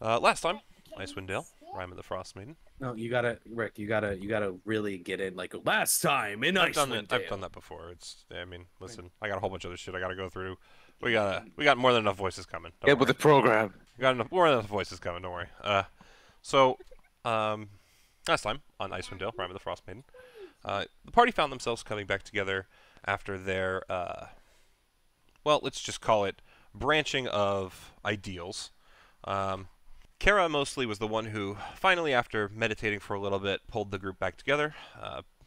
Last time, Icewind Dale, Rime of the Frostmaiden. No, you gotta, Rick. You gotta really get in. Like last time in I've done it. Icewind I've done Dale. that before. It's. I mean, listen. I got a whole bunch of other shit I gotta go through. We got more than enough voices coming. Don't Get with worry. the program. We got enough more than enough voices coming. Don't worry. So, um, last time on Icewind Dale, Rime of the Frostmaiden, the party found themselves coming back together after their well, let's just call it branching of ideals. Um, Kara mostly was the one who finally, after meditating for a little bit, pulled the group back together,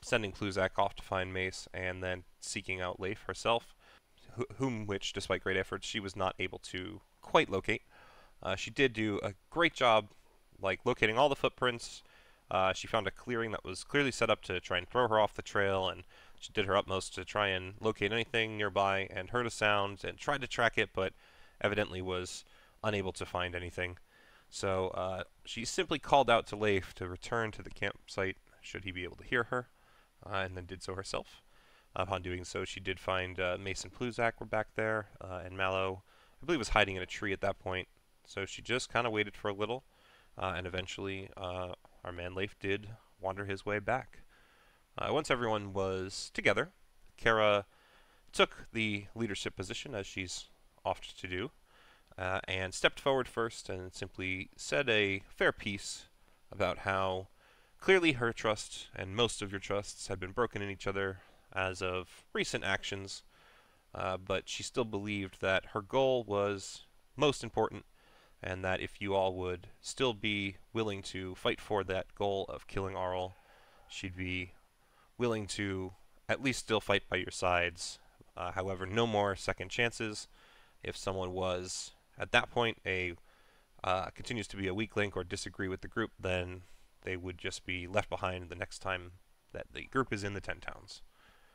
sending Pluzak off to find Mace and then seeking out Leif herself, whom, which, despite great efforts, she was not able to quite locate. She did do a great job, like locating all the footprints. She found a clearing that was clearly set up to try and throw her off the trail, and she did her utmost to try and locate anything nearby and heard a sound and tried to track it, but evidently was unable to find anything. So she simply called out to Leif to return to the campsite should he be able to hear her, and then did so herself. Upon doing so, she did find Mace and Pluzak were back there, and Mallow, I believe, was hiding in a tree at that point. So she just kind of waited for a little, and eventually our man Leif did wander his way back. Once everyone was together, Kara took the leadership position, as she's oft to do, and stepped forward first and simply said a fair piece about how clearly her trust and most of your trusts had been broken in each other as of recent actions, but she still believed that her goal was most important, and that if you all would still be willing to fight for that goal of killing Arl, she'd be willing to at least still fight by your sides. However, no more second chances. If someone was at that point a continues to be a weak link or disagree with the group, then they would just be left behind the next time that the group is in the 10 towns.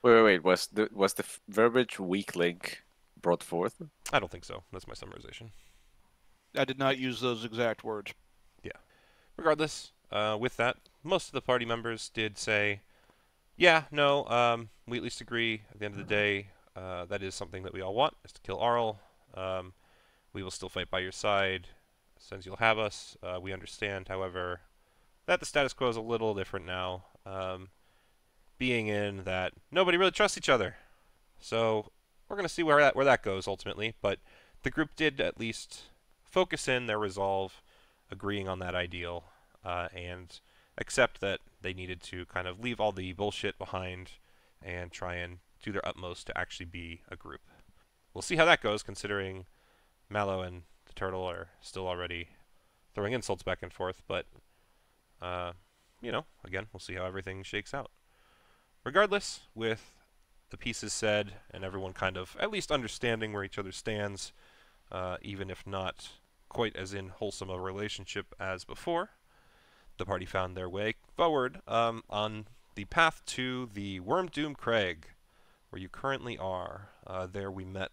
Wait. Was the verbiage weak link brought forth? I don't think so. That's my summarization. I did not use those exact words. Yeah. Regardless, with that, most of the party members did say, yeah, no, we at least agree at the end of the day that is something that we all want, is to kill Arl. We will still fight by your side since you'll have us. We understand, however, that the status quo is a little different now, being in that nobody really trusts each other. So we're going to see where that goes ultimately, but the group did at least focus in their resolve, agreeing on that ideal, and accept that they needed to kind of leave all the bullshit behind and try and do their utmost to actually be a group. We'll see how that goes, considering Mallow and the Turtle are still already throwing insults back and forth, but, again, we'll see how everything shakes out. Regardless, with the pieces said and everyone kind of at least understanding where each other stands, even if not quite as in wholesome a relationship as before, the party found their way forward on the path to the Wormdoom Crag, where you currently are. There we met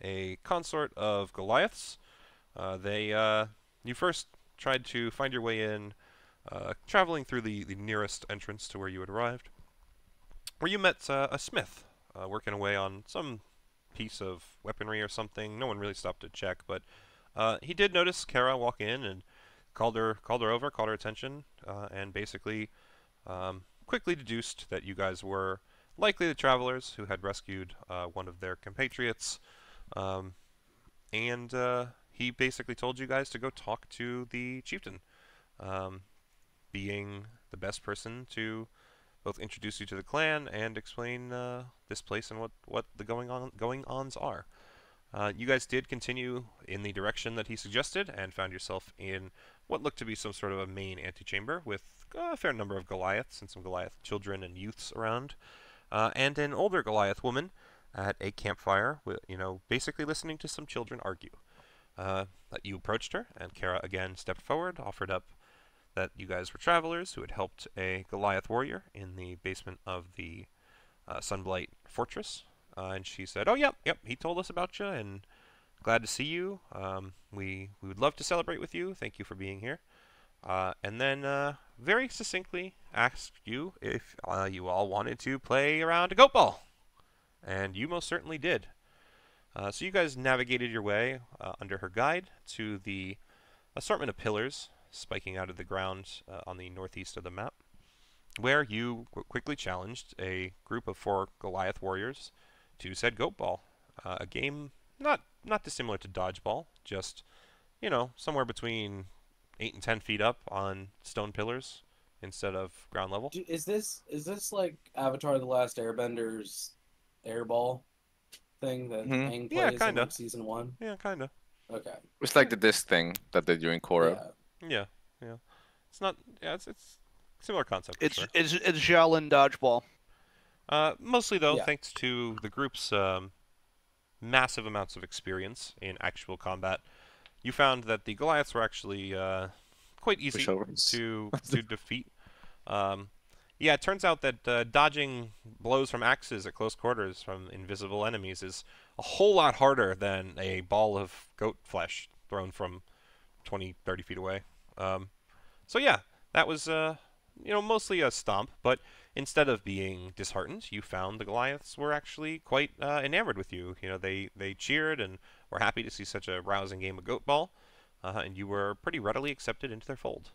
a consort of Goliaths. You first tried to find your way in, traveling through the nearest entrance to where you had arrived, where you met a smith working away on some piece of weaponry or something. No one really stopped to check, but he did notice Kara walk in and called her over, called her attention, and basically quickly deduced that you guys were likely the travelers who had rescued one of their compatriots, and he basically told you guys to go talk to the chieftain, being the best person to both introduce you to the clan and explain this place and what the going-ons are. You guys did continue in the direction that he suggested and found yourself in what looked to be some sort of a main antechamber with a fair number of Goliaths and some Goliath children and youths around, and an older Goliath woman at a campfire, basically listening to some children argue. You approached her, and Kara again stepped forward, offered up that you guys were travelers who had helped a Goliath warrior in the basement of the Sunblight Fortress. And she said, "Oh, yep, he told us about you, and glad to see you. We would love to celebrate with you. Thank you for being here." And then very succinctly asked you if you all wanted to play around a goat ball. And you most certainly did. So you guys navigated your way under her guide to the assortment of pillars spiking out of the ground on the northeast of the map, where you quickly challenged a group of 4 Goliath warriors to said goat ball, a game not dissimilar to dodgeball, just somewhere between 8 and 10 feet up on stone pillars instead of ground level. Is this like Avatar: The Last Airbender's airball thing that Aang Yeah, plays in kinda. like season 1? Yeah, kinda. Okay. It's like the disc thing that they do in Korra. Yeah. Yeah. It's not. Yeah, it's similar concept. For It's sure. it's it's Shaolin dodgeball. Mostly though, Yeah. thanks to the group's massive amounts of experience in actual combat, you found that the Goliaths were actually quite easy Pushovers. to defeat. Yeah, it turns out that dodging blows from axes at close quarters from invisible enemies is a whole lot harder than a ball of goat flesh thrown from 20, 30 feet away. So yeah, that was mostly a stomp, but instead of being disheartened, you found the Goliaths were actually quite enamored with you. They cheered and were happy to see such a rousing game of goat ball, and you were pretty readily accepted into their fold.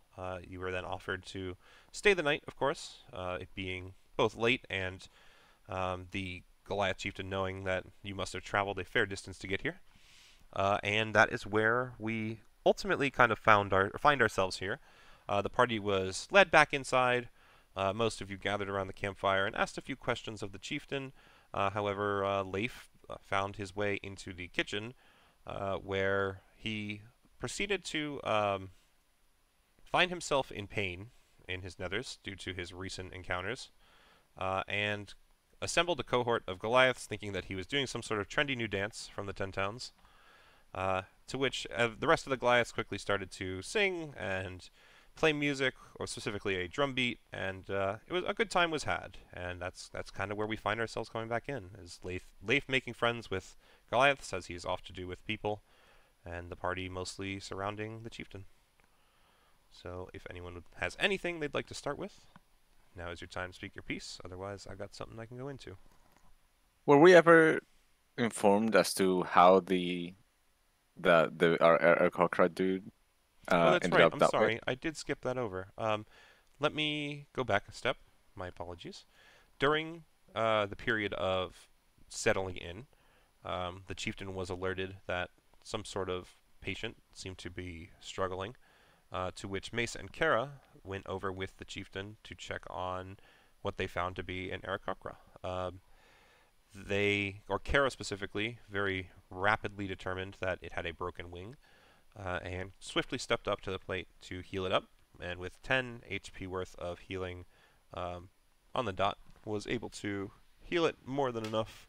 You were then offered to stay the night, of course, it being both late and the Goliath chieftain knowing that you must have traveled a fair distance to get here. And that is where we ultimately kind of find ourselves here. The party was led back inside. Most of you gathered around the campfire and asked a few questions of the chieftain. However, Leif found his way into the kitchen, where he proceeded to find himself in pain in his nethers due to his recent encounters, and assembled a cohort of Goliaths thinking that he was doing some sort of trendy new dance from the Ten Towns, to which the rest of the Goliaths quickly started to sing and play music, or specifically a drum beat, and it was a good time was had, and that's kind of where we find ourselves coming back in, is Leif making friends with Goliaths as he's off to do with people, and the party mostly surrounding the chieftain. So if anyone has anything they'd like to start with, now is your time to speak your piece. Otherwise, I've got something I can go into. Were we ever informed as to how our Cockrat dude Oh, that's ended right. up I'm that sorry. way? I did skip that over. Let me go back a step. My apologies. During the period of settling in, the chieftain was alerted that some sort of patient seemed to be struggling, to which Mace and Kara went over with the chieftain to check on what they found to be an Aarakocra. Or Kara specifically, very rapidly determined that it had a broken wing, and swiftly stepped up to the plate to heal it up, and with 10 HP worth of healing on the dot, was able to heal it more than enough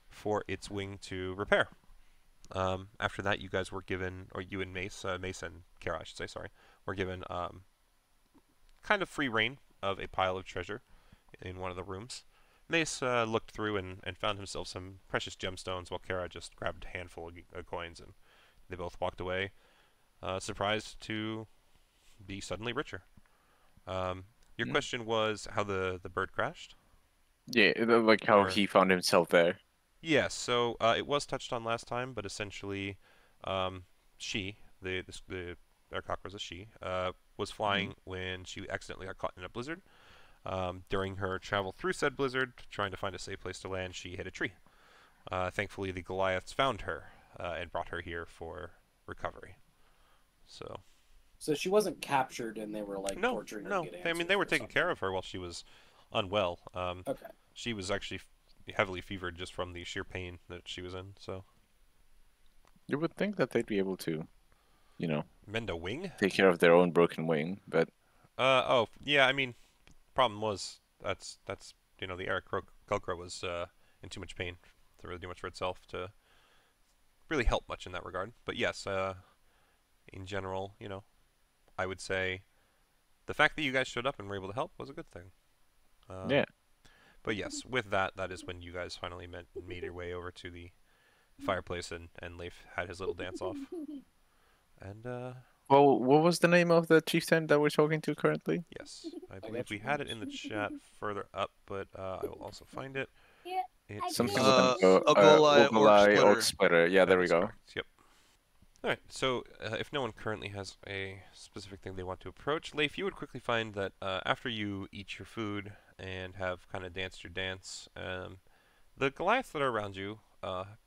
for its wing to repair. After that, you guys were given, or you and Mace and Kara, I should say, sorry, were given kind of free reign of a pile of treasure in one of the rooms. Mace looked through and found himself some precious gemstones, while Kara just grabbed a handful of coins, and they both walked away, surprised to be suddenly richer. Your question was how the bird crashed? Yeah, like how Or- he found himself there. Yes, so it was touched on last time, but essentially, the Aarakocra was a she, was flying when she accidentally got caught in a blizzard. During her travel through said blizzard, trying to find a safe place to land, she hit a tree. Thankfully, the Goliaths found her and brought her here for recovery. So she wasn't captured and they were like torturing her to get I mean answers they were or taking something. care of her while she was unwell. Okay. She was actually heavily fevered just from the sheer pain that she was in. So You would think that they'd be able to, mend a wing? take care of their own broken wing, but Oh yeah. I mean, problem was that's the Aarakocra was in too much pain to really do much for itself to really help much in that regard. But yes, in general, I would say the fact that you guys showed up and were able to help was a good thing. yeah. But yes, with that is when you guys finally made your way over to the fireplace, and Leif had his little dance off. And Well, what was the name of the chieftain that we're talking to currently? yes, I believe we had it in the chat further up, but I will also find it. It's Something Uh, with an a Goliath orc Ogolai splitter. orc splitter. Yeah, there that we is go. correct. Yep. Alright, so if no one currently has a specific thing they want to approach, Leif, you would quickly find that after you eat your food and have kind of danced your dance, the Goliaths that are around you,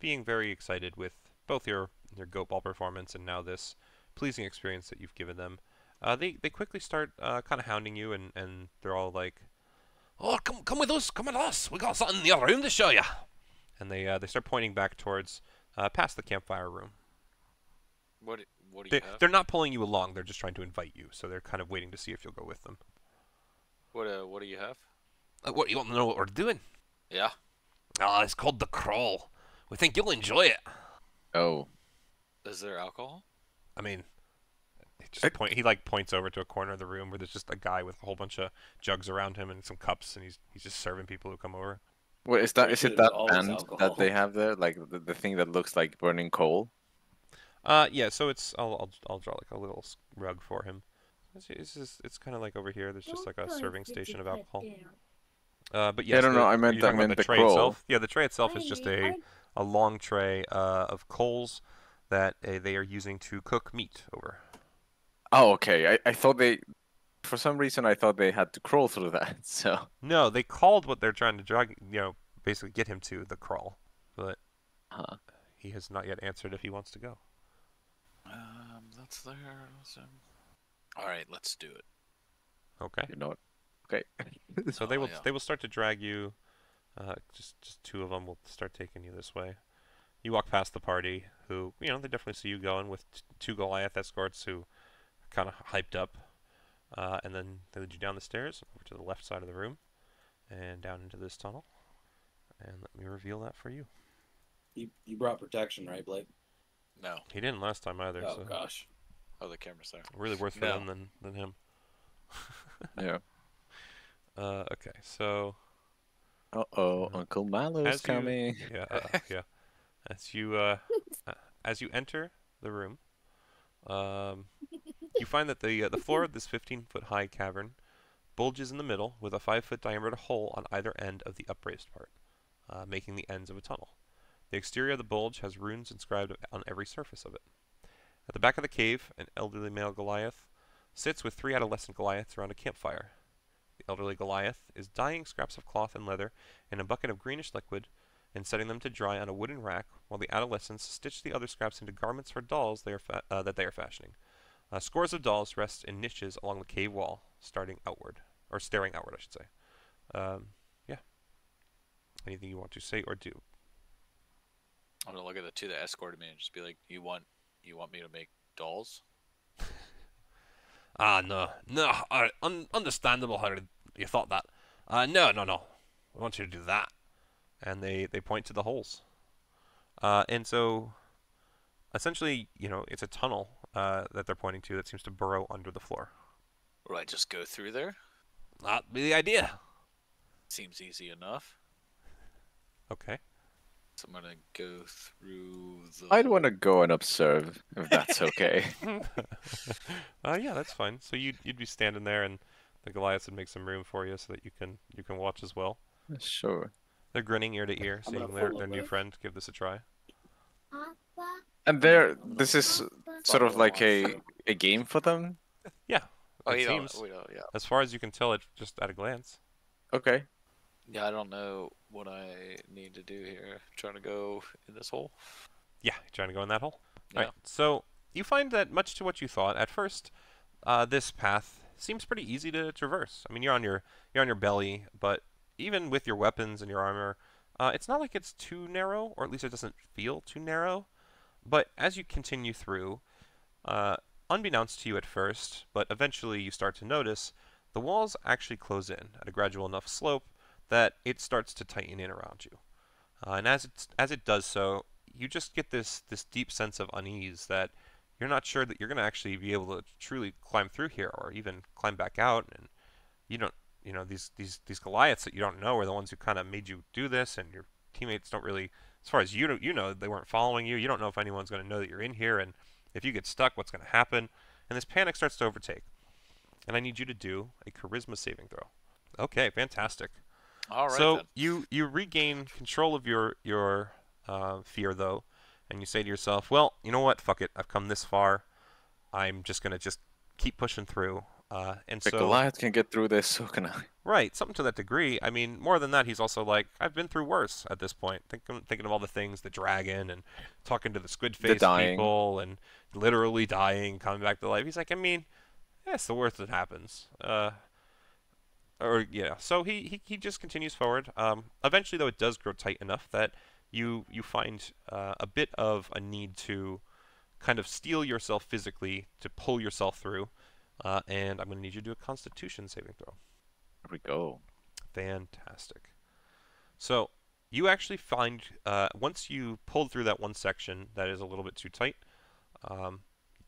being very excited with both your goat ball performance and now this pleasing experience that you've given them, they quickly start kind of hounding you, and they're all like, "Oh, come with us, come with us! We got something in the other room to show you!" And they start pointing back towards past the campfire room. What do you have? They're not pulling you along. They're just trying to invite you. So they're kind of waiting to see if you'll go with them. What do you have? What, you want to know what we're doing? Yeah. It's called the crawl. We think you'll enjoy it. Oh. Is there alcohol? I mean, he like points over to a corner of the room where there's just a guy with a whole bunch of jugs around him and some cups, and he's just serving people who come over. What is that? Is it There's that always band alcohol. that they have there? Like the thing that looks like burning coal? Yeah. So I'll draw like a little rug for him. It's kind of like over here. There's just like a serving station of alcohol. But yes, I don't know. I meant you're talking about the tray crawl. itself. Yeah, the tray itself is just a long tray of coals that they are using to cook meat over. Oh, okay. I thought they, for some reason, I thought they had to crawl through that. So. No, they called what they're trying to drag, basically get him to the crawl, but he has not yet answered if he wants to go. That's there. All right, let's do it. Okay. You know what? Okay. So Oh, they will start to drag you. Just two of them will start taking you this way. You walk past the party, who they definitely see you going with two Goliath escorts who are kind of hyped up, and then they lead you down the stairs over to the left side of the room, and down into this tunnel. And let me reveal that for you. You brought protection, right, Blake? No. He didn't last time either. Oh So gosh. Oh, the camera's there. really worse for No. them than him. Yeah. Okay, so Uh-oh, Uncle Malo's as you- coming. yeah. As you enter the room, you find that the floor of this 15-foot high cavern bulges in the middle with a 5-foot diameter hole on either end of the upraised part, making the ends of a tunnel. The exterior of the bulge has runes inscribed on every surface of it. At the back of the cave, an elderly male Goliath sits with 3 adolescent Goliaths around a campfire. The elderly Goliath is dyeing scraps of cloth and leather in a bucket of greenish liquid and setting them to dry on a wooden rack, while the adolescents stitch the other scraps into garments for dolls that they are fashioning. Scores of dolls rest in niches along the cave wall, staring outward, I should say. Yeah. Anything you want to say or do? I'm gonna look at the two that escorted me and just be like, "You want me to make dolls?" No. Understandable how you thought that. No. We want you to do that. And they point to the holes. And so, essentially, it's a tunnel that they're pointing to that seems to burrow under the floor. Or I just go through there? That'd be the idea. Seems easy enough. Okay. So I'm gonna go through the. I'd want to go and observe, if that's okay. Yeah, that's fine. So you'd be standing there, and the Goliaths would make some room for you so that you can watch as well. Sure. They're grinning ear to ear, I'm seeing gonna their follow new Blake. friend give this a try. And this is sort of like a game for them? Yeah, Oh, it you don't. seems. We don't. Yeah. As far as you can tell, it just at a glance. Okay. Yeah. I don't know what I need to do here. Trying to go in this hole. Yeah, you're trying to go in that hole. Yeah. Alright, so you find that much to what you thought at first, this path seems pretty easy to traverse. I mean, you're on your belly, but even with your weapons and your armor, it's not like it's too narrow, or at least it doesn't feel too narrow. But as you continue through, unbeknownst to you at first, but eventually you start to notice, the walls actually close in at a gradual enough slope that it starts to tighten in around you. And as it does so, you just get this deep sense of unease that you're not sure that you're going to actually be able to truly climb through here or even climb back out. And you don't, these Goliaths that you don't know are the ones who kind of made you do this, and your teammates don't really, as far as you know, they weren't following you. You don't know if anyone's going to know that you're in here, and if you get stuck, what's going to happen. And this panic starts to overtake. And I need you to do a charisma saving throw. Okay, fantastic. All right. So then. you regain control of your fear though, and you say to yourself, well, you know what? Fuck it. I've come this far. I'm just going to just keep pushing through. And The so Goliath can get through this, so can I. Right, something to that degree. I mean, more than that, he's also like, I've been through worse at this point. Thinking of all the things, the dragon, and talking to the squid face dying. people, and literally dying, coming back to life. He's like, I mean, that's the worst that happens. So he just continues forward. Eventually, though, it does grow tight enough that you find a bit of a need to kind of steel yourself physically to pull yourself through. And I'm going to need you to do a Constitution saving throw. Here we go. Fantastic. So you actually find once you pulled through that one section that is a little bit too tight,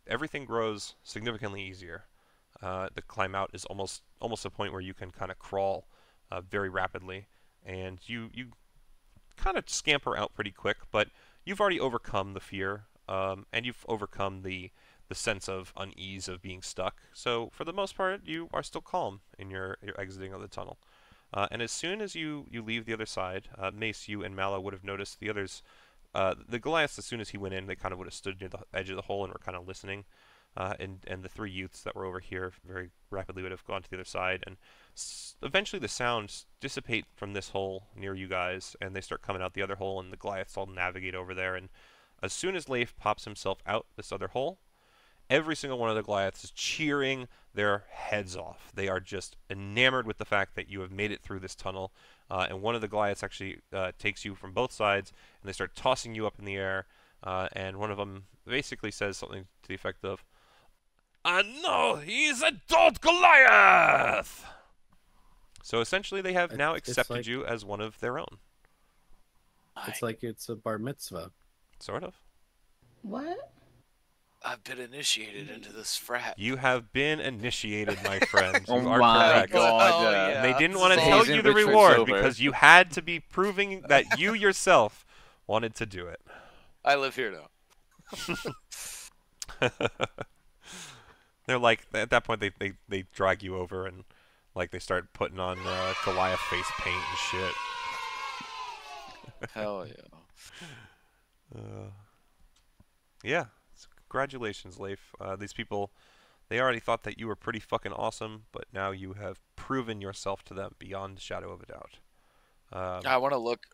everything grows significantly easier. The climb out is almost a point where you can kind of crawl very rapidly, and you kind of scamper out pretty quick. But you've already overcome the fear, and you've overcome the sense of unease of being stuck. So for the most part, you are still calm in your exiting of the tunnel. And as soon as you leave the other side, Mace, you and Mallow would have noticed the others. The Goliaths, as soon as he went in, they kind of would have stood near the edge of the hole and were kind of listening. And the three youths that were over here very rapidly would have gone to the other side. And eventually the sounds dissipate from this hole near you guys, and they start coming out the other hole, and the Goliaths all navigate over there. And as soon as Leif pops himself out this other hole, every single one of the Goliaths is cheering their heads off. They are just enamored with the fact that you have made it through this tunnel. And one of the Goliaths actually takes you from both sides, and they start tossing you up in the air. And one of them basically says something to the effect of, "And no, he's a dolt Goliath!" So essentially they have now accepted you as one of their own. It's like it's a bar mitzvah. Sort of. What? I've been initiated into this frat. You have been initiated, my friend. You Oh are my correct. God. Oh, yeah. And they didn't want to This is tell all- you the Enrichment's reward over. because you had to be proving that you yourself wanted to do it. I live here now. They're like, at that point, they drag you over and like they start putting on Goliath face paint and shit. Hell yeah. Yeah. So congratulations, Leif. These people, they already thought that you were pretty fucking awesome, but now you have proven yourself to them beyond a shadow of a doubt. I want to look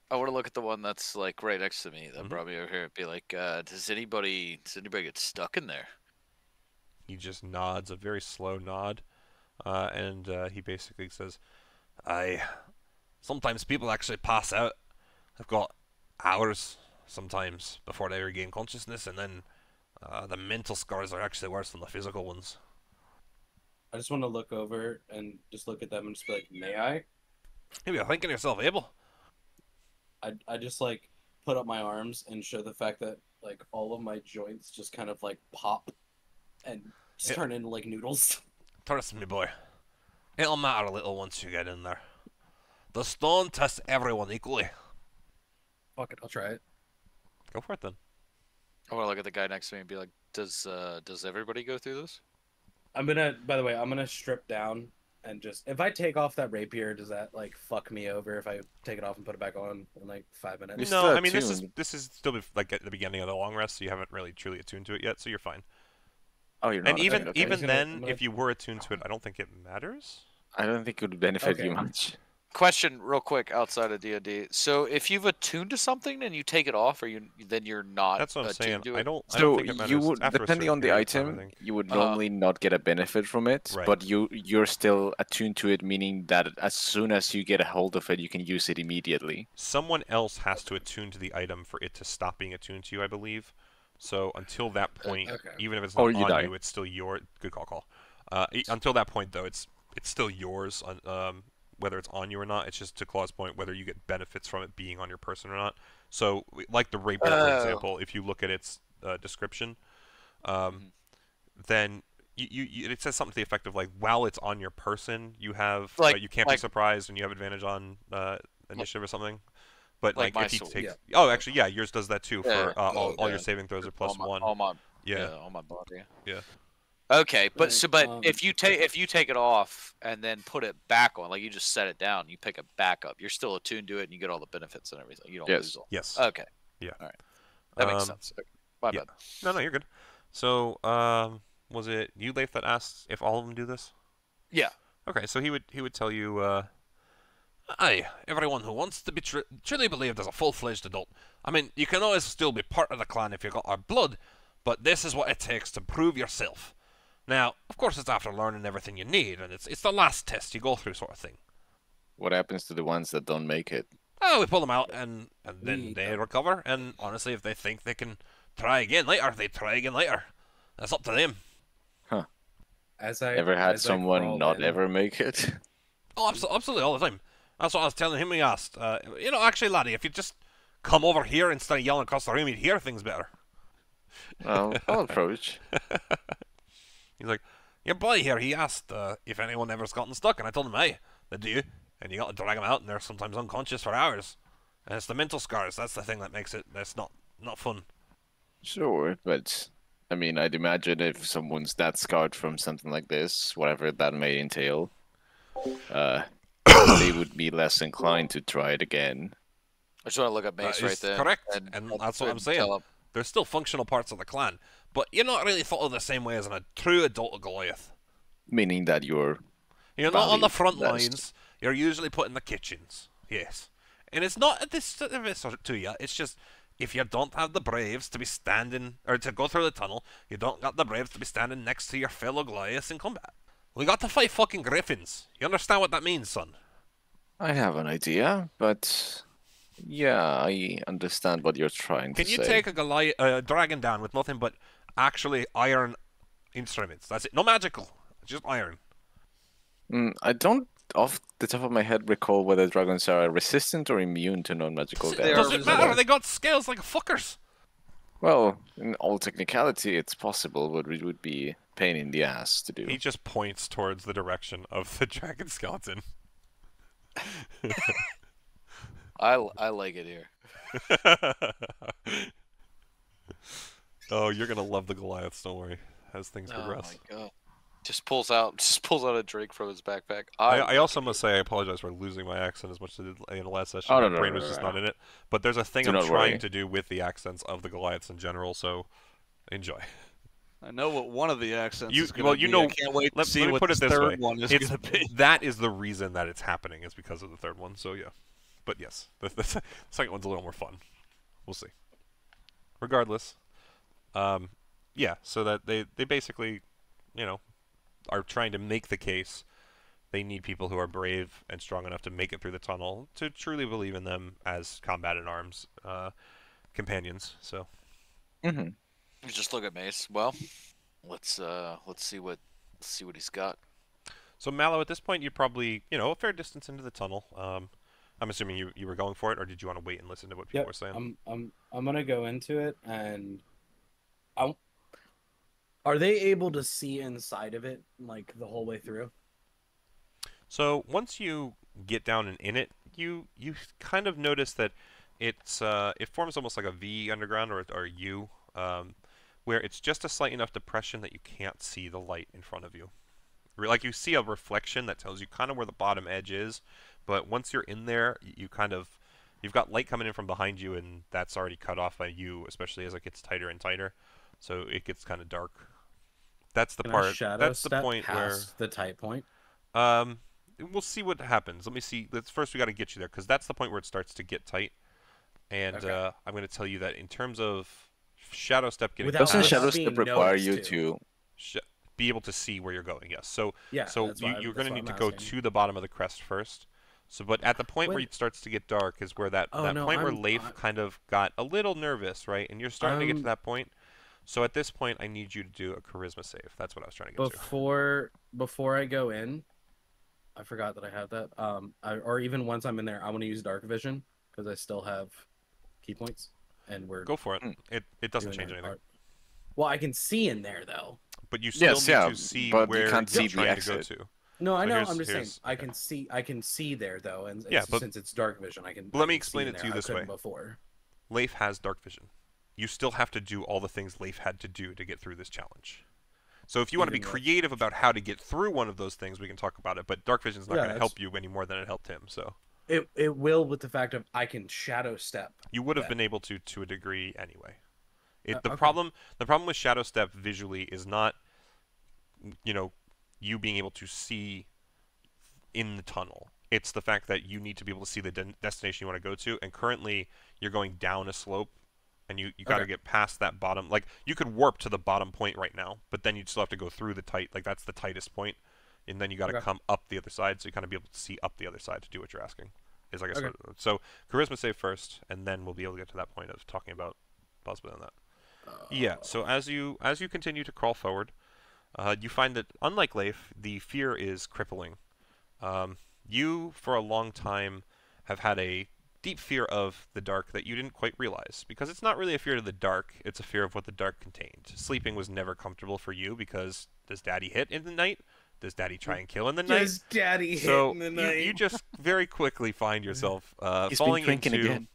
at the one that's like right next to me that brought me over here and be like, does anybody get stuck in there? He just nods, a very slow nod, and he basically says, sometimes people actually pass out. I've got hours sometimes before they regain consciousness, and then the mental scars are actually worse than the physical ones." I just want to look over and just look at them and just be like, "May I?" Maybe you're thinking yourself able. I just like put up my arms and show the fact that like all of my joints just kind of like pop and just Yeah. turn into like noodles. Trust me, boy. It'll matter a little once you get in there. The stone tests everyone equally. Fuck it, I'll try it. Go for it then. I want to look at the guy next to me and be like, does everybody go through this? By the way, I'm gonna strip down and just, if I take off that rapier, does that like fuck me over if I take it off and put it back on in like 5 minutes? You're No, still I mean attuned. this is still like at the beginning of the long rest, so you haven't really truly attuned to it yet, so you're fine. Oh, you're not. And even okay. even I'm gonna- then, I'm gonna- if you were attuned to it, I don't think it matters. I don't think it would benefit Okay. you much. Question, real quick, outside of D&D. So if you've attuned to something and you take it off, then you're not. That's what I'm saying. attuned to I it? don't So think it matters you would, after a depending certain on the period of time, I item, think. you would normally not get a benefit from it, Right. but you're still attuned to it, meaning that as soon as you get a hold of it, you can use it immediately. Someone else has to attune to the item for it to stop being attuned to you, I believe. So until that point, okay. even if it's Or not you on die. you, it's still your good call. Until that point, though, it's still yours. Whether it's on you or not, it's just to Claw's point whether you get benefits from it being on your person or not. So, like the rapier, for Oh. example, if you look at its description, then it says something to the effect of like, while it's on your person, you have you can't be surprised and you have advantage on initiative or something. But Like like my if he sword. takes, oh, actually, yeah, yours does that too. Yeah. For all yeah. your saving throws are plus all my, 1. All my, Yeah. all my body. Yeah. Okay, but Right, so if you take it off and then put it back on, like you just set it down, you pick it back up, you're still attuned to it and you get all the benefits and everything. You don't Yes. lose all. Yes. Okay. That makes Um, sense. Okay. My yeah. bad. No, you're good. So, was it you, Leif, that asked if all of them do this? Yeah. Okay, so he would tell you, aye, everyone who wants to be truly believed as a full-fledged adult. I mean, you can always still be part of the clan if you got our blood, but this is what it takes to prove yourself. Now, of course, it's after learning everything you need, and it's the last test you go through, sort of thing. What happens to the ones that don't make it? Oh, we pull them out, and then they recover, and honestly, if they think they can try again later, they try again later. That's up to them. Huh. Ever had someone not ever make it? Oh, absolutely, all the time. That's what I was telling him when he asked. Actually, laddie, if you just come over here instead of yelling across the room, you'd hear things better. Well, I'll approach. He's like, your boy here, he asked if anyone ever's gotten stuck, and I told him, hey, they do. And you got to drag them out, and they're sometimes unconscious for hours. And it's the mental scars, that's the thing that makes it, that's not fun. Sure, but I mean, I'd imagine if someone's that scarred from something like this, whatever that may entail, they would be less inclined to try it again. I just want to look at Mace That right is there. correct, and that's what I'm saying. tell him. There's still functional parts of the clan, but you're not really thought of the same way as a true adult Goliath. Meaning that you're You're not on the valued front less. lines. You're usually put in the kitchens. Yes. And it's not a disservice to you. It's just if you don't have the braves to be standing, or to go through the tunnel, you don't got the braves to be standing next to your fellow Goliaths in combat. We got to fight fucking griffins. You understand what that means, son? I have an idea, but yeah, I understand what you're trying Can to you say. take a dragon down with nothing but actually iron instruments? That's it. No magical. Just iron. I don't, off the top of my head, recall whether dragons are resistant or immune to non-magical They are damage. Doesn't matter. They got scales like fuckers. Well, in all technicality, it's possible, but it would be a pain in the ass to do. He just points towards the direction of the dragon skeleton. I like it here. Oh, you're gonna love the Goliaths. Don't worry, as things progress. Oh my god. Just pulls out a drink from his backpack. I also must say I apologize for losing my accent as much as I did in the last session. Oh, My no, brain no, was no, just no. not in it. But there's a thing Do I'm not trying worry. to do with the accents of the Goliaths in general, so enjoy. I know what one of the accents You- is going well, to you be. know- I can't wait to let see me what put it the this third way. one is It's going to be. that is the reason that it's happening is because of the third one. So yeah, but yes, the second one's a little more fun. We'll see. Regardless, yeah. So that they basically, are trying to make the case. They need people who are brave and strong enough to make it through the tunnel to truly believe in them as combat in arms companions. So Mm-hmm. You just look at Mace. Well, let's see what he's got. So Mallow, at this point, you're probably a fair distance into the tunnel. I'm assuming you were going for it, or did you want to wait and listen to what people were saying? I'm gonna go into it, and are they able to see inside of it like the whole way through? So once you get down and in it, you kind of notice that it forms almost like a V underground or a U, where it's just a slight enough depression that you can't see the light in front of you. Like you see a reflection that tells you kind of where the bottom edge is, but once you're in there, you've got light coming in from behind you, and that's already cut off by you, especially as it gets tighter and tighter. So it gets kind of dark. That's the Can I part. shadow That's the step point where. past the tight point. We'll see what happens. Let me see. First, we got to get you there because that's the point where it starts to get tight. And Okay. I'm going to tell you that in terms of shadow step getting Without Doesn't past, Shadow being Step require you noticed, too. to... be able to see where you're going. Yes. So Yeah. so that's why- you're that's going to why need to I'm go asking. to the bottom of the crest first. So, but at the point where When- it starts to get dark is where that Oh, no, point where I'm- Leif kind of got a little nervous, right? And you're starting to get to I'm- that point. So at this point, I need you to do a charisma save. That's what I was trying to get to. Before I go in, I forgot that I have that. Or even once I'm in there, I want to use dark vision because I still have key points, and we're Go for it. Mm. It doesn't doing change that anything. part. Well, I can see in there though. But you still Yes, need yeah, to see but you where can't see you're the trying to go exit. to. No, I So know. here's- I'm just saying here's- I okay. can see there though, and Yeah, but- since it's dark vision, I can. Let I me can explain see in it to you there. I this way. couldn't Before. Leif has dark vision. You still have to do all the things Leif had to do to get through this challenge. So if you want to be Even with- creative about how to get through one of those things, we can talk about it. But dark vision's not Yeah, going to that's- help you any more than it helped him. So It will with the fact of I can shadow step. You would have that. been able to a degree anyway. The Okay. problem with shadow step visually is not, you being able to see in the tunnel. It's the fact that you need to be able to see the destination you want to go to, and currently you're going down a slope, and you got to get past that bottom. Like, you could warp to the bottom point right now, but then you'd still have to go through that's the tightest point, and then you got to come up the other side, so you kind of be able to see up the other side to do what you're asking. Is I guess so. Charisma save first, and then we'll be able to get to that point of talking about possibly on that. Yeah. So as you continue to crawl forward, you find that unlike Leif, the fear is crippling. You, for a long time, have had a deep fear of the dark that you didn't quite realize, because it's not really a fear of the dark, it's a fear of what the dark contained. Sleeping was never comfortable for you, because does Daddy hit in the night? Does Daddy try and kill in the night? Does Daddy hit in the night? You just very quickly find yourself falling into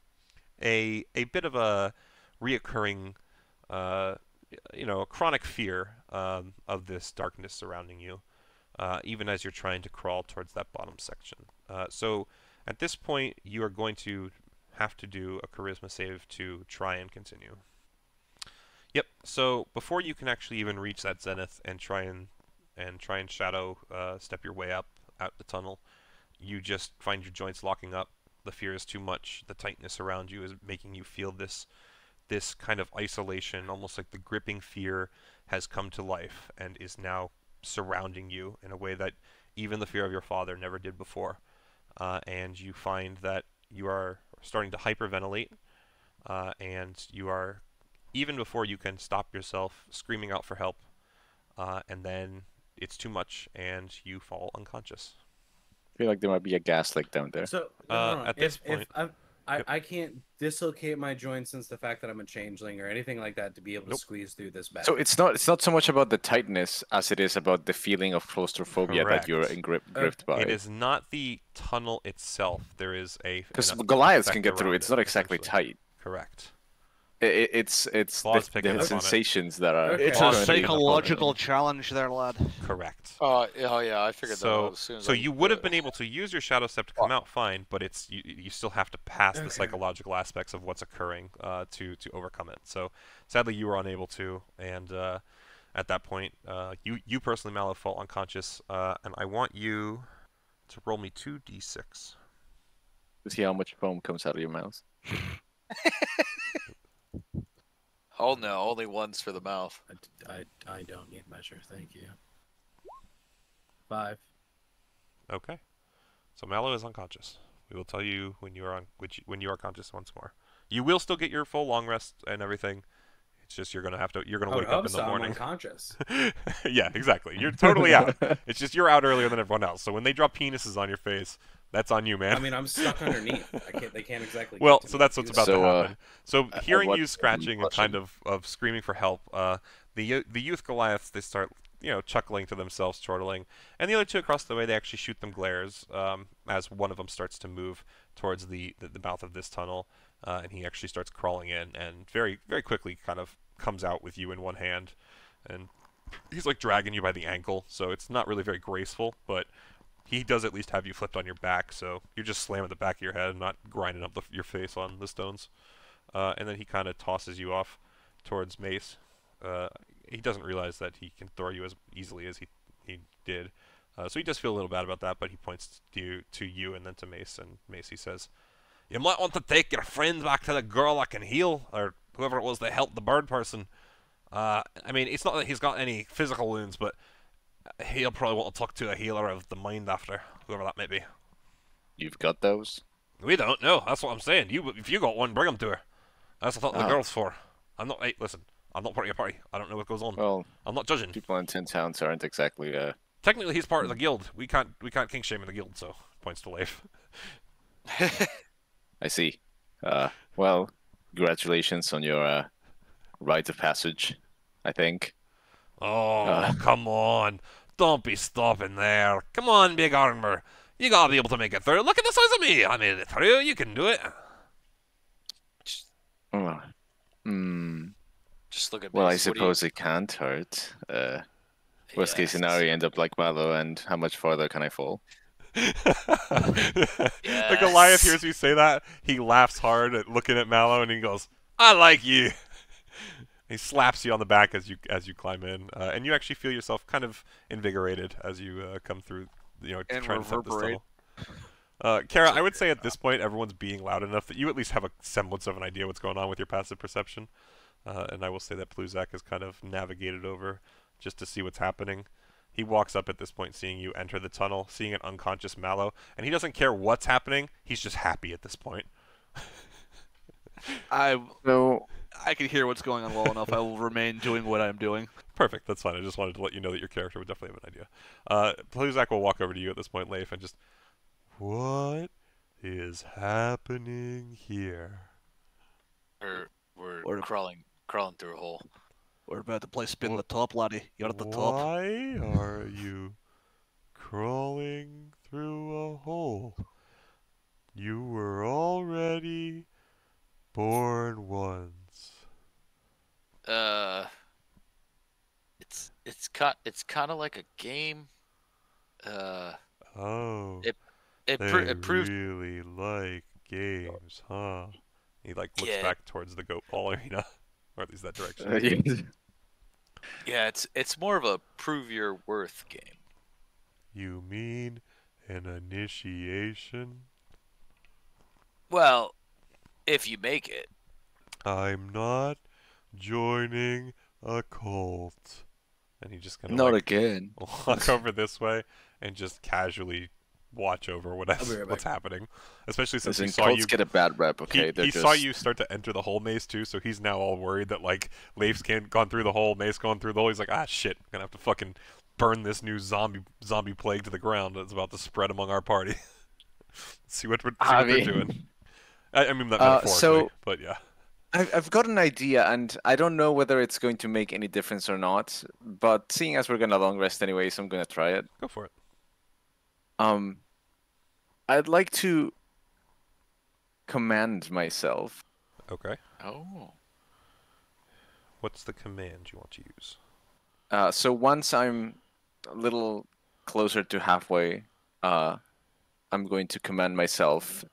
a bit of a reoccurring, a chronic fear of this darkness surrounding you. Even as you're trying to crawl towards that bottom section. So at this point, you are going to have to do a charisma save to try and continue. Yep. So before you can actually even reach that zenith and try and shadow step your way up out the tunnel, you just find your joints locking up. The fear is too much. The tightness around you is making you feel this kind of isolation, almost like the gripping fear has come to life and is now surrounding you in a way that even the fear of your father never did before. And you find that you are starting to hyperventilate, and you are, even before you can stop yourself, screaming out for help, and then it's too much and you fall unconscious. I feel like there might be a gas leak down there. So at this point, I can't dislocate my joints since the fact that I'm a changeling or anything like that to be able to squeeze through this bag. So it's not so much about the tightness as it is about the feeling of claustrophobia that you're gripped by. It is not the tunnel itself. There is because Goliaths can get through. It's not exactly tight. Correct. It's the sensations that are. It's a psychological challenge there, lad. Correct. Oh yeah, I figured that out as soon as So you would have been able to use your shadow step to come out fine, but it's you still have to pass the psychological aspects of what's occurring to overcome it. So sadly, you were unable to, and at that point, you personally, Mallow, fall unconscious, and I want you to roll me 2d6. To see how much foam comes out of your mouth. Oh no, only once for the mouth. I don't need measure, thank you. 5. Okay. So Mallow is unconscious. We will tell you when you are conscious once more. You will still get your full long rest and everything. It's just you're gonna wake up in the morning. I'm unconscious. Yeah, exactly. You're totally out. It's just you're out earlier than everyone else. So when they drop penises on your face, that's on you, man. I mean, I'm stuck underneath. They can't exactly. Well, so that's what's about to happen. So hearing you scratching and kind of screaming for help, the youth Goliaths, they start chuckling to themselves, chortling, and the other two across the way, they actually shoot them glares as one of them starts to move towards the mouth of this tunnel, and he actually starts crawling in, and very very quickly kind of comes out with you in one hand, and he's like dragging you by the ankle, so it's not really very graceful, but he does at least have you flipped on your back, so you're just slamming the back of your head and not grinding up your face on the stones. And then he kind of tosses you off towards Mace. He doesn't realize that he can throw you as easily as he did. So he does feel a little bad about that, but he points to you and then to Mace, and Mace, he says, "You might want to take your friend back to the girl I can heal, or whoever it was that helped the bird person. I mean, it's not that he's got any physical wounds, but he'll probably want to talk to a healer of the mind after, whoever that may be." You've got those? We don't know. That's what I'm saying. If you got one, bring them to her. That's what the girl's for. I'm not. Hey, listen. I'm not part of your party. I don't know what goes on. Well, I'm not judging. People in 10 towns aren't exactly. Technically, he's part of the guild. We can't kink shame in the guild. So points to Leif. I see. Well, congratulations on your rite of passage, I think. Oh, come on. Don't be stopping there. Come on, big armor. You gotta be able to make it through. Look at the size of me. I made it through. You can do it. Just look at Well, Mace. I suppose it can't hurt. Worst case scenario, you end up like Mallow, and how much farther can I fall? The Goliath hears you say that. He laughs hard at looking at Mallow, and he goes, "I like you." He slaps you on the back as you climb in, and you actually feel yourself kind of invigorated as you come through. And trying to set this reverberate. tunnel. Kara, I would say at this point everyone's being loud enough that you at least have a semblance of an idea what's going on with your passive perception. And I will say that Pluzak has kind of navigated over just to see what's happening. He walks up at this point, seeing you enter the tunnel, seeing an unconscious Mallow, and he doesn't care what's happening. He's just happy at this point. So I can hear what's going on well enough. I will remain doing what I'm doing. Perfect, that's fine. I just wanted to let you know that your character would definitely have an idea. Pluzak will walk over to you at this point, Leif, and just, what is happening here? We're crawling through a hole. We're about to play spin the top, laddie. You're at the top. Why are you crawling through a hole? You were already born once. It's kind of like a game. Oh, It they proves. really like games, huh? He looks Yeah. back towards the goat ball arena, or at least that direction. Yeah, it's more of a prove your worth game. You mean an initiation? Well, if you make it. I'm not joining a cult. And he just kind of not again. walk over this way and just casually watch over I'll be right what's back. happening. Especially since Listen, he saw cults you. get a bad rep. Okay, He saw you start to enter the hole maze too, so he's now all worried that like Leif's gone through the hole, Mace gone through the hole. He's like, ah shit, I'm gonna have to fucking burn this new zombie plague to the ground that's about to spread among our party. see what they're doing. I mean that metaphorically, so- but yeah. I've got an idea, and I don't know whether it's going to make any difference or not. But seeing as we're gonna long rest anyway, so I'm gonna try it. Go for it. I'd like to command myself. Okay. Oh. What's the command you want to use? So once I'm a little closer to halfway, I'm going to command myself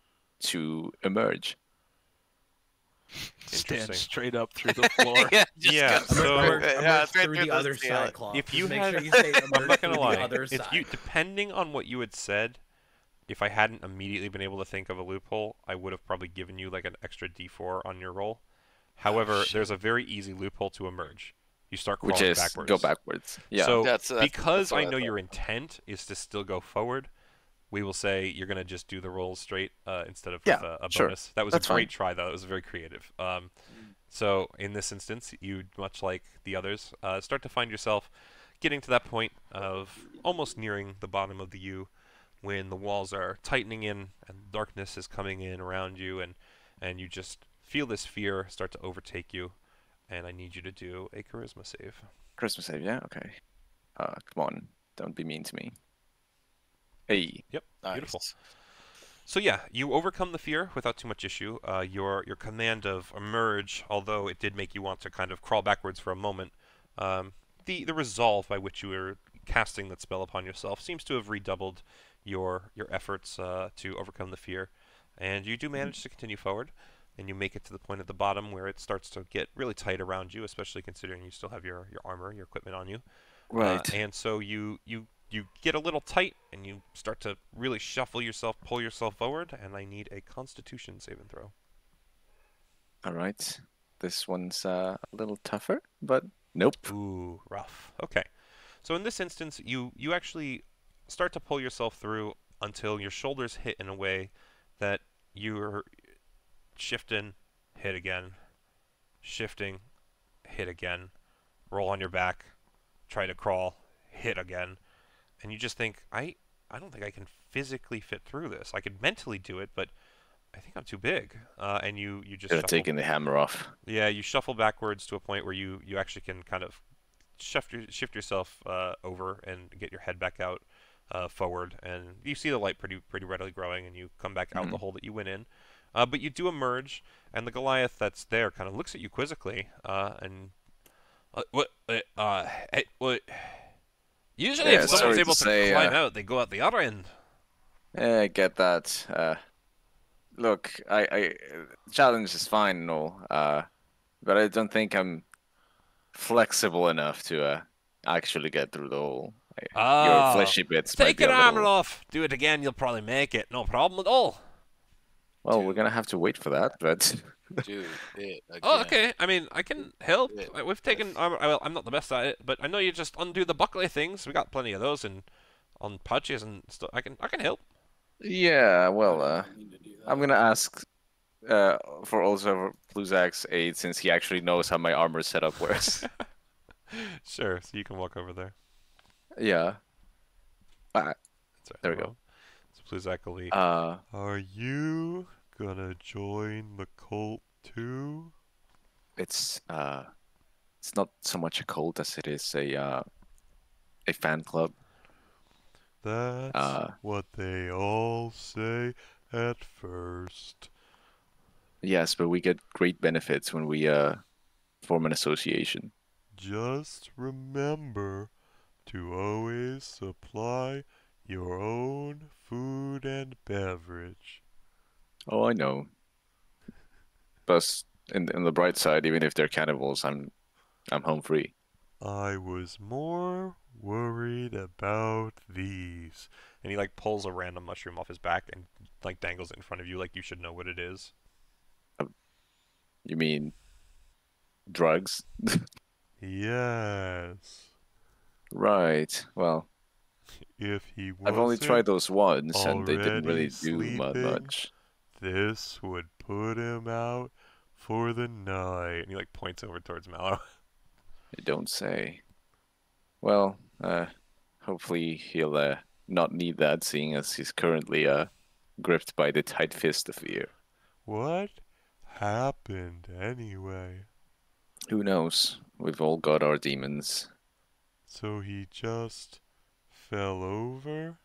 to emerge. Stand Interesting. straight up through the floor. Yeah, go so- through it. Yeah, Emerge straight through the the other ceiling. side, Claw. If Just you make had- sure you say I'm emerge not gonna through lie. the other If side. you, depending on what you had said, if I hadn't immediately been able to think of a loophole, I would have probably given you like an extra D4 on your roll. However, there's a very easy loophole to emerge. You start crawling Which is backwards. go backwards. Yeah. So That's because what I I know thought. your intent is to still go forward, we will say you're gonna just do the rolls straight instead of Yeah, with a sure. bonus. That was That's a great fine. try, though. It was very creative. So in this instance, you, much like the others, start to find yourself getting to that point of almost nearing the bottom of the U, when the walls are tightening in and darkness is coming in around you, and you just feel this fear start to overtake you. And I need you to do a charisma save. Christmas save, yeah? Okay. Come on. Don't be mean to me. Hey. Yep, Nice. beautiful. So yeah, you overcome the fear without too much issue. Your command of emerge, although it did make you want to kind of crawl backwards for a moment, the resolve by which you were casting that spell upon yourself seems to have redoubled your efforts to overcome the fear, and you do manage to continue forward, and you make it to the point at the bottom where it starts to get really tight around you, especially considering you still have your armor, your equipment on you. Right. And so you get a little tight, and you start to really shuffle yourself, pull yourself forward, and I need a Constitution saving throw. All right. This one's a little tougher, but nope. Ooh, rough. Okay. So in this instance, you actually start to pull yourself through until your shoulders hit in a way that you're shifting, hit again, shifting, hit again, roll on your back, try to crawl, hit again, and you just think, I don't think I can physically fit through this. I could mentally do it, but I think I'm too big. And you just Should have shuffle. taken the hammer off. Yeah, you shuffle backwards to a point where you actually can kind of shift yourself over and get your head back out forward, and you see the light pretty readily growing, and you come back out the hole that you went in. But you do emerge, and the Goliath that's there kind of looks at you quizzically, and what? Usually, Yeah, if someone's sorry to able to say, climb out, they go out the other end. I get that. Look, challenge is fine and all, but I don't think I'm flexible enough to actually get through the hole. Your Oh, fleshy bits might take be a your armor little. off. Do it again, you'll probably make it. No problem at all. Well, we're Dude. gonna have to wait for that, but Do it again. Oh, okay. I mean, I can help. It We've taken armor. Well, I'm not the best at it, but I know you just undo the buckly things. We got plenty of those and on pouches and stuff. I can help. yeah. Well, I don't need to do that. I'm gonna ask for also Pluzak's aid since he actually knows how my armor setup works. Sure. So you can walk over there. Yeah. That's right. There we go. So please, Zachary. Uh, Are you gonna join the cult too? it's not so much a cult as it is a fan club. That's what they all say at first. Yes, but we get great benefits when we form an association. Just remember to always supply your own food and beverage. Oh, I know. Plus, in the bright side, even if they're cannibals, I'm home free. I was more worried about these. And he like pulls a random mushroom off his back and like dangles it in front of you like you should know what it is. You mean drugs? Yes. Right. Well, If he I've only wasn't tried those once, and they didn't already really do sleeping, much. this would put him out for the night. And he like points over towards Mallow. You don't say. Well, hopefully he'll not need that, seeing as he's currently gripped by the tight fist of fear. What happened anyway? Who knows? We've all got our demons. So he just fell over?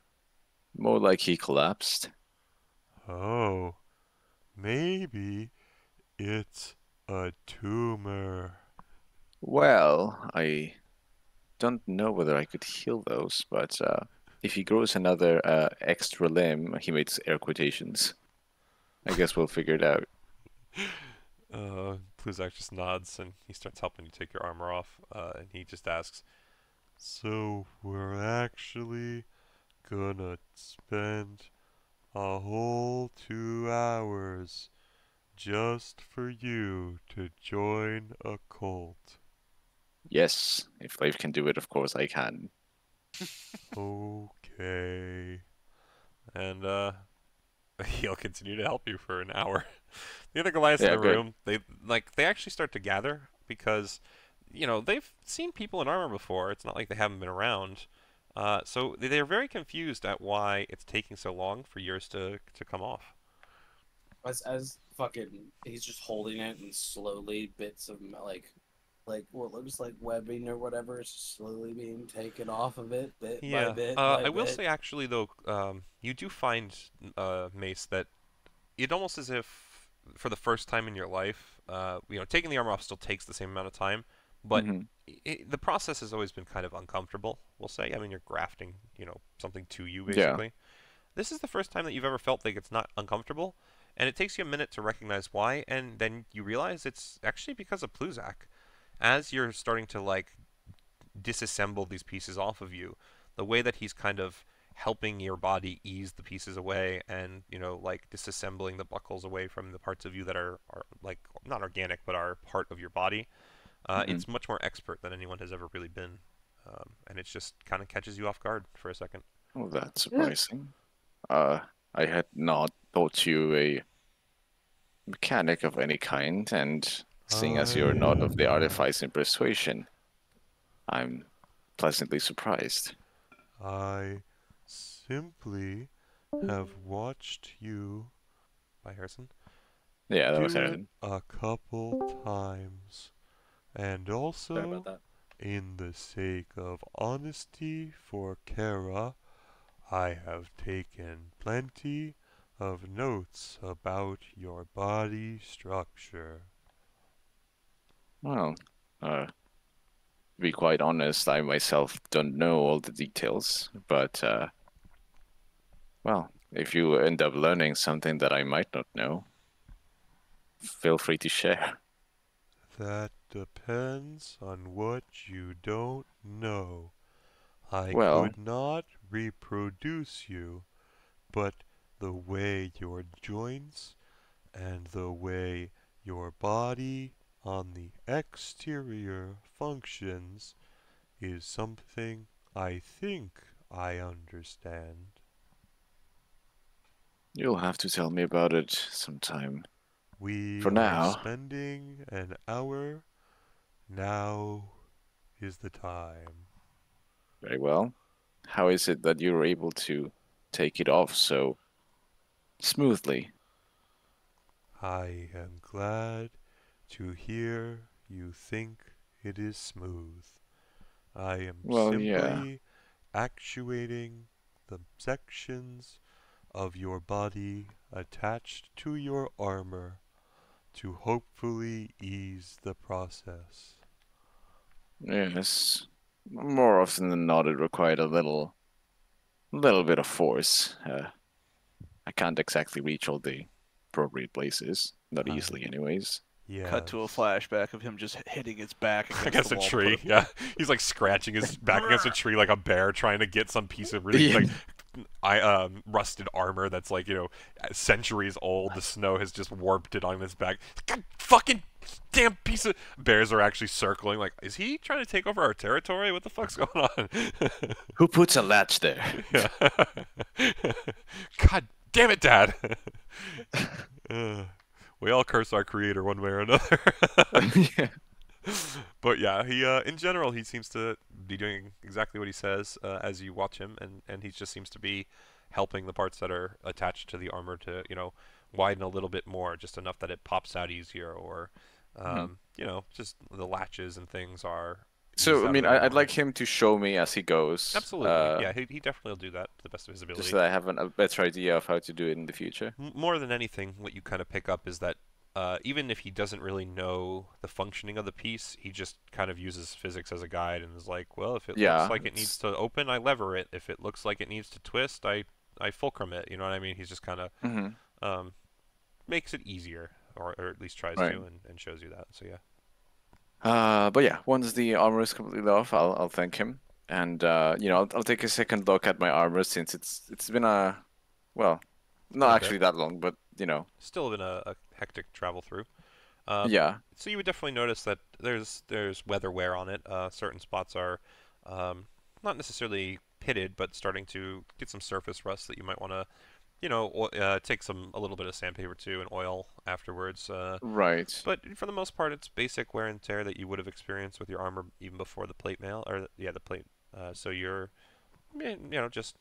More like he collapsed. Oh, maybe it's a tumor. Well, I don't know whether I could heal those, but if he grows another extra limb, he makes air quotations. I guess we'll figure it out. Pluzak just nods and he starts helping you take your armor off. And he just asks, so we're actually gonna spend a whole 2 hours just for you to join a cult. Yes, if Leif can do it, of course I can. Okay. And he'll continue to help you for an hour. The other Goliaths in Yeah, the good. room, they actually start to gather because they've seen people in armor before. It's not like they haven't been around. So they're very confused at why it's taking so long for yours to come off. As fucking, he's just holding it, and slowly bits of like what looks like webbing or whatever is slowly being taken off of it, bit by bit. By I will bit. say actually though, you do find Mace that it almost as if for the first time in your life, taking the armor off still takes the same amount of time, but Mhm. the process has always been kind of uncomfortable. We'll say. I mean, you're grafting, something to you Yeah. basically. This is the first time that you've ever felt like it's not uncomfortable, and it takes you a minute to recognize why, and then you realize it's actually because of Pluzak. As you're starting to like disassemble these pieces off of you, the way that he's kind of helping your body ease the pieces away and like disassembling the buckles away from the parts of you that are like not organic but are part of your body, Mhm. it's much more expert than anyone has ever really been, and it just kind of catches you off guard for a second. Oh, that's surprising. I had not thought you a mechanic of any kind, and seeing as you're not of the artifice and persuasion, I'm pleasantly surprised. I simply have watched you, by Harrison, Yeah, that do was it Aaron. a couple times, and Sorry also about that. in the sake of honesty for Kara, I have taken plenty of notes about your body structure. Well, to be quite honest, I myself don't know all the details, but well, if you end up learning something that I might not know, feel free to share. That depends on what you don't know. I Well, could not reproduce you, but the way your joints and the way your body on the exterior functions is something I think I understand. you'll have to tell me about it sometime. We For are now, spending an hour. Now is the time. very well. How is it that you're able to take it off so smoothly? I am glad to hear you think it is smooth. I am Well, yeah. simply actuating the sections of your body attached to your armor to hopefully ease the process. Yes. More often than not, it required a little bit of force. I can't exactly reach all the appropriate places, not easily, anyways. Cut to a Yes. flashback of him just hitting his back against, Against the a wall. tree, yeah. He's like scratching his back against a tree like a bear, trying to get some piece of really like rusted armor that's like, you know, centuries old. The snow has just warped it on his back. God, fucking damn piece of bears are actually circling. Like, is he trying to take over our territory? What the fuck's going on? Who puts a latch there? Yeah. God damn it, Dad. We all curse our creator one way or another. Yeah. But yeah, he in general he seems to be doing exactly what he says as you watch him, and he just seems to be helping the parts that are attached to the armor to, you know, widen a little bit more, just enough that it pops out easier, or you know, just the latches and things are. So, I mean, I'd like him to show me as he goes. Absolutely, yeah, he definitely will do that to the best of his ability. Just so that I have a better idea of how to do it in the future. More than anything, what you kind of pick up is that even if he doesn't really know the functioning of the piece, he just kind of uses physics as a guide and is like, well, if it looks like it needs to open, I lever it. If it looks like it needs to twist, I fulcrum it. You know what I mean? He's just kind of makes it easier, or at least tries to, and shows you that. So yeah. But yeah, once the armor is completely off, I'll thank him, and you know, I'll take a second look at my armor since it's been well, not actually that long, but you know, still been a hectic travel through. Yeah. So you would definitely notice that there's weather wear on it. Certain spots are not necessarily pitted, but starting to get some surface rust that you might want to, you know, take a little bit of sandpaper too and oil afterwards. Right. But for the most part, it's basic wear and tear that you would have experienced with your armor even before the plate mail, or the plate. So you're, you know, just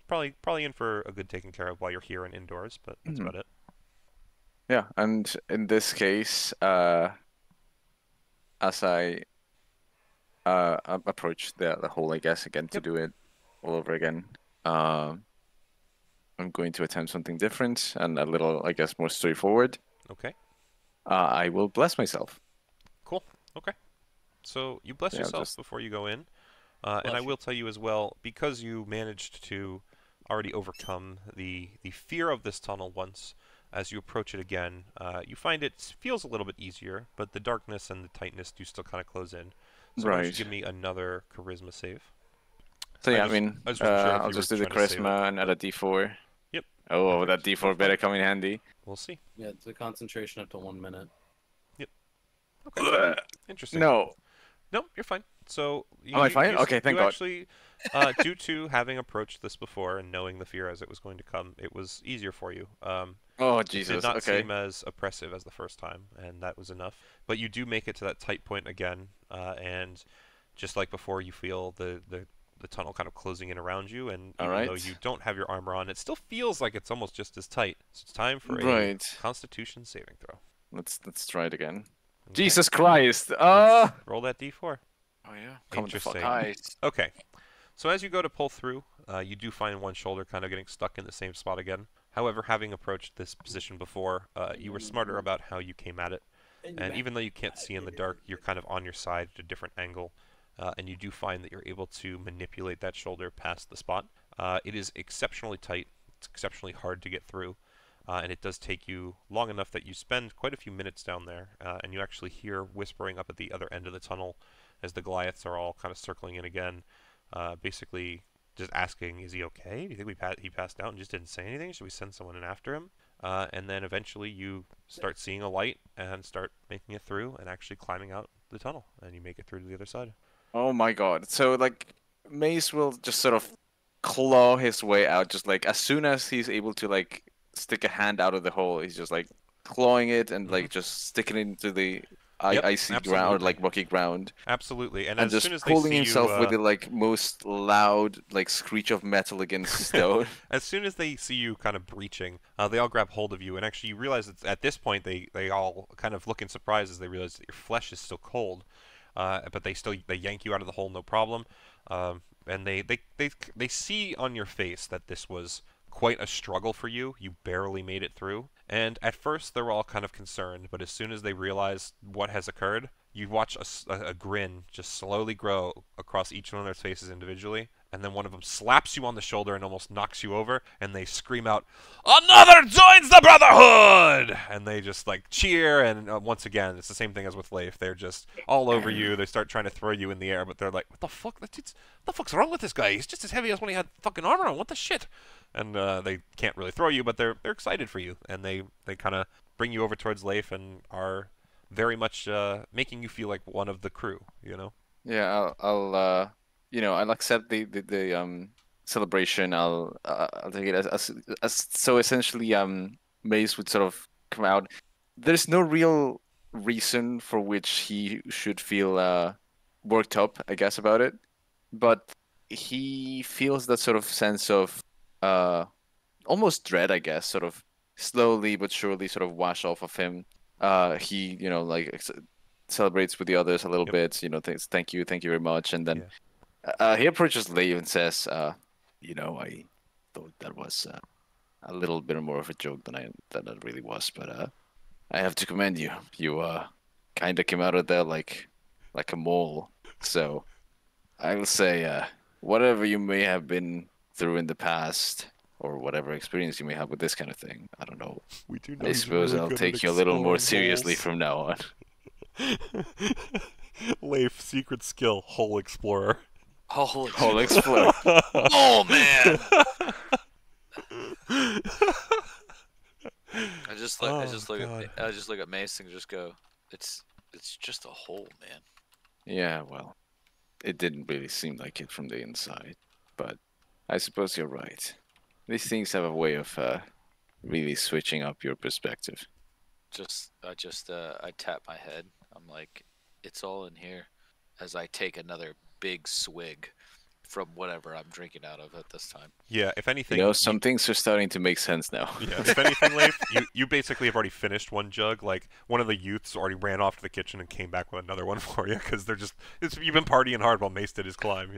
probably in for a good taking care of while you're here and indoors. But that's about it. Yeah, and in this case, as I approach the hole, I guess, again to do it all over again, I'm going to attempt something different and a little, I guess, more straightforward. Okay. I will bless myself. Cool. Okay. So you bless yourself before you go in. And I will tell you as well, because you managed to already overcome the fear of this tunnel once, as you approach it again, you find it feels a little bit easier, but the darkness and the tightness do still kind of close in. So why don't you give me another charisma save? So yeah, I'll just do the charisma and add a d4. Yep. Oh, that d4 better come in handy. We'll see. Yeah, it's a concentration up to 1 minute. Yep. Okay. Interesting. No, you're fine. So am I fine? Okay, thank God. Actually, due to having approached this before and knowing the fear as it was going to come, it was easier for you. Oh Jesus! It did not seem as oppressive as the first time, and that was enough. But you do make it to that tight point again, and just like before, you feel the tunnel kind of closing in around you, and even though you don't have your armor on, it still feels like it's almost just as tight. So it's time for a Constitution saving throw. Let's try it again. Okay. Jesus Christ! Roll that d4. Oh yeah. Interesting. Nice. Okay. So as you go to pull through, you do find one shoulder kind of getting stuck in the same spot again. However, having approached this position before, you were smarter about how you came at it. And even though you can't see in the dark, you're kind of on your side at a different angle. And you do find that you're able to manipulate that shoulder past the spot. It is exceptionally tight. it's exceptionally hard to get through. And it does take you long enough that you spend quite a few minutes down there, and you actually hear whispering up at the other end of the tunnel as the Goliaths are all kind of circling in again, basically just asking, is he okay? Do you think he passed out and just didn't say anything? Should we send someone in after him? And then eventually you start seeing a light and start making it through and actually climbing out the tunnel, and you make it through to the other side. Oh my god. So, like, Mace will just sort of claw his way out, just like, as soon as he's able to, like, stick a hand out of the hole, he's just, like, clawing it and, like, just sticking it into the icy ground, or, like, rocky ground. Absolutely. And as just soon as they pulling see himself you, with the, like, most loud, like, screech of metal against stone. as soon as they see you kind of breaching, they all grab hold of you, and actually you realize that at this point they all kind of look in surprise as they realize that your flesh is still cold. But they yank you out of the hole, no problem. And they see on your face that this was quite a struggle for you. You barely made it through. And at first they're all kind of concerned, but as soon as they realize what has occurred, you watch a grin just slowly grow across each one of their faces individually. And then one of them slaps you on the shoulder and almost knocks you over, and they scream out, "Another joins the Brotherhood!" And they just, like, cheer, and once again, it's the same thing as with Leif. They're just all over you. They start trying to throw you in the air, but they're like, what the fuck? What the fuck's wrong with this guy? He's just as heavy as when he had fucking armor on. What the shit? And they can't really throw you, but they're excited for you, and they kind of bring you over towards Leif and are very much making you feel like one of the crew, you know? Yeah, I'll I'll accept the celebration. I'll take it as so essentially Mace would sort of come out. There's no real reason for which he should feel worked up, I guess, about it, but he feels that sort of sense of almost dread, I guess, sort of slowly but surely sort of wash off of him. He celebrates with the others a little bit, thank you very much, and then he approaches Leif and says, I thought that was a little bit more of a joke than it really was, but I have to commend you. You kind of came out of there like a mole. So I will say, whatever you may have been through in the past, or whatever experience you may have with this kind of thing, I don't know. I suppose I'll take you a little more seriously from now on. Leif, secret skill, hole explorer. Hole explorer. Oh man! I just look at Mace and just go, it's just a hole, man. Yeah, well, it didn't really seem like it from the inside, but I suppose you're right. These things have a way of really switching up your perspective. I tap my head. I'm like, it's all in here, as I take another big swig from whatever I'm drinking out of at this time. Yeah, if anything... some things are starting to make sense now. Yeah, if anything, Leif, you basically have already finished one jug. Like, one of the youths already ran off to the kitchen and came back with another one for you, because they're just... you've been partying hard while Mace did his climb,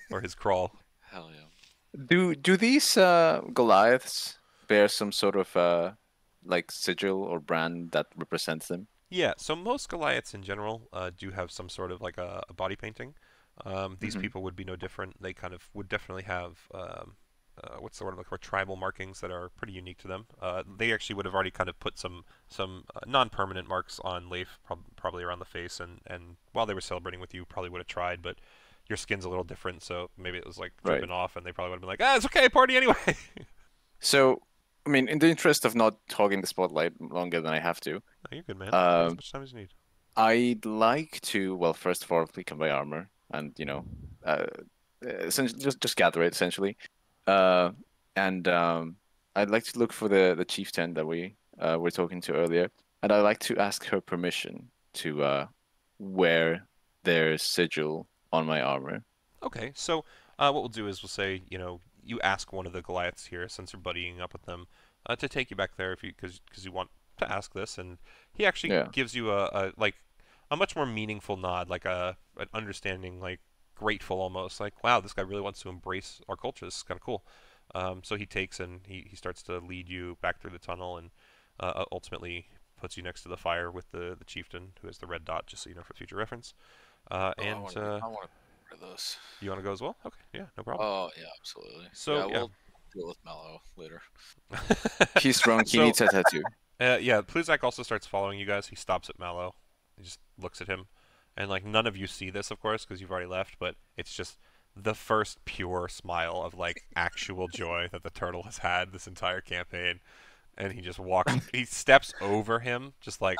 or his crawl. Hell yeah. Do these Goliaths bear some sort of sigil or brand that represents them? Yeah, so most Goliaths in general do have some sort of like a body painting. These people would be no different. They kind of would definitely have what's the word I'm looking for? Tribal markings that are pretty unique to them. They actually would have already kind of put some non-permanent marks on Leif, probably around the face, and while they were celebrating with you, probably would have tried, but your skin's a little different, so maybe it was like dripping off, and they probably would have been like, it's okay, party anyway. So, I mean, in the interest of not hogging the spotlight longer than I have to. No, you're good, man. As much time as you need. I'd like to, well, first of all, become my armor, and essentially just gather it essentially, and I'd like to look for the chieftain that we were talking to earlier, and I'd like to ask her permission to wear their sigil on my armor. Okay, so what we'll do is we'll say, you ask one of the Goliaths here, since you're buddying up with them, to take you back there because you want to ask this, and he actually gives you a much more meaningful nod, like an understanding, like grateful almost, like, wow, this guy really wants to embrace our culture. This is kind of cool. So he takes and he starts to lead you back through the tunnel, and ultimately puts you next to the fire with the chieftain, who has the red dot, just so you know for future reference. I want to wear those. You want to go as well? Okay, yeah, no problem. Oh yeah, absolutely. So we'll deal with Mallow later. He's drunk. He needs a tattoo. Yeah, Pluzak also starts following you guys. He stops at Mallow. He just looks at him. And, like, none of you see this, of course, because you've already left, but it's just the first pure smile of, like, actual joy that the turtle has had this entire campaign. And he just walks, he steps over him, just, like,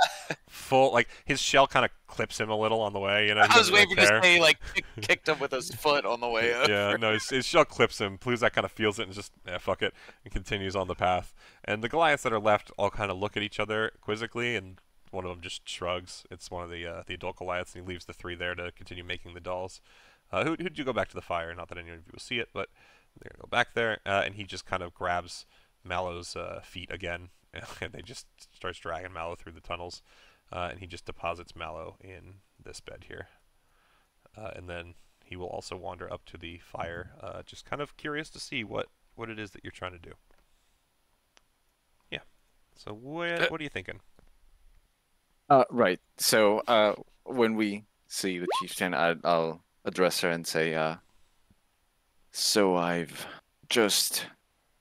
full, like, his shell kind of clips him a little on the way, you know? I was waiting to say he, like, kicked him with his foot on the way up. Yeah, no, his shell clips him. Pluzak kind of feels it and just, fuck it, and continues on the path. And the Goliaths that are left all kind of look at each other quizzically, and one of them just shrugs. It's one of the adult Goliaths, and he leaves the 3 there to continue making the dolls. Who'd you go back to the fire? Not that any of you will see it, but they're going to go back there, and he just kind of grabs Mallow's feet again, and they just starts dragging Mallow through the tunnels, and he just deposits Mallow in this bed here. And then he will also wander up to the fire, just kind of curious to see what it is that you're trying to do. Yeah. So what are you thinking? Right. So when we see the chieftain, I'll address her and say, so I've just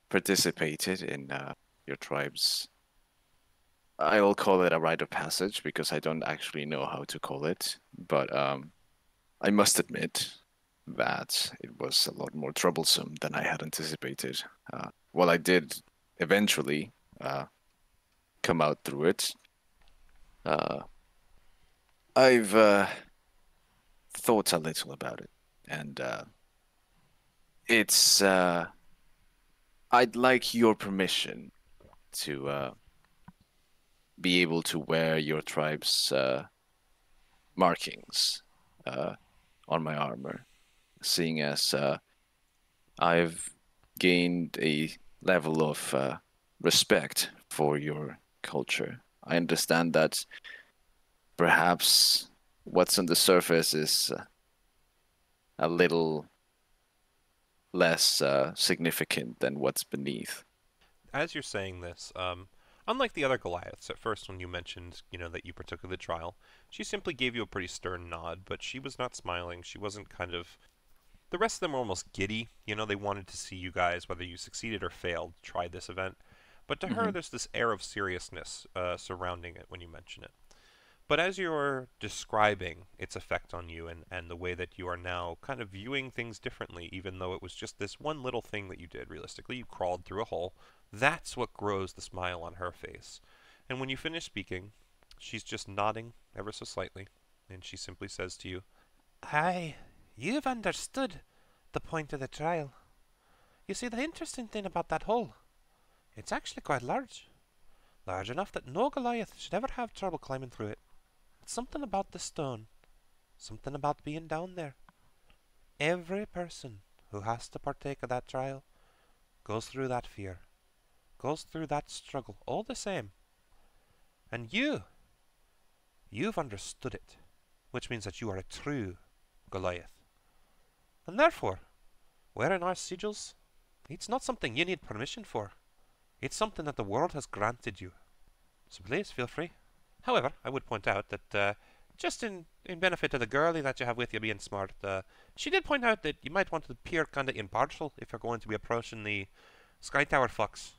participated in your tribe's, I will call it a rite of passage because I don't actually know how to call it, but I must admit that it was a lot more troublesome than I had anticipated. While I did eventually come out through it, I've thought a little about it, and it's I'd like your permission to be able to wear your tribe's markings on my armor, seeing as I've gained a level of respect for your culture. I understand that perhaps what's on the surface is a little less significant than what's beneath. As you're saying this, unlike the other Goliaths, at first when you mentioned, that you partook of the trial, she simply gave you a pretty stern nod, but she was not smiling. She wasn't kind of... The rest of them were almost giddy. They wanted to see you guys, whether you succeeded or failed, try this event. But to her, there's this air of seriousness surrounding it when you mention it. But as you're describing its effect on you and the way that you are now kind of viewing things differently, even though it was just this one little thing that you did, realistically, you crawled through a hole, that's what grows the smile on her face. And when you finish speaking, she's just nodding ever so slightly, and she simply says to you, "Aye, you've understood the point of the trial. You see, the interesting thing about that hole, it's actually quite large. Large enough that no Goliath should ever have trouble climbing through it. It's something about the stone, something about being down there. Every person who has to partake of that trial goes through that fear, goes through that struggle, all the same. And you've understood it, which means that you are a true Goliath. And therefore, wearing our sigils, it's not something you need permission for. It's something that the world has granted you. So please, feel free. However, I would point out that just in benefit of the girlie that you have with you being smart, she did point out that you might want to appear kind of impartial if you're going to be approaching the Skytower fucks.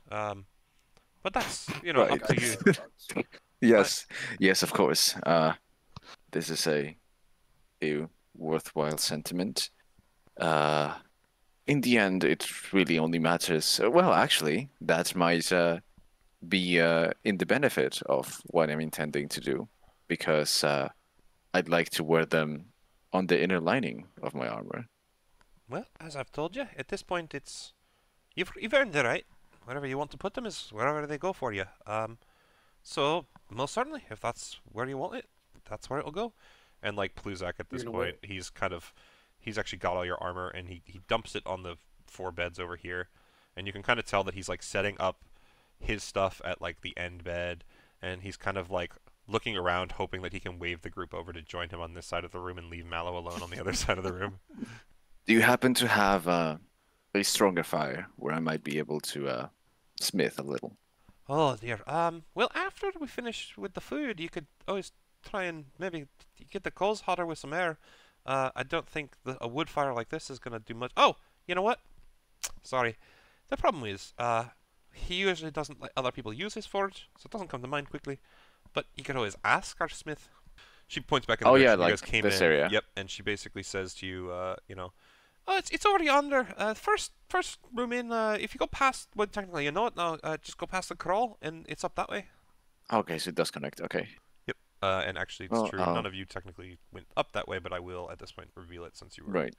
But that's, Right. up to you. Yes, of course. This is a worthwhile sentiment. In the end, it really only matters. Well, actually, that might be in the benefit of what I'm intending to do, because I'd like to wear them on the inner lining of my armor. Well, as I've told you, at this point, it's you've earned the right. Wherever you want to put them is wherever they go for you. So most certainly, if that's where you want it, that's where it'll go. And like Pluzak at this point, he's actually got all your armor, and he dumps it on the 4 beds over here, and you can kind of tell that he's like setting up his stuff at like the end bed, and he's kind of like looking around, hoping that he can wave the group over to join him on this side of the room and leave Mallow alone on the other side of the room. Do you happen to have a stronger fire where I might be able to smith a little? Oh dear. Well, after we finish with the food, you could always try and maybe get the coals hotter with some air. I don't think a wood fire like this is gonna do much. Oh, you know what? Sorry. The problem is, he usually doesn't let other people use his forge, so it doesn't come to mind quickly. But you could always ask our smith. She points back in the direction you guys came this in. area. Yep, and she basically says to you, you know, oh, it's over yonder. First room in. If you go past, well, technically you know it now. Just go past the crawl, and it's up that way. Okay, so it does connect. Okay. Yep. And actually, it's true. None of you technically went up that way, but I will at this point reveal it since you were. Right.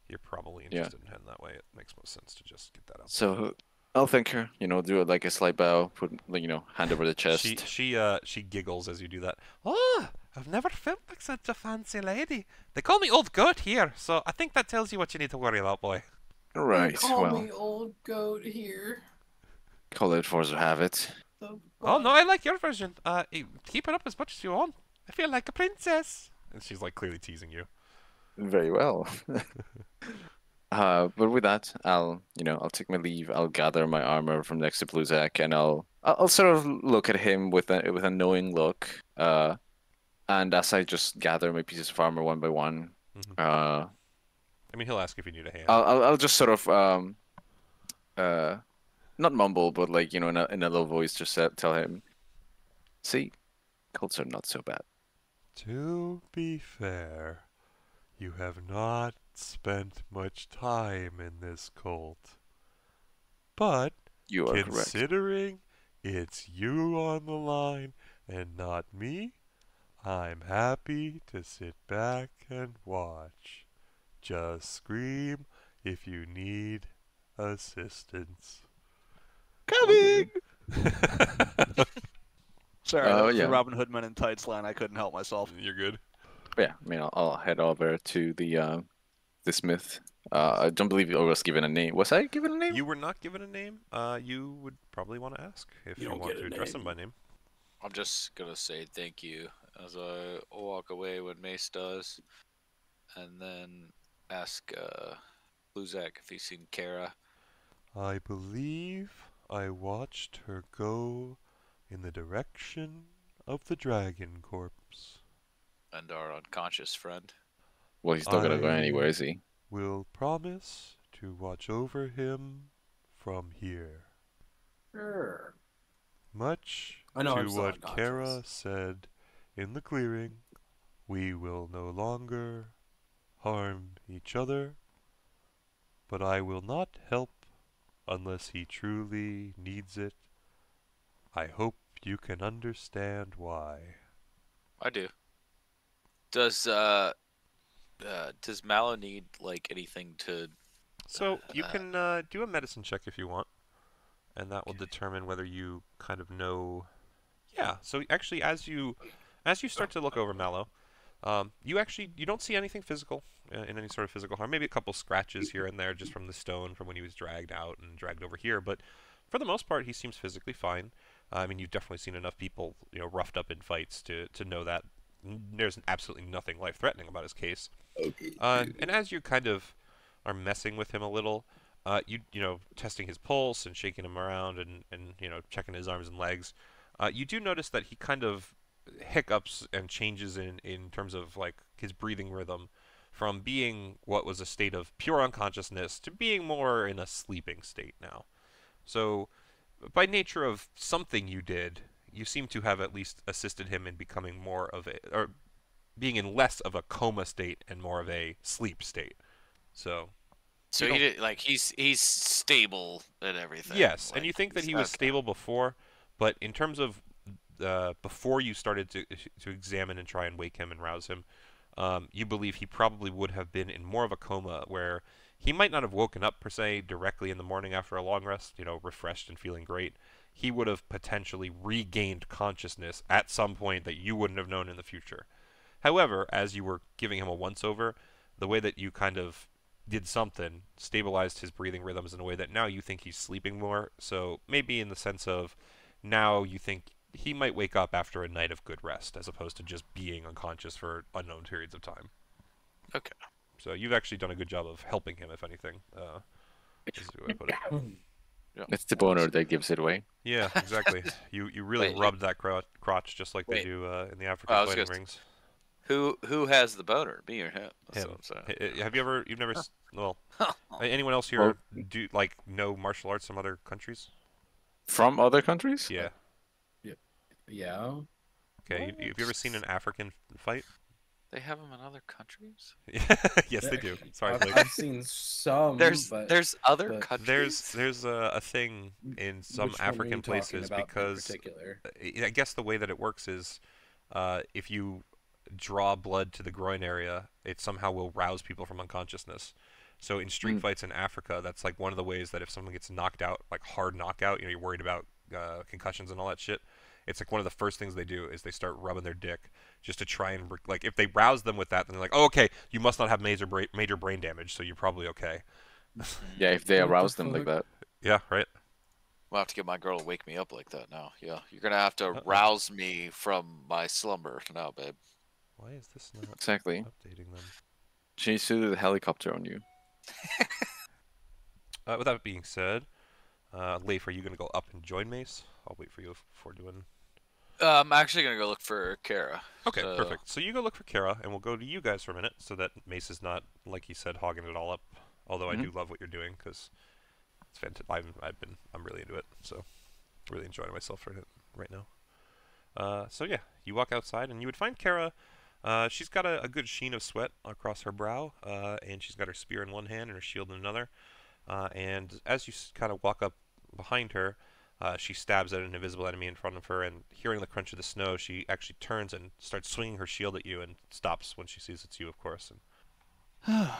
You're probably interested in heading that way. It makes most sense to just get that out. So I'll thank her. You know, do it like a slight bow. Put, you know, hand over the chest. She giggles as you do that. Oh, I've never felt like such a fancy lady. They call me Old Goat here, so I think that tells you what you need to worry about, boy. Right. They call me Old Goat here. Call it force of habit. Oh no, I like your version. Keep it up as much as you want. I feel like a princess. And she's like clearly teasing you. Very well. But with that, I'll take my leave. I'll gather my armor from next to Bluzak, and I'll sort of look at him with a knowing look. And as I just gather my pieces of armor one by one, I mean, he'll ask if you need a hand. I'll just sort of not mumble, but like, you know, in a low voice, just tell him, see, cults are not so bad. To be fair, you have not spent much time in this cult. But You are considering it's you on the line and not me, I'm happy to sit back and watch. Just scream if you need assistance. Coming! Sorry, that was yeah. the Robin Hoodman in tights line. I couldn't help myself. You're good. Yeah, I mean, I'll head over to the smith. I don't believe I was given a name. Was I given a name? You were not given a name. You would probably want to ask if you want to address him by name. I'm just gonna say thank you as I walk away when Mace does, and then ask Bluzak if he's seen Kara. I believe I watched her go in the direction of the dragon corpse. And our unconscious friend. Well, he's not gonna go anywhere, is he? Will promise to watch over him from here. Sure. Much I know, to what Kara said in the clearing, we will no longer harm each other, but I will not help unless he truly needs it. I hope you can understand why. I do. Does Mallow need like anything to? So you can do a medicine check if you want, and that will determine whether you kind of know. Yeah. So actually, as you start to look over Mallow, you don't see anything physical in any sort of physical harm. Maybe a couple scratches here and there just from the stone from when he was dragged out and dragged over here, but for the most part, he seems physically fine. I mean, you've definitely seen enough people, you know, roughed up in fights to know that there's absolutely nothing life-threatening about his case. Okay. And as you kind of are messing with him a little, you know, testing his pulse and shaking him around and you know, checking his arms and legs, you do notice that he kind of hiccups and changes in terms of like his breathing rhythm from being what was a state of pure unconsciousness to being more in a sleeping state now. So by nature of something you did, you seem to have at least assisted him in becoming more of a, or being in less of a coma state and more of a sleep state. So he did, like he's stable and everything. Yes, like, and you think that he was stable before, but in terms of before you started to examine and try and wake him and rouse him, you believe he probably would have been in more of a coma where he might not have woken up per se directly in the morning after a long rest, you know, refreshed and feeling great. He would have potentially regained consciousness at some point that you wouldn't have known in the future. However, as you were giving him a once-over, the way that you kind of did something stabilized his breathing rhythms in a way that now you think he's sleeping more. So maybe in the sense of now you think he might wake up after a night of good rest as opposed to just being unconscious for unknown periods of time. Okay. So you've actually done a good job of helping him, if anything. Is the way I put it. Yeah. It's the boner that gives it away. Yeah, exactly. You really rubbed that crotch just like they do in the African fighting rings. Who has the boner? Me or him? That's Him. what I'm saying. Have you ever? You've never? Well, anyone else Well, here do like know martial arts from other countries? from other countries? Yeah. Yeah. Okay. Have you ever seen an African fight? They have them in other countries. Yes, they do. Sorry, Blake. I've seen some. There's but other but countries. There's a thing in some which one are African you talking places about in because particular? I guess the way that it works is if you draw blood to the groin area, it somehow will rouse people from unconsciousness. So in street fights in Africa, that's like one of the ways that if someone gets knocked out, like hard knockout, you're worried about concussions and all that shit. It's like one of the first things they do is they start rubbing their dick just to try and like if they rouse them with that, then they're like, oh, okay, you must not have major brain damage, so you're probably okay. Yeah, if they What the arouse them like fuck? that. Yeah, right. I'll have to get my girl to wake me up like that now. Yeah, you're gonna have to Uh-oh. rouse me from my slumber now, babe. Why is this not Exactly. updating them? She needs to do the helicopter on you. With that being said, Leif, are you gonna go up and join Mace? I'll wait for you before doing. I'm actually gonna go look for Kara. Okay, so- perfect. So you go look for Kara, and we'll go to you guys for a minute, so that Mace is not, like he said, hogging it all up. Although I do love what you're doing, because it's fantastic. I'm really into it, so really enjoying myself right now. So yeah, you walk outside, and you would find Kara. She's got a good sheen of sweat across her brow, and she's got her spear in one hand and her shield in another. And as you kind of walk up behind her, she stabs at an invisible enemy in front of her, and hearing the crunch of the snow, she actually turns and starts swinging her shield at you and stops when she sees it's you, of course. And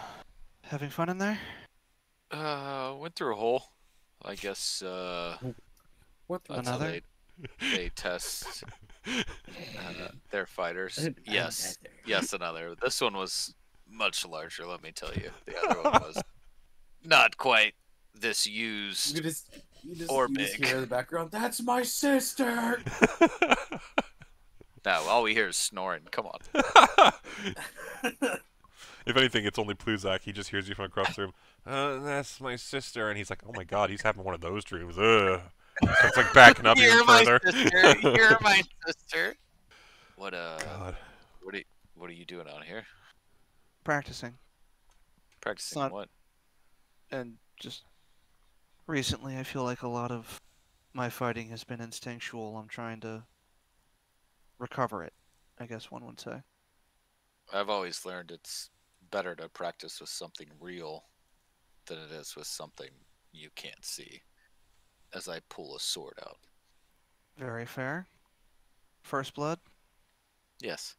Having fun in there? Went through a hole. I guess What the that's how Another? they test their fighters. Yes, yes, another. This one was much larger. Let me tell you, the other one was not quite this used. Or you just big. hear in the background, that's my sister! No, all we hear is snoring. Come on. if anything, it's only Pluzak. He just hears you from across the room. That's my sister, and he's like, "Oh my god, he's having one of those dreams." Ugh. So it's like backing up even further. Sister. You're my sister. What God. What are you doing out here? Practicing. Practicing not- what? And just recently, I feel like a lot of my fighting has been instinctual. I'm trying to recover it, I guess one would say. I've always learned it's better to practice with something real than it is with something you can't see. As I pull a sword out. Very fair. First blood? Yes.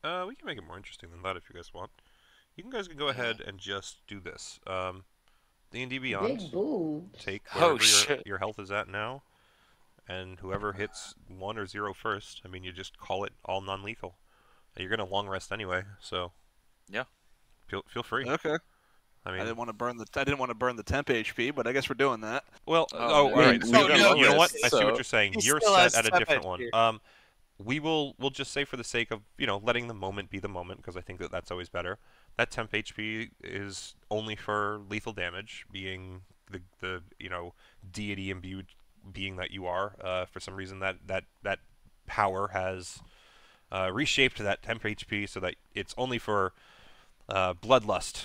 We can make it more interesting than that if you guys want. You guys can go ahead and just do this. D&D Beyond, Big boo. take Oh, whatever shit. your health is at now, and whoever hits 1 or 0 first, I mean, you just call it all non-lethal. You're gonna long rest anyway, so Yeah. Feel free. Okay. I I mean, didn't want to burn the temp HP, but I guess we're doing that. well, Oh, all right. we- So we you love know what? this, I see what so- you're saying. He You're still set has at a 10 different HP. one. We'll just say for the sake of letting the moment be the moment, because I think that's always better. That temp HP is only for lethal damage, being the deity imbued being that you are. For some reason that power has reshaped that temp HP so that it's only for bloodlust.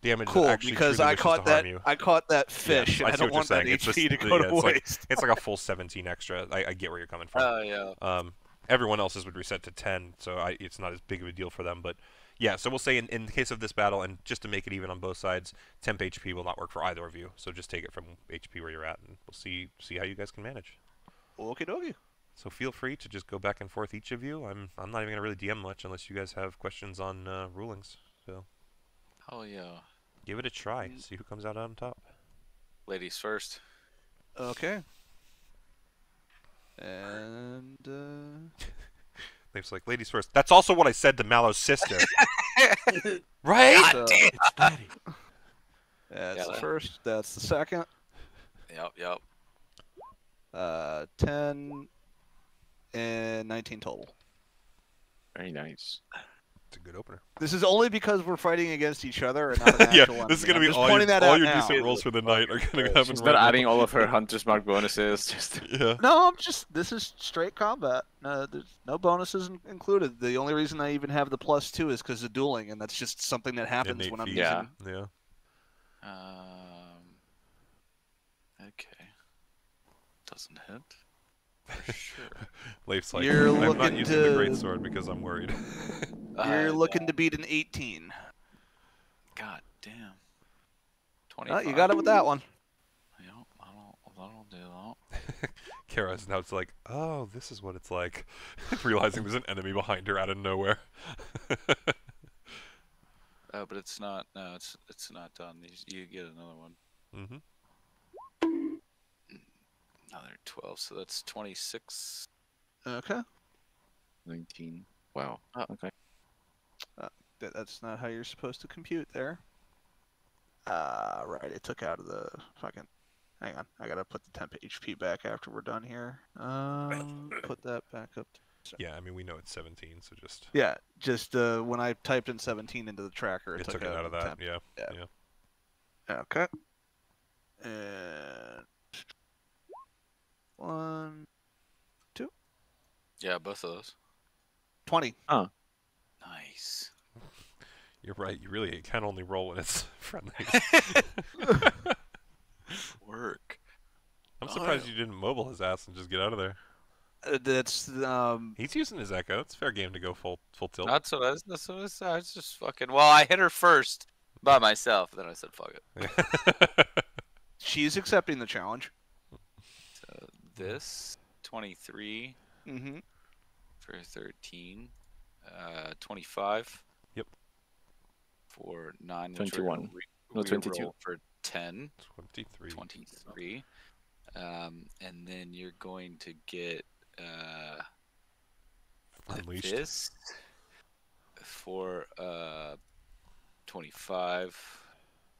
Damage that Cool, actually because truly I wishes caught to harm that you. I caught that fish, Yeah, and I see don't what want you're that saying. It's HP just- to go yeah, to it's waste. It's like a full 17 extra. I get where you're coming from. Oh yeah. Everyone else's would reset to 10, so it's not as big of a deal for them. But yeah, so we'll say in the case of this battle, and just to make it even on both sides, temp HP will not work for either of you. So just take it from HP where you're at, and we'll see how you guys can manage. Okie dokie. So feel free to just go back and forth, each of you. I'm not even gonna really DM much unless you guys have questions on rulings. So Oh yeah. give it a try. See who comes out on top. Ladies first. Okay. And Name's like, ladies first. That's also what I said to Mallow's sister. Right? so, Daddy. that's Yeah, the that- first. That's the second. Yep. 10 and 19 total. Very nice. It's a good opener. This is only because we're fighting against each other and not an actual Yeah, this is enemy. going to be all your decent rolls for the night are going to happen. She's not adding all of her Hunter's Mark bonuses. Just yeah. No, this is straight combat. There's no bonuses included. The only reason I even have the +2 is because of dueling, and that's just something that happens Innate when I'm feud. using. Yeah. Okay. Doesn't hit. For sure. Leif's like, You're I'm not looking using the to- great sword because I'm worried. You're looking to beat an 18. God damn. 25. You got it with that one. Yep, that'll do that. Kara's now it's like, oh, this is what it's like. Realizing there's an enemy behind her out of nowhere. Oh, but it's not. No, it's not done. You get another one. Mm-hmm. Another 12, so that's 26. Okay. 19. Wow. Oh. Okay. That's not how you're supposed to compute there. Right. It took out of the fucking. Hang on. I gotta put the temp HP back after we're done here. Put that back up. Yeah, I mean, we know it's 17, so just... Yeah, just when I typed in 17 into the tracker, it took it out of that, temp. yeah. Okay. And 1, 2, Yeah, both of those. 20. Nice. You're right, you really can only roll when it's friendly. Work. I'm surprised you didn't mobile his ass and just get out of there. That's He's using his echo. It's a fair game to go full tilt. That's what I was just fucking. Well, I hit her first by myself, then I said fuck it. she's accepting the challenge. So this 23 Mm-hmm. for 13, 25. Yep. For 9. 21. No, 22. For 10. 23. 23. And then you're going to get Unleashed. this for 25.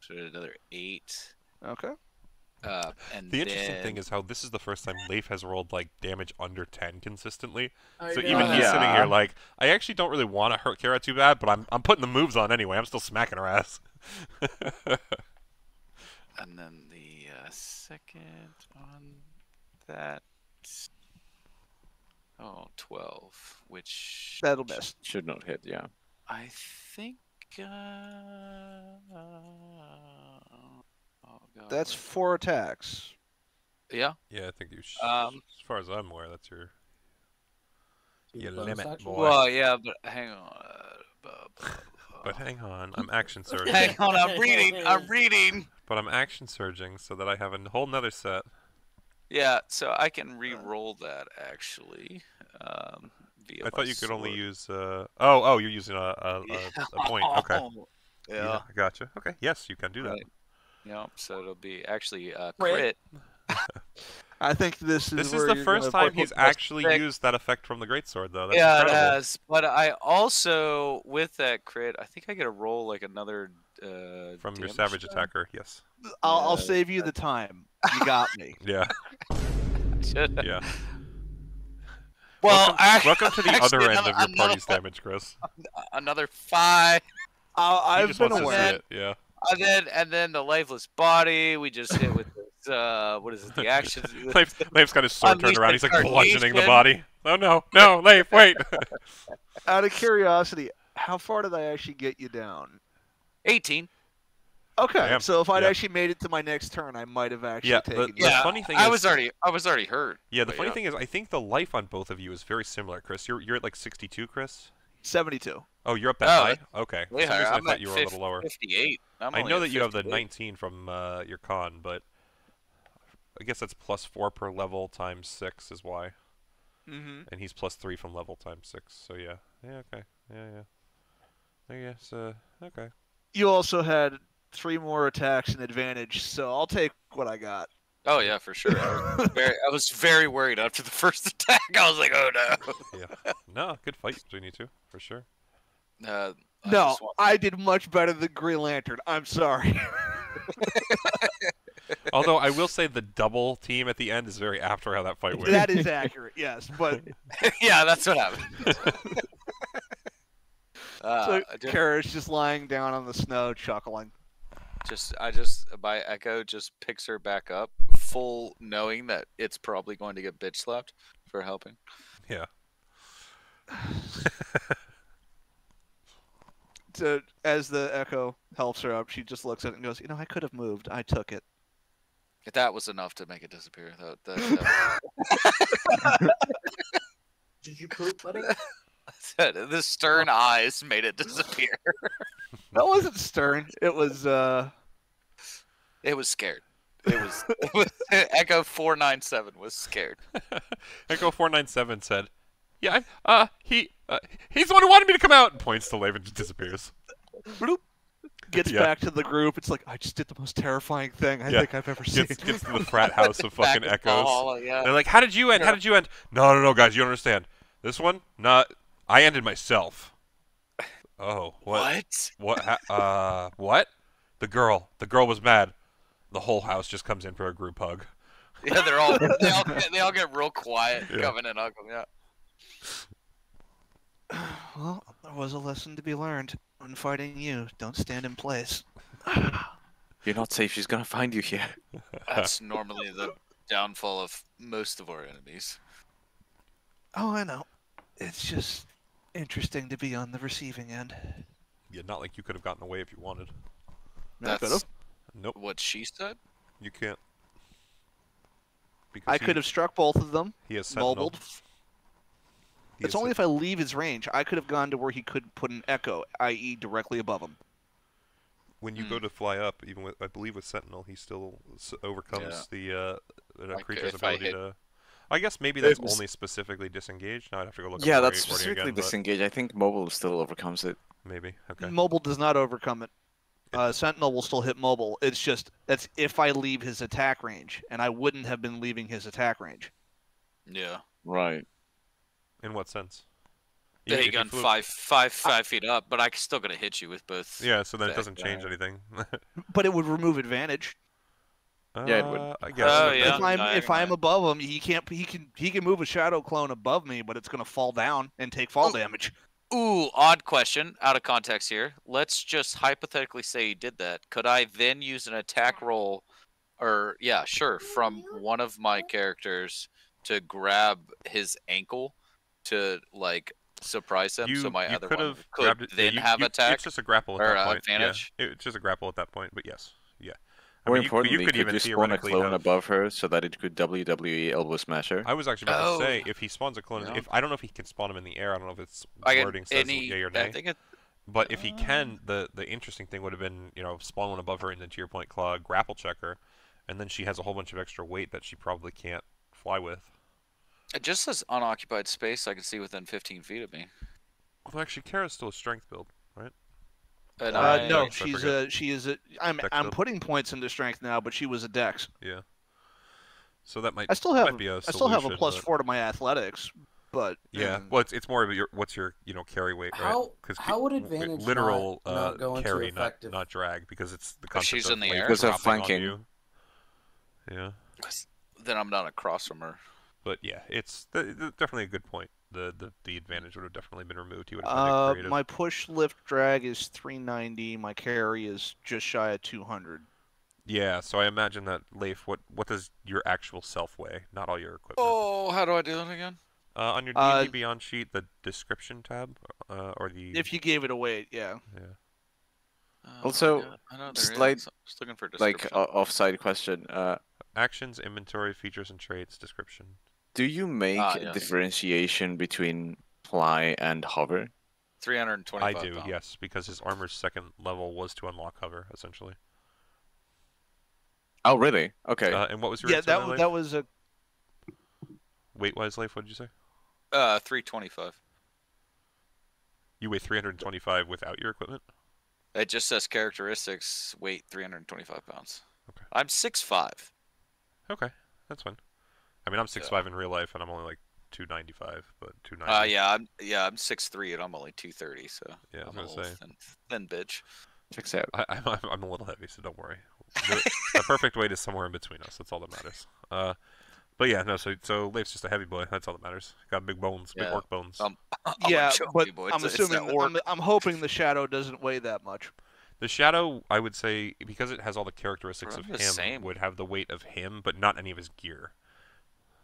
So another 8. Okay. And The interesting then... thing is how this is the first time Leif has rolled like damage under 10 consistently. I So know. even he's sitting Yeah. here like, I actually don't really want to hurt Kara too bad, but I'm putting the moves on anyway. I'm still smacking her ass. And then the second on that... Oh, 12, which... That'll miss. Should not hit, yeah. I think... oh, God. That's 4 attacks. Yeah. Yeah, I think you should. Um, as far as I'm aware, that's your Bonus limit, action? boy. Well, yeah, but hang on. But hang on, I'm action surging. Hang on, I'm reading. But I'm action surging so that I have a whole nother set. Yeah, so I can re-roll that, actually. Via I thought my you could only sword. use you're using a point. Okay. Yeah. I gotcha. Okay. Yes, you can do that. Right. Yeah, so it'll be actually Crit. crit. I think this is. This is where the you're first gonna time he's put- actually stick. used that effect from the greatsword, though. That's Yeah, it incredible. has. But I also, with that crit, I think I get to roll like another From your damage savage die. attacker, yes. I'll Yeah. save you the time. You got me. Yeah, yeah. Well, Welcome to the actually, other end of your another party's one. damage, Chris. Another 5. He I've just been wants to see aware. it, yeah. And then the lifeless body. We just hit with this. What is it? The action. Leif's got his sword turned Unleash around. the He's like bludgeoning the Carnation. body. Oh no, Leif, wait. Out of curiosity, how far did I actually get you down? 18. Okay, Damn. so if I'd Yeah. actually made it to my next turn, I might have actually Yeah, taken the you. Yeah, funny thing I is- was already hurt. Yeah, the But funny yeah. thing is, I think the life on both of you is very similar, Chris. You're at like 62, Chris. 72. Oh, you're up that Oh, high. Okay. For Way some higher. reason, I I'm thought at you were a little lower. 58. I only know at that you have the 58. 19 from your con, but I guess that's +4 per level times 6 is why, Mm-hmm. and he's +3 from level times 6. So yeah, okay, yeah. I guess okay. You also had 3 more attacks and advantage, so I'll take what I got. Oh yeah, for sure. I was very worried after the first attack. I was like, oh no. Yeah. No, good fight between you two for sure. I No, just want- I did much better than Green Lantern. I'm sorry. Although I will say the double team at the end is very after how that fight went. That is accurate, yes. But yeah, that's what happened. So Kara's just lying down on the snow, chuckling. My echo just picks her back up, full knowing that it's probably going to get bitch slapped for helping. Yeah. So as the echo helps her up, she just looks at it and goes, I could have moved. I took it. That was enough to make it disappear. Did you poop, buddy? The stern eyes made it disappear. That wasn't stern. It was It was scared. It was Echo 497 was scared. Echo 497 said, "Yeah, he's the one who wanted me to come out." And points to Leif and just disappears. Bloop. Gets back to the group. It's like, I just did the most terrifying thing I think I've ever seen. Gets to the frat house of fucking Echoes. Yeah. They're like, "How did you end? How did you end?" No, guys, you don't understand. This one, I ended myself. Oh, what? What? The girl was mad. The whole house just comes in for a group hug. Yeah, they all get real quiet coming in hug them. Yeah. Well, there was a lesson to be learned. When fighting you, don't stand in place. You're not safe. She's gonna find you here. That's normally the downfall of most of our enemies. Oh, I know. It's just interesting to be on the receiving end. Yeah, not like you could have gotten away if you wanted. That's Nope. what she said? You can't. I could have struck both of them. He has Sentinel. Mobiled. It's only if I leave his range. I could have gone to where he could put an echo, i.e. directly above him. When you go to fly up, even with, I believe with Sentinel, he still overcomes the creature's ability to... I guess maybe that's only specifically disengaged. Now I'd have to go look. Yeah, that's specifically disengaged. I think mobile still overcomes it. Maybe. Okay. Mobile does not overcome it. Sentinel will still hit mobile. It's just that's if I leave his attack range, and I wouldn't have been leaving his attack range. Yeah. Right. In what sense? Yeah, you got 5 feet up, but I'm still gonna hit you with both. Yeah, so then it doesn't change anything. But it would remove advantage. Yeah, it would. I guess. If I'm above him, he can move a shadow clone above me, but it's gonna fall down and take fall damage. Ooh, odd question, out of context here. Let's just hypothetically say he did that. Could I then use an attack roll, or yeah, sure, from one of my characters to grab his ankle to like surprise him? So my other one could then have attack. It's just a grapple at that point. Advantage. Yeah, it's just a grapple at that point. But yes, yeah. More importantly, could you spawn a clone above her so that it could WWE elbow smash her? I was actually about to say, if he spawns a clone, I don't know if he can spawn him in the air. I don't know if it's wording says yay or nay. But if he can, the interesting thing would have been, spawn one above her and then, to your point, Claw, grapple check her, and then she has a whole bunch of extra weight that she probably can't fly with. It just says unoccupied space I can see within 15 feet of me. Well, actually, Kara's still a strength build, right? No, she is a. I'm putting points into strength now, but she was a dex. Yeah. So that might. I still have be a I still have a +4 to my athletics, but yeah. Well, it's more of what's your carry weight, right? How would advantage literal not go into carry, effective? not drag, because it's the concept she's of in the air because of flanking. Yeah. Then I'm not across from her. But yeah, it's definitely a good point. The advantage would have definitely been removed. He would have been my push, lift, drag is 390. My carry is just shy of 200. Yeah, so I imagine that, Leif, what does your actual self weigh? Not all your equipment. Oh, how do I do that again? On your D&D Beyond sheet, the description tab, or the... If you gave it away, yeah. Yeah. Also, just looking for description. Offside question. Actions, inventory, features, and traits, description. Do you make a differentiation between fly and hover? 325 I do, yes, because his armor's second level was to unlock hover, essentially. Oh, really? Okay. And what was your that was a... Weight-wise, Leif, what did you say? 325. You weigh 325 without your equipment? It just says characteristics, weight 325 pounds. Okay. I'm 6'5". Okay, that's fine. I mean, I'm 6'5" in real life, and I'm only like 295, but 290. I'm 6'3", and I'm only 230, so yeah, I'm a little thin bitch. Checks out. I'm a little heavy, so don't worry. The perfect weight is somewhere in between us. That's all that matters. But But yeah, no. So Leif's just a heavy boy. That's all that matters. Got big bones, big Yeah. orc bones. I'm Yeah, a but chunky boy. I'm It's assuming that orc. I'm hoping the shadow doesn't weigh that much. The shadow, I would say, because it has all the characteristics of Probably the him, same. would have the weight of him, but not any of his gear.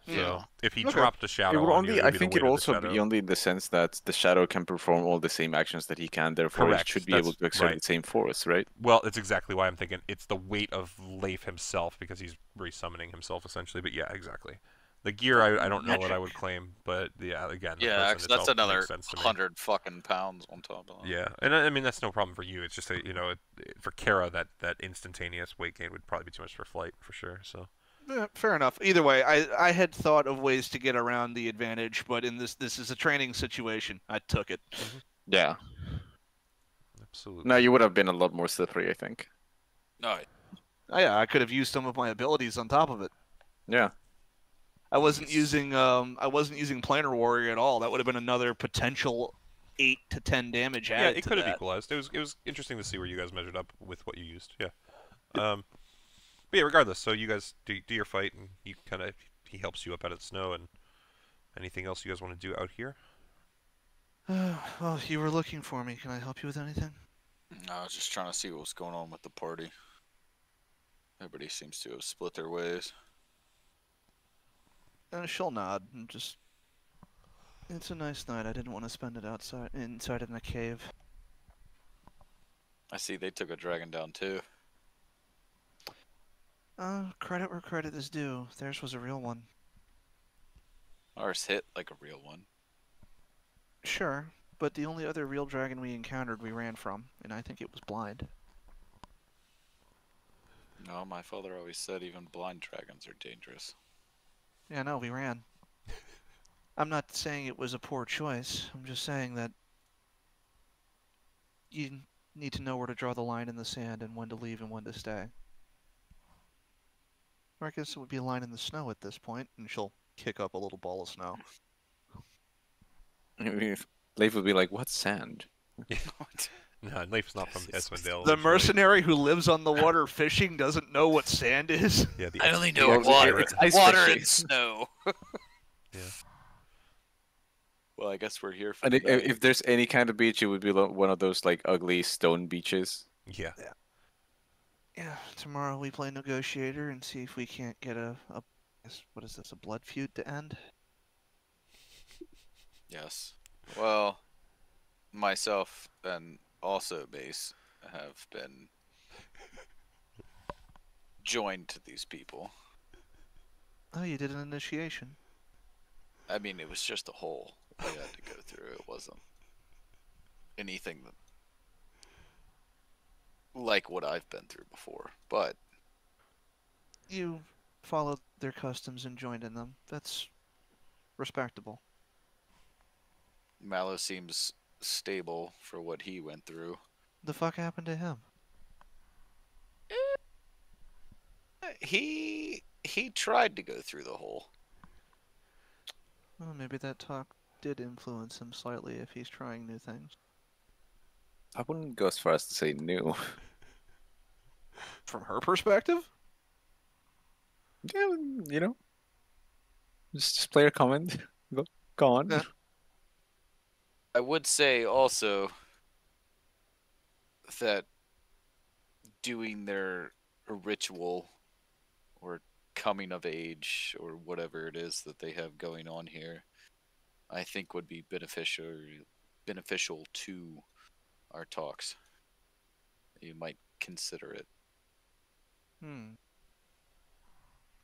So Yeah. if he Okay. dropped a shadow It would on you, only, it would I be think the it weight would of the also shadow. be only in the sense that the shadow can perform all the same actions that he can, therefore Correct. it should be That's able to exert right. the same force, right? Well, it's exactly why I'm thinking it's the weight of Leif himself, because he's resummoning himself essentially. But yeah, exactly. The gear, I don't know what I would claim, but yeah, again, the Yeah, person that's itself another makes sense to me. 100 fucking pounds on top of that. Yeah, and I mean that's no problem for you. It's just that for Kara, that instantaneous weight gain would probably be too much for flight for sure. So Fair enough. Either way, I had thought of ways to get around the advantage, but in this is a training situation. I took it. Yeah. absolutely. No, you would have been a lot more slippery, I think. No, Oh, yeah, I could have used some of my abilities on top of it. Yeah. I wasn't using planar warrior at all. That would have been another potential 8 to 10 damage added. Yeah, it to could have that. equalized. It was interesting to see where you guys measured up with what you used. Yeah. But yeah, regardless, so you guys do your fight, and he helps you up out of the snow, and anything else you guys want to do out here? Well, you were looking for me. Can I help you with anything? I was just trying to see what was going on with the party. Everybody seems to have split their ways. She'll nod and just. It's a nice night. I didn't want to spend it inside in the cave. I see they took a dragon down too. Credit where credit is due. Theirs was a real one. Ours hit like a real one. Sure, but the only other real dragon we encountered we ran from, and I think it was blind. No, my father always said even blind dragons are dangerous. Yeah, no, we ran. I'm not saying it was a poor choice. I'm just saying that you need to know where to draw the line in the sand and when to leave and when to stay. Or I guess it would be a line in the snow at this point, and she'll kick up a little ball of snow. Leif would be like, "What's sand?" No, Leif's not from Icewind. The mercenary who lives on the water fishing doesn't know what sand is? Yeah, I only know Well, water, it's ice water fishing. and snow. Yeah. Well, I guess we're here for And the night. if there's any kind of beach, it would be one of those like ugly stone beaches. Yeah. Yeah, tomorrow we play negotiator and see if we can't get what is this, a blood feud to end? Yes. Well, myself and also Mace have been joined to these people. Oh, you did an initiation. I mean, it was just a hole we had to go through. It wasn't anything that, like what I've been through before. But You followed their customs and joined in them. That's respectable. Mallow seems stable for what he went through. The fuck happened to him? He tried to go through the hole. Well, maybe that talk did influence him slightly if he's trying new things. I wouldn't go as far as to say new. From her perspective? Yeah, you know, just player comment. Go on. Yeah. I would say also that doing their ritual or coming of age or whatever it is that they have going on here, I think would be beneficial to our talks. You might consider it.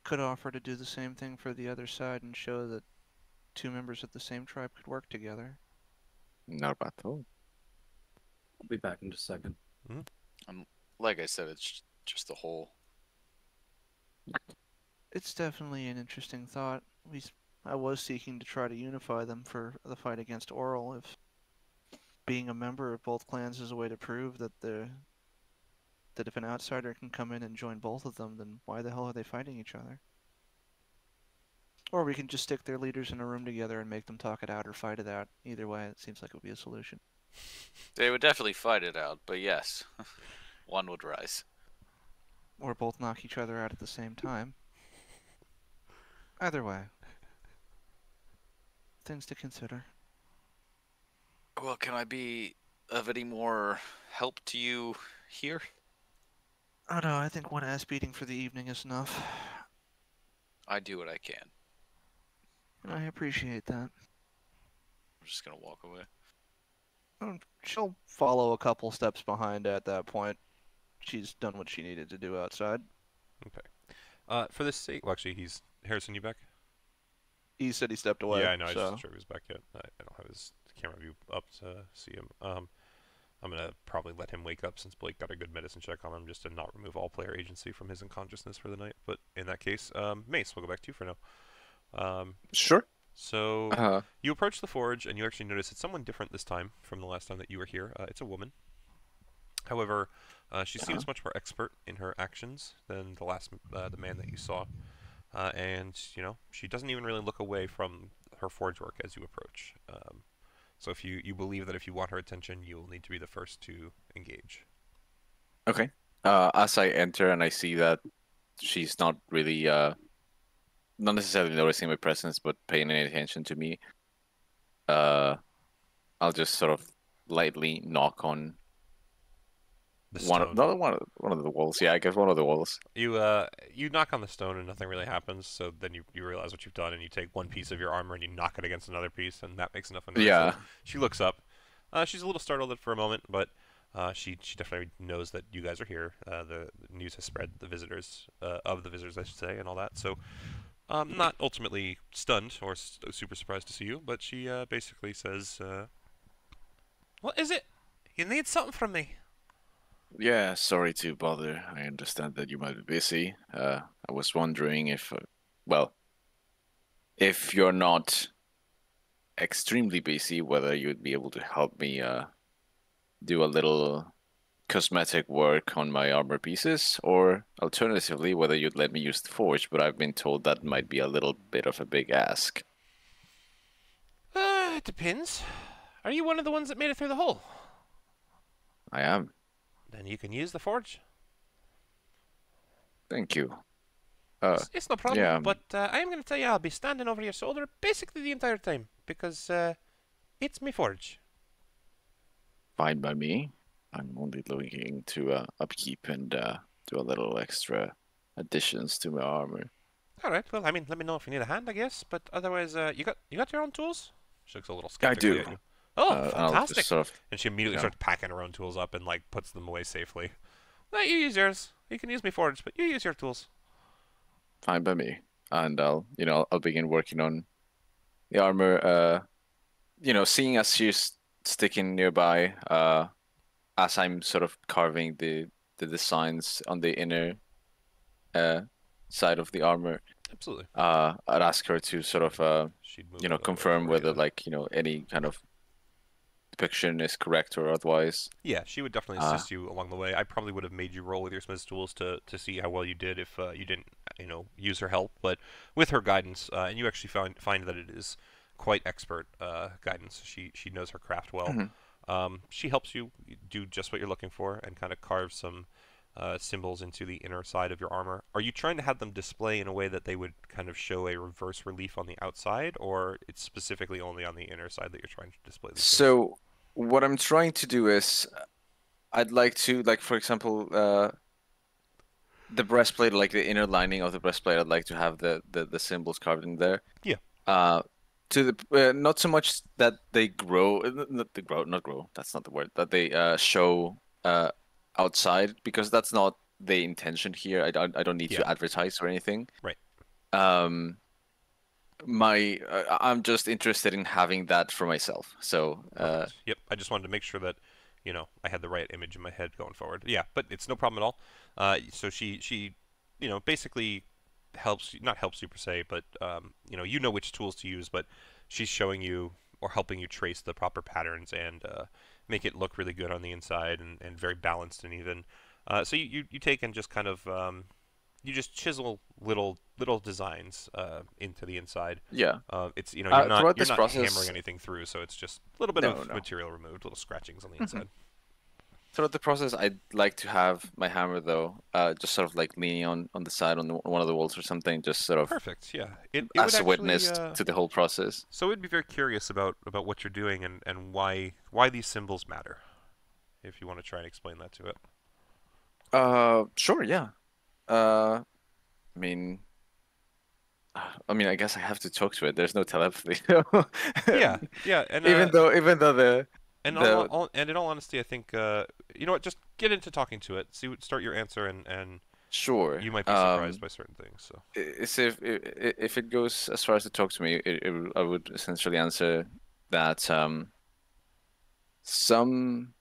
Could offer to do the same thing for the other side and show that two members of the same tribe could work together. Not bad at all. I'll be back in just a second. And like I said, it's just a hole. It's definitely an interesting thought. I was seeking to try to unify them for the fight against Oral. If being a member of both clans is a way to prove that if an outsider can come in and join both of them, then why the hell are they fighting each other? Or we can just stick their leaders in a room together and make them talk it out or fight it out. Either way, it seems like it would be a solution. They would definitely fight it out, but yes, one would rise. Or both knock each other out at the same time. Either way. Things to consider. Well, can I be of any more help to you here? Oh no, I think one ass beating for the evening is enough. I do what I can. And I appreciate that. I'm just gonna walk away. She'll follow a couple steps behind at that point. She's done what she needed to do outside. Okay. For the sake... Well, actually, he's... Harrison, you back? He said he stepped away. Yeah, I know. So. I just wasn't sure if he was back yet. I don't have his camera view up to see him. I'm going to probably let him wake up since Blake got a good medicine check on him just to not remove all player agency from his unconsciousness for the night. But in that case, Mace, we'll go back to you for now. Sure. So you approach the forge and you actually notice it's someone different this time from the last time that you were here. It's a woman. However, she seems much more expert in her actions than the man that you saw. And, you know, she doesn't even really look away from her forge work as you approach. So if you believe that if you want her attention, you'll need to be the first to engage. Okay. As I enter and I see that she's not really, not necessarily noticing my presence, but paying any attention to me, I'll just sort of lightly knock on one of the walls. Yeah, I guess one of the walls. You knock on the stone and nothing really happens. So then you realize what you've done and you take one piece of your armor and you knock it against another piece and that makes enough noise. Yeah. So she looks up. She's a little startled for a moment, but she definitely knows that you guys are here. The news has spread. The visitors of the visitors, I should say, and all that. So not ultimately stunned or super surprised to see you, but she basically says, "What is it? You need something from me." Yeah, sorry to bother. I understand that you might be busy. I was wondering if, well, if you're not extremely busy, whether you'd be able to help me do a little cosmetic work on my armor pieces, or alternatively, whether you'd let me use the forge, but I've been told that might be a little bit of a big ask. It depends. Are you one of the ones that made it through the hole? I am. Then you can use the forge. Thank you. It's no problem, yeah. but I am going to tell you I'll be standing over your shoulder basically the entire time, because it's me forge. Fine by me. I'm only looking to upkeep and do a little extra additions to my armor. Alright, well, I mean, let me know if you need a hand, I guess, but otherwise, you got your own tools? She looks a little skeptically at you. Oh, fantastic! Sort of, and she immediately starts packing her own tools up and, like, puts them away safely. Well, you use yours. You can use me forge, but you use your tools. Fine by me. And I'll begin working on the armor. Seeing as she's sticking nearby, as I'm sort of carving the designs on the inner side of the armor. Absolutely. I'd ask her to sort of confirm whether any kind of depiction is correct or otherwise. Yeah, she would definitely assist you along the way. I probably would have made you roll with your smith's tools to see how well you did if you didn't use her help, but with her guidance, and you actually find that it is quite expert guidance. She knows her craft well. Mm-hmm. She helps you do just what you're looking for and kind of carve some symbols into the inner side of your armor. Are you trying to have them display in a way that they would kind of show a reverse relief on the outside, or it's specifically only on the inner side that you're trying to display these So what I'm trying to do is I'd like to, like, for example, the breastplate, like the inner lining of the breastplate, I'd like to have the symbols carved in there. Yeah. To the not so much that they grow, not grow. That's not the word. That they show outside, because that's not the intention here. I don't need to advertise or anything. Right. I'm just interested in having that for myself. So yep. I just wanted to make sure that I had the right image in my head going forward. Yeah, but it's no problem at all. So she basically not helps you per se, but you know which tools to use, but she's showing you or helping you trace the proper patterns and make it look really good on the inside and very balanced and even. So you take and just kind of you just chisel little designs into the inside. Yeah. It's you're not process, hammering anything through, so it's just a little bit of material removed, little scratchings on the inside. throughout the process, I'd like to have my hammer though, just sort of like leaning on the side on one of the walls or something, just sort of Perfect. Yeah. It as would a actually. witness to the whole process. So we'd be very curious about what you're doing and why these symbols matter. If you want to try and explain that to it. Sure, yeah. I mean, I guess I have to talk to it. There's no telepathy. Yeah, and even though the and and in all honesty, I think you know what, just get into talking to it. Start your answer, and sure, you might be surprised by certain things. So, if it goes as far as to talk to me, I would essentially answer that some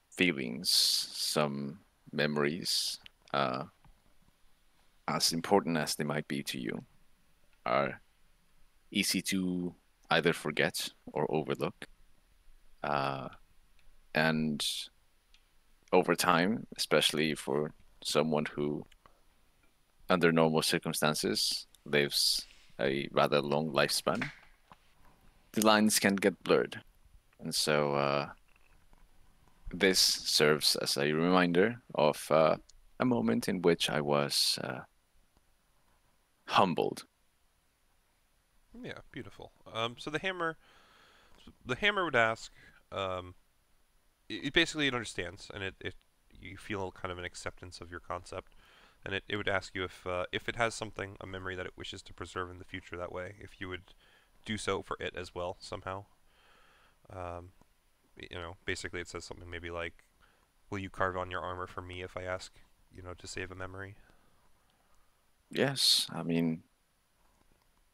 feelings, some memories, as important as they might be to you, are easy to either forget or overlook. And over time, especially for someone who, under normal circumstances, lives a rather long lifespan, the lines can get blurred. And so this serves as a reminder of a moment in which I was humbled. Yeah, beautiful. So the hammer would ask. It basically it understands, and it you feel kind of an acceptance of your concept, and it would ask you if it has something, a memory that it wishes to preserve in the future that way, if you would do so for it as well somehow. You know, basically it says something maybe like, "Will you carve on your armor for me if I ask, you know, to save a memory?" Yes, I mean,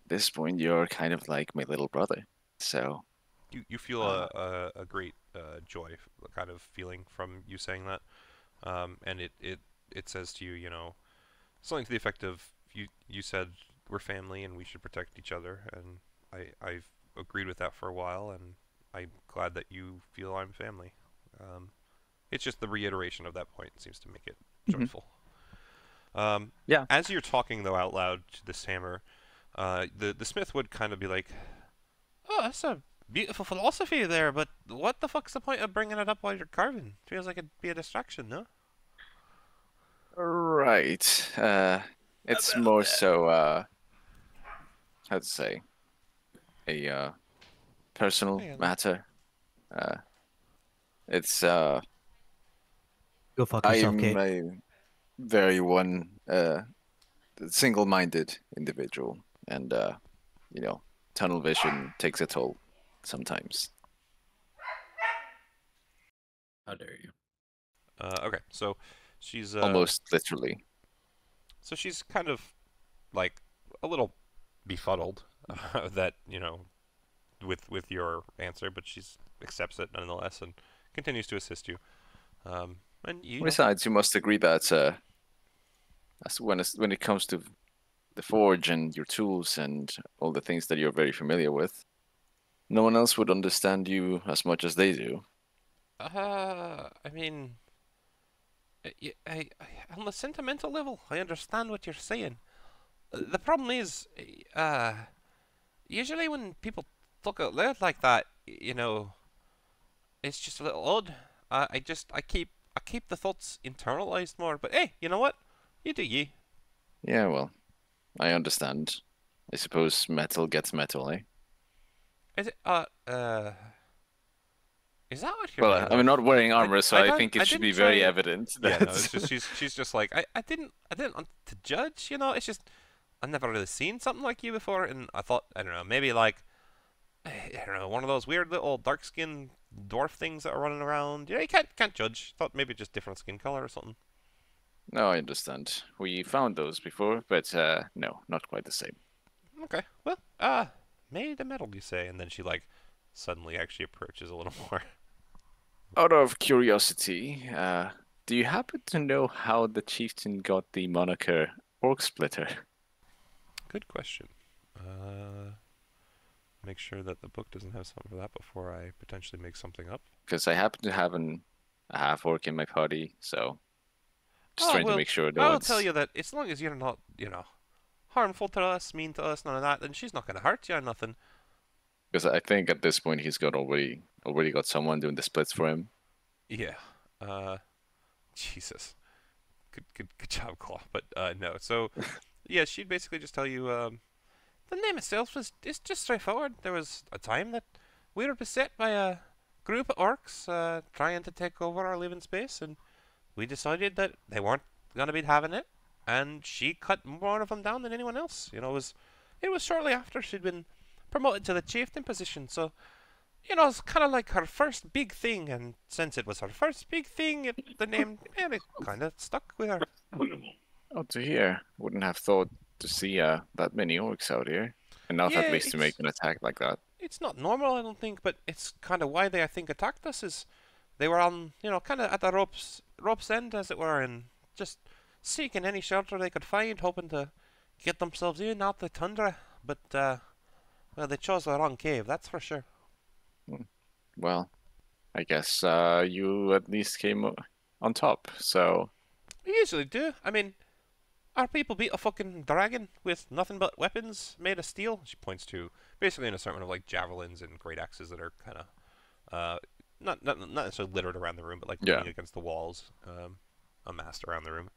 at this point you're kind of like my little brother, so you feel a great joy kind of feeling from you saying that, and it says to you, you know, something to the effect of you said we're family and we should protect each other, and I've agreed with that for a while, and I'm glad that you feel I'm family. It's just the reiteration of that point seems to make it joyful. Yeah. As you're talking though out loud to this hammer, the smith would kind of be like, "Oh, that's a beautiful philosophy there, but what the fuck's the point of bringing it up while you're carving? Feels like it'd be a distraction, no?" Right. It's more so how to say, a personal matter. It's Go fuck yourself, I'm Kate. a very single-minded individual, and you know, tunnel vision takes a toll sometimes. How dare you? Okay, so she's Almost literally. So she's kind of like a little befuddled that, you know, with your answer, but she accepts it nonetheless and continues to assist you. And you Besides, you must agree that as when it comes to the forge and your tools and all the things that you're very familiar with, no one else would understand you as much as they do. I mean, I on the sentimental level, I understand what you're saying. The problem is, usually when people talk out loud like that, you know, it's just a little odd. I keep the thoughts internalized more. But hey, you know what? You do you. Yeah, well, I understand. I suppose metal gets metal, eh? Is it? Is that what you're? Well, I'm not wearing armor, so I think I it should be didn't very try- evident. Yeah, That no, it's just she's just like I didn't want to judge, you know. It's just I've never really seen something like you before, and I thought, I don't know, maybe like, I don't know, one of those weird little dark skinned dwarf things that are running around. You know, you can't judge. Thought maybe just different skin color or something. No, I understand. We found those before, but no, not quite the same. Okay, well, made of metal, you say, and then she like suddenly actually approaches a little more. Out of curiosity, do you happen to know how the chieftain got the moniker Orc Splitter? Good question. Make sure that the book doesn't have something for that before I potentially make something up. Because I happen to have a half orc in my party, so just Oh, trying well, to make sure no I'll one's... tell you that as long as you're not, you know, harmful to us, mean to us, none of that, then she's not gonna hurt you or nothing. Because I think at this point he's got already got someone doing the splits for him. Yeah. Jesus. Good job, Claw. But no. So, yeah, she'd basically just tell you the name itself is just straightforward. There was a time that we were beset by a group of orcs trying to take over our living space, and we decided that they weren't gonna be having it, and she cut more of them down than anyone else. It was shortly after she'd been promoted to the chieftain position, so it's kind of like her first big thing, and since it was her first big thing, the name it kind of stuck with her. Oh, to hear. Wouldn't have thought to see that many orcs out here, enough at least to make an attack like that. It's not normal, I don't think, but it's kind of why they, I think, attacked us. Is they were on, kind of at the rope's end, as it were, and just seeking any shelter they could find, hoping to get themselves in out the tundra. But well, they chose the wrong cave, that's for sure. Well, I guess you at least came on top, so... We usually do. I mean, our people beat a fucking dragon with nothing but weapons made of steel. She points to basically an assortment of like javelins and great axes that are kind of not necessarily littered around the room, but like leaning against the walls, amassed around the room.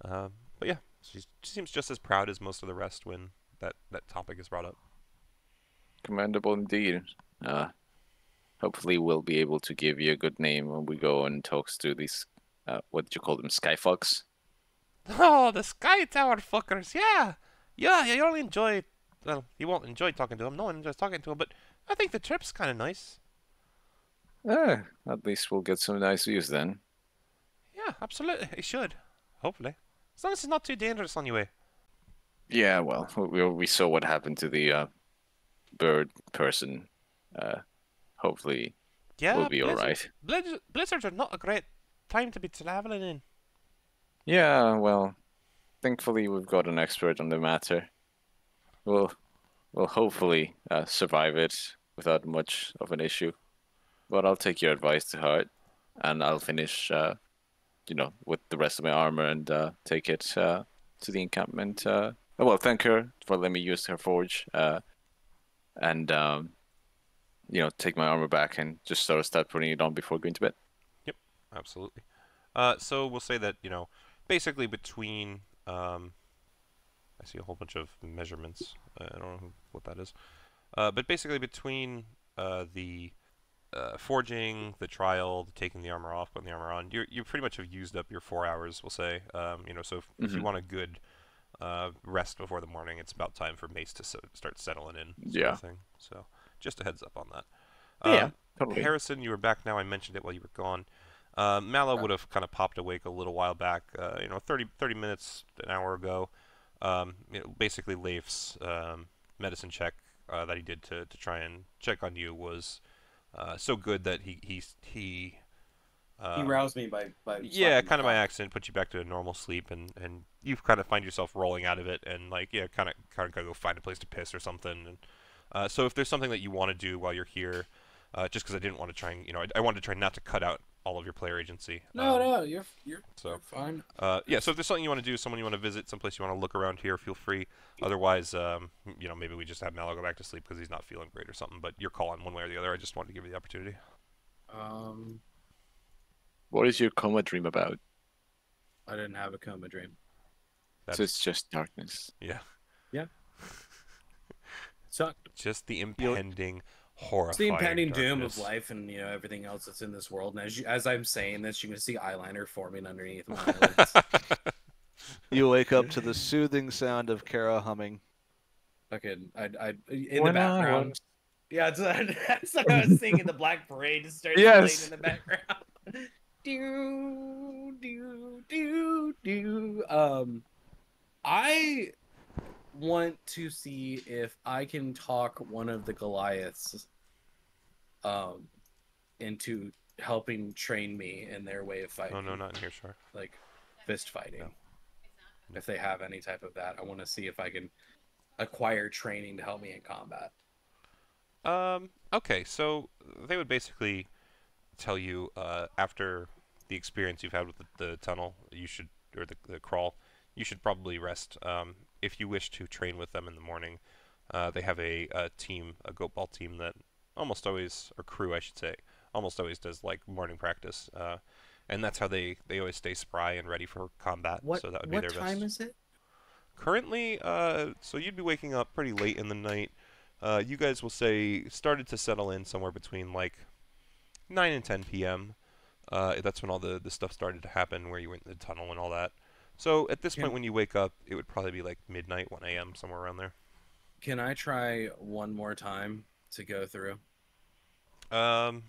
But yeah, she seems just as proud as most of the rest when that topic is brought up. Commendable indeed. Hopefully we'll be able to give you a good name when we go and talk to these, what did you call them, Skyfox? Oh, the Skytower fuckers, yeah! Yeah, you only enjoy, well, you won't enjoy talking to them, no one enjoys talking to them, but I think the trip's kind of nice. At least we'll get some nice views then. Yeah, absolutely, it should, hopefully. As long as it's not too dangerous on your way. Yeah, well, we saw what happened to the bird person. Hopefully we'll be alright. Blizzards are not a great time to be traveling in. Yeah, well, thankfully we've got an expert on the matter. We'll hopefully survive it without much of an issue. But I'll take your advice to heart, and I'll finish, with the rest of my armor and take it to the encampment. Well, thank her for letting me use her forge, and take my armor back and just sort of start putting it on before going to bed. Yep, absolutely. So we'll say that, basically between, I see a whole bunch of measurements. I don't know what that is. But basically between the forging, the trial, taking the armor off, putting the armor on, you pretty much have used up your 4 hours, we'll say. So if you want a good rest before the morning, it's about time for Mace to start settling in. Sort of thing. So just a heads up on that. Yeah, totally. Harrison, you were back now. I mentioned it while you were gone. Mallow would have kind of popped awake a little while back, 30 minutes, an hour ago. Basically, Leif's medicine check that he did to try and check on you was so good that he roused me by kind of by accident, put you back to a normal sleep, and you kind of find yourself rolling out of it, and kind of gotta go find a place to piss or something. And so if there's something that you want to do while you're here, just because I didn't want to try and I wanted to try not to cut out all of your player agency. No, you're fine. Yeah, so if there's something you want to do, someone you want to visit, someplace you want to look around here, feel free. Otherwise, maybe we just have Mallow go back to sleep because he's not feeling great or something. But you're calling one way or the other. I just wanted to give you the opportunity. What is your coma dream about? I didn't have a coma dream. So it's just darkness. Yeah. Yeah. Sucked. Just the impending horrifying it's the impending darkness. doom of life and everything else that's in this world. And as I'm saying this, you can see eyeliner forming underneath my eyelids. You wake up to the soothing sound of Kara humming. Fucking, I in the background. Yeah, that's what I was singing. The Black Parade just started playing in the background. Do do do do. I want to see if I can talk one of the Goliaths into helping train me in their way of fighting. Oh no, not in here, sure. Like fist fighting. No. If they have any type of that, I want to see if I can acquire training to help me in combat. Okay, so they would basically tell you after the experience you've had with the tunnel, you should, or the crawl, you should probably rest. If you wish to train with them in the morning, they have a team, a goat ball team that almost always, or crew I should say, almost always does like morning practice. and that's how they always stay spry and ready for combat. So that would be their best. What time is it? Currently, so you'd be waking up pretty late in the night. You guys will say started to settle in somewhere between like 9 and 10 p.m. That's when all the stuff started to happen, where you went in the tunnel and all that. So at this point, when you wake up, it would probably be like midnight, 1 a.m., somewhere around there. Can I try one more time to go through? I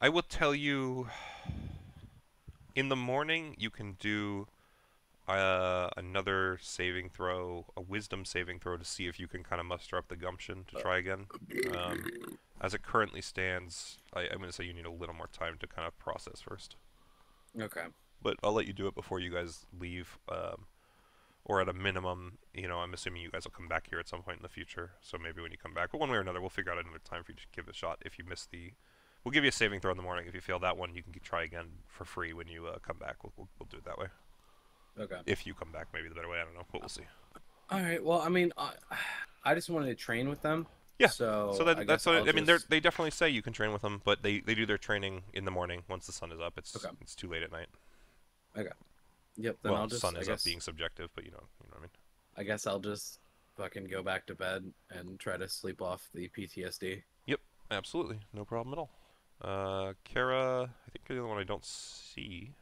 will tell you, in the morning, you can do another saving throw, a wisdom saving throw, to see if you can kind of muster up the gumption to try again. As it currently stands, I'm going to say you need a little more time to kind of process first. Okay. But I'll let you do it before you guys leave, or at a minimum, you know, I'm assuming you guys will come back here at some point in the future, so maybe when you come back. But one way or another, we'll figure out another time for you to give it a shot. If you miss we'll give you a saving throw in the morning. If you fail that one, you can try again for free when you come back. We'll do it that way. Okay. If you come back, maybe the better way. I don't know, but we'll see. All right. Well, I mean, I just wanted to train with them. Yeah. So that's what I mean. They definitely say you can train with them, but they do their training in the morning once the sun is up. It's too late at night. Okay. Yep. Then well, I'll just. Sun is up being subjective, but you know what I mean. I guess I'll just fucking go back to bed and try to sleep off the PTSD. Yep. Absolutely. No problem at all. Kara, I think you're the only one I don't see.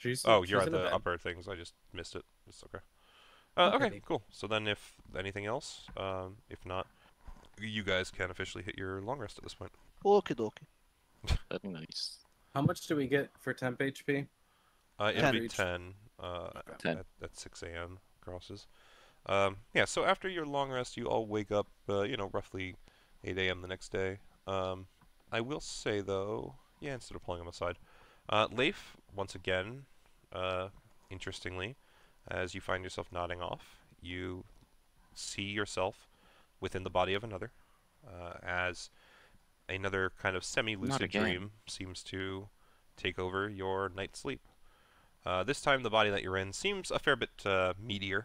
You're at the upper things. I just missed it. It's okay. Okay, cool. So then, if anything else, if not, you guys can officially hit your long rest at this point. Okie dokie. That'd be nice. How much do we get for temp HP? It'll be 10. 10. At 6 a.m. crosses. Yeah. So after your long rest, you all wake up. Roughly 8 a.m. the next day. I will say though, instead of pulling them aside, Leif, once again, interestingly, as you find yourself nodding off, you see yourself within the body of another, as another kind of semi-lucid dream seems to take over your night's sleep. This time the body that you're in seems a fair bit meatier.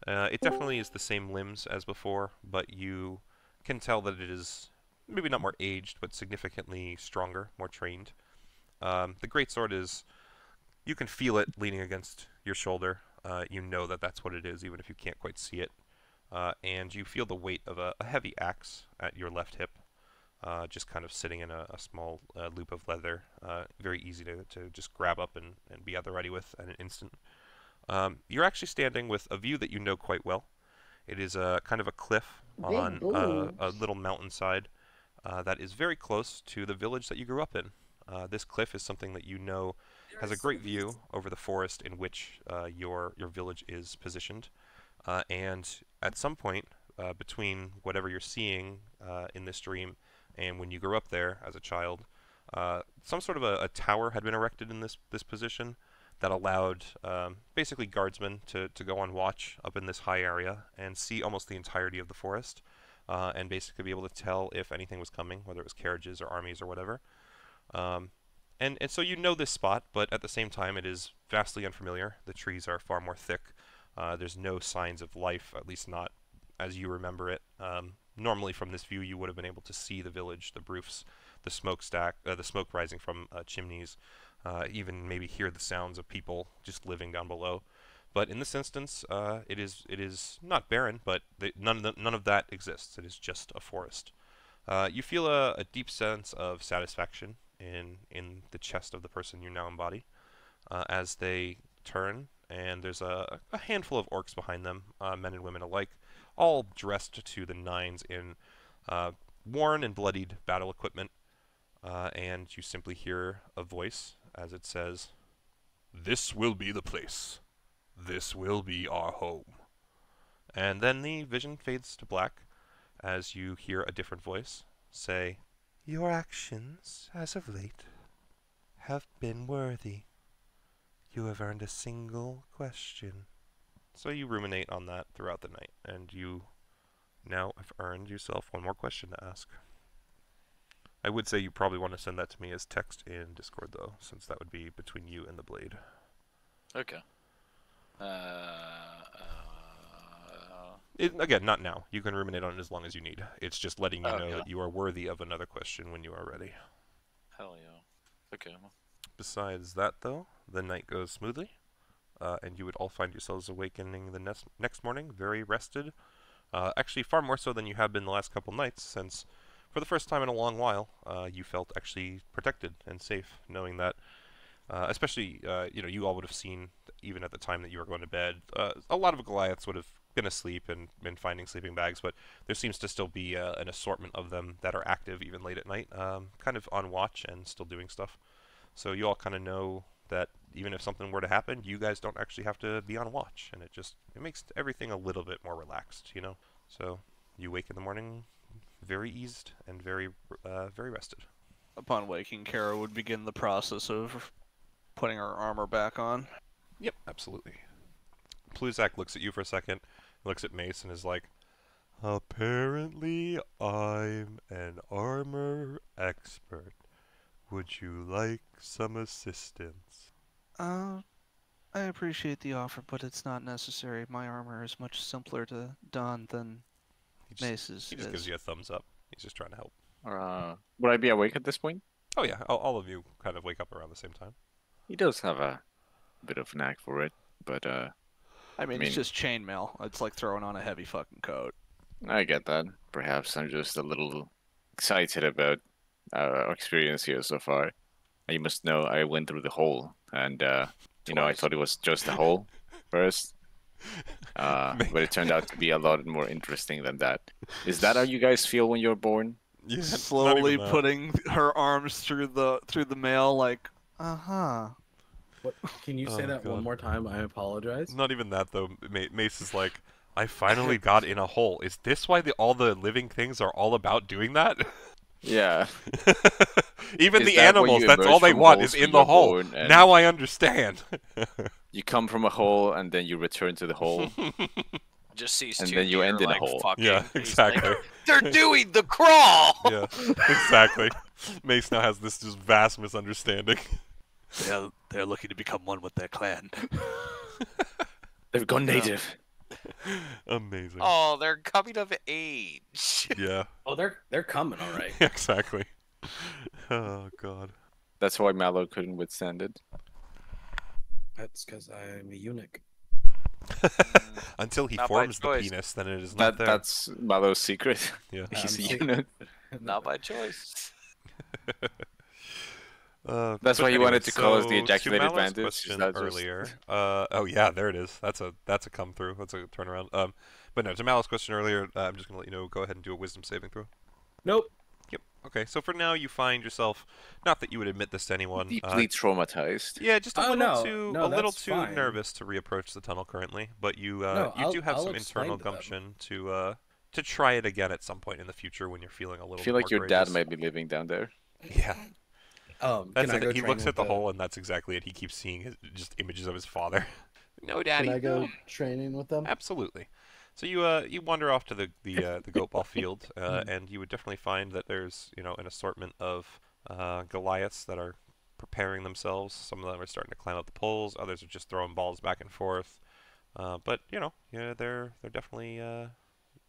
It definitely is the same limbs as before, but you can tell that it is maybe not more aged, but significantly stronger, more trained. The greatsword is, you can feel it leaning against your shoulder. You know that that's what it is, even if you can't quite see it. And you feel the weight of a heavy axe at your left hip, just kind of sitting in a small loop of leather. Very easy to just grab up and be at the ready with at an instant. You're actually standing with a view that you know quite well. It is kind of a cliff on a little mountainside that is very close to the village that you grew up in. This cliff is something that you know has a great view over the forest in which your village is positioned. And at some point between whatever you're seeing in this dream and when you grew up there as a child, some sort of a tower had been erected in this position that allowed basically guardsmen to go on watch up in this high area and see almost the entirety of the forest, and basically be able to tell if anything was coming, whether it was carriages or armies or whatever. And so you know this spot, but at the same time it is vastly unfamiliar. The trees are far more thick. There's no signs of life, at least not as you remember it. Normally from this view you would have been able to see the village, the roofs, the smokestack, the smoke rising from chimneys, even maybe hear the sounds of people just living down below. But in this instance, it is not barren, but none of that exists. It is just a forest. You feel a deep sense of satisfaction in the chest of the person you now embody, as they turn, and there's a handful of orcs behind them, men and women alike, all dressed to the nines in worn and bloodied battle equipment, and you simply hear a voice as it says, "This will be the place. This will be our home." And then the vision fades to black as you hear a different voice say, "Your actions, as of late, have been worthy. You have earned a single question." So you ruminate on that throughout the night, and you now have earned yourself one more question to ask. I would say you probably want to send that to me as text in Discord, though, since that would be between you and the blade. Okay. Again, not now. You can ruminate on it as long as you need. It's just letting you know that you are worthy of another question when you are ready. Hell yeah. Okay. Besides that, though, the night goes smoothly, and you would all find yourselves awakening the next morning very rested. Actually, far more so than you have been the last couple nights, since for the first time in a long while, you felt actually protected and safe, knowing that, especially, you all would have seen, even at the time that you were going to bed, a lot of Goliaths would have been asleep and been finding sleeping bags, but there seems to still be an assortment of them that are active even late at night, kind of on watch and still doing stuff. So you all kind of know that even if something were to happen, you guys don't actually have to be on watch, and it makes everything a little bit more relaxed, So you wake in the morning very eased and very rested. Upon waking, Kara would begin the process of putting her armor back on. Yep, absolutely. Pluzak looks at you for a second, looks at Mace, and is like, apparently I'm an armor expert. Would you like some assistance? I appreciate the offer, but it's not necessary. My armor is much simpler to don than Mace's. He just gives you a thumbs up. He's just trying to help. Would I be awake at this point? Oh yeah, all of you kind of wake up around the same time. He does have a bit of knack for it, but I mean, it's just chainmail. It's like throwing on a heavy fucking coat. I get that. Perhaps I'm just a little excited about our experience here so far. You must know I went through the hole, and I thought it was just a hole first, but it turned out to be a lot more interesting than that. Is that how you guys feel when you're born? Yeah, slowly putting her arms through the mail, like, What? Can you say that one more time? I apologize. Not even that though. Mace is like, I finally got in a hole. Is this why all the living things are all about doing that? Yeah. Even the animals, that's all they want is in the hole. Now I understand. You come from a hole and then you return to the hole. Just sees and two then you end in like a hole. Fucking. Yeah, exactly. Like, they're doing the crawl! Yeah, exactly. Mace now has this just vast misunderstanding. They're looking to become one with their clan. They've gone native. Amazing. Oh, they're coming of age. Yeah. Oh, they're coming, all right. Exactly. Oh god. That's why Mallow couldn't withstand it. That's because I'm a eunuch. Until he Not forms the choice. penis, then it is not there. That's Mallow's secret. Yeah. He's a eunuch. Not by choice. That's why he wanted to cause the ejaculated to Mallow's bandits. question earlier. Oh yeah, there it is. That's a come through. That's a turnaround. But no, to Mallow's question earlier, I'm just gonna let you know. Go ahead and do a wisdom saving throw. Nope. Yep. Okay. So for now, you find yourself, not that you would admit this to anyone. Deeply traumatized. Yeah, just a little too fine. nervous to reapproach the tunnel currently. But you do have I'll some explain internal to them. gumption to try it again at some point in the future when you're feeling a little. I feel bit like more your dad courageous. might be living down there. Yeah. Can I go He train looks with at the hole, and that's exactly it. He keeps seeing just images of his father. No, Daddy. Can I go no. training with them? Absolutely. So you wander off to the goat ball field, and you would definitely find that there's an assortment of Goliaths that are preparing themselves. Some of them are starting to climb up the poles. Others are just throwing balls back and forth. But they're definitely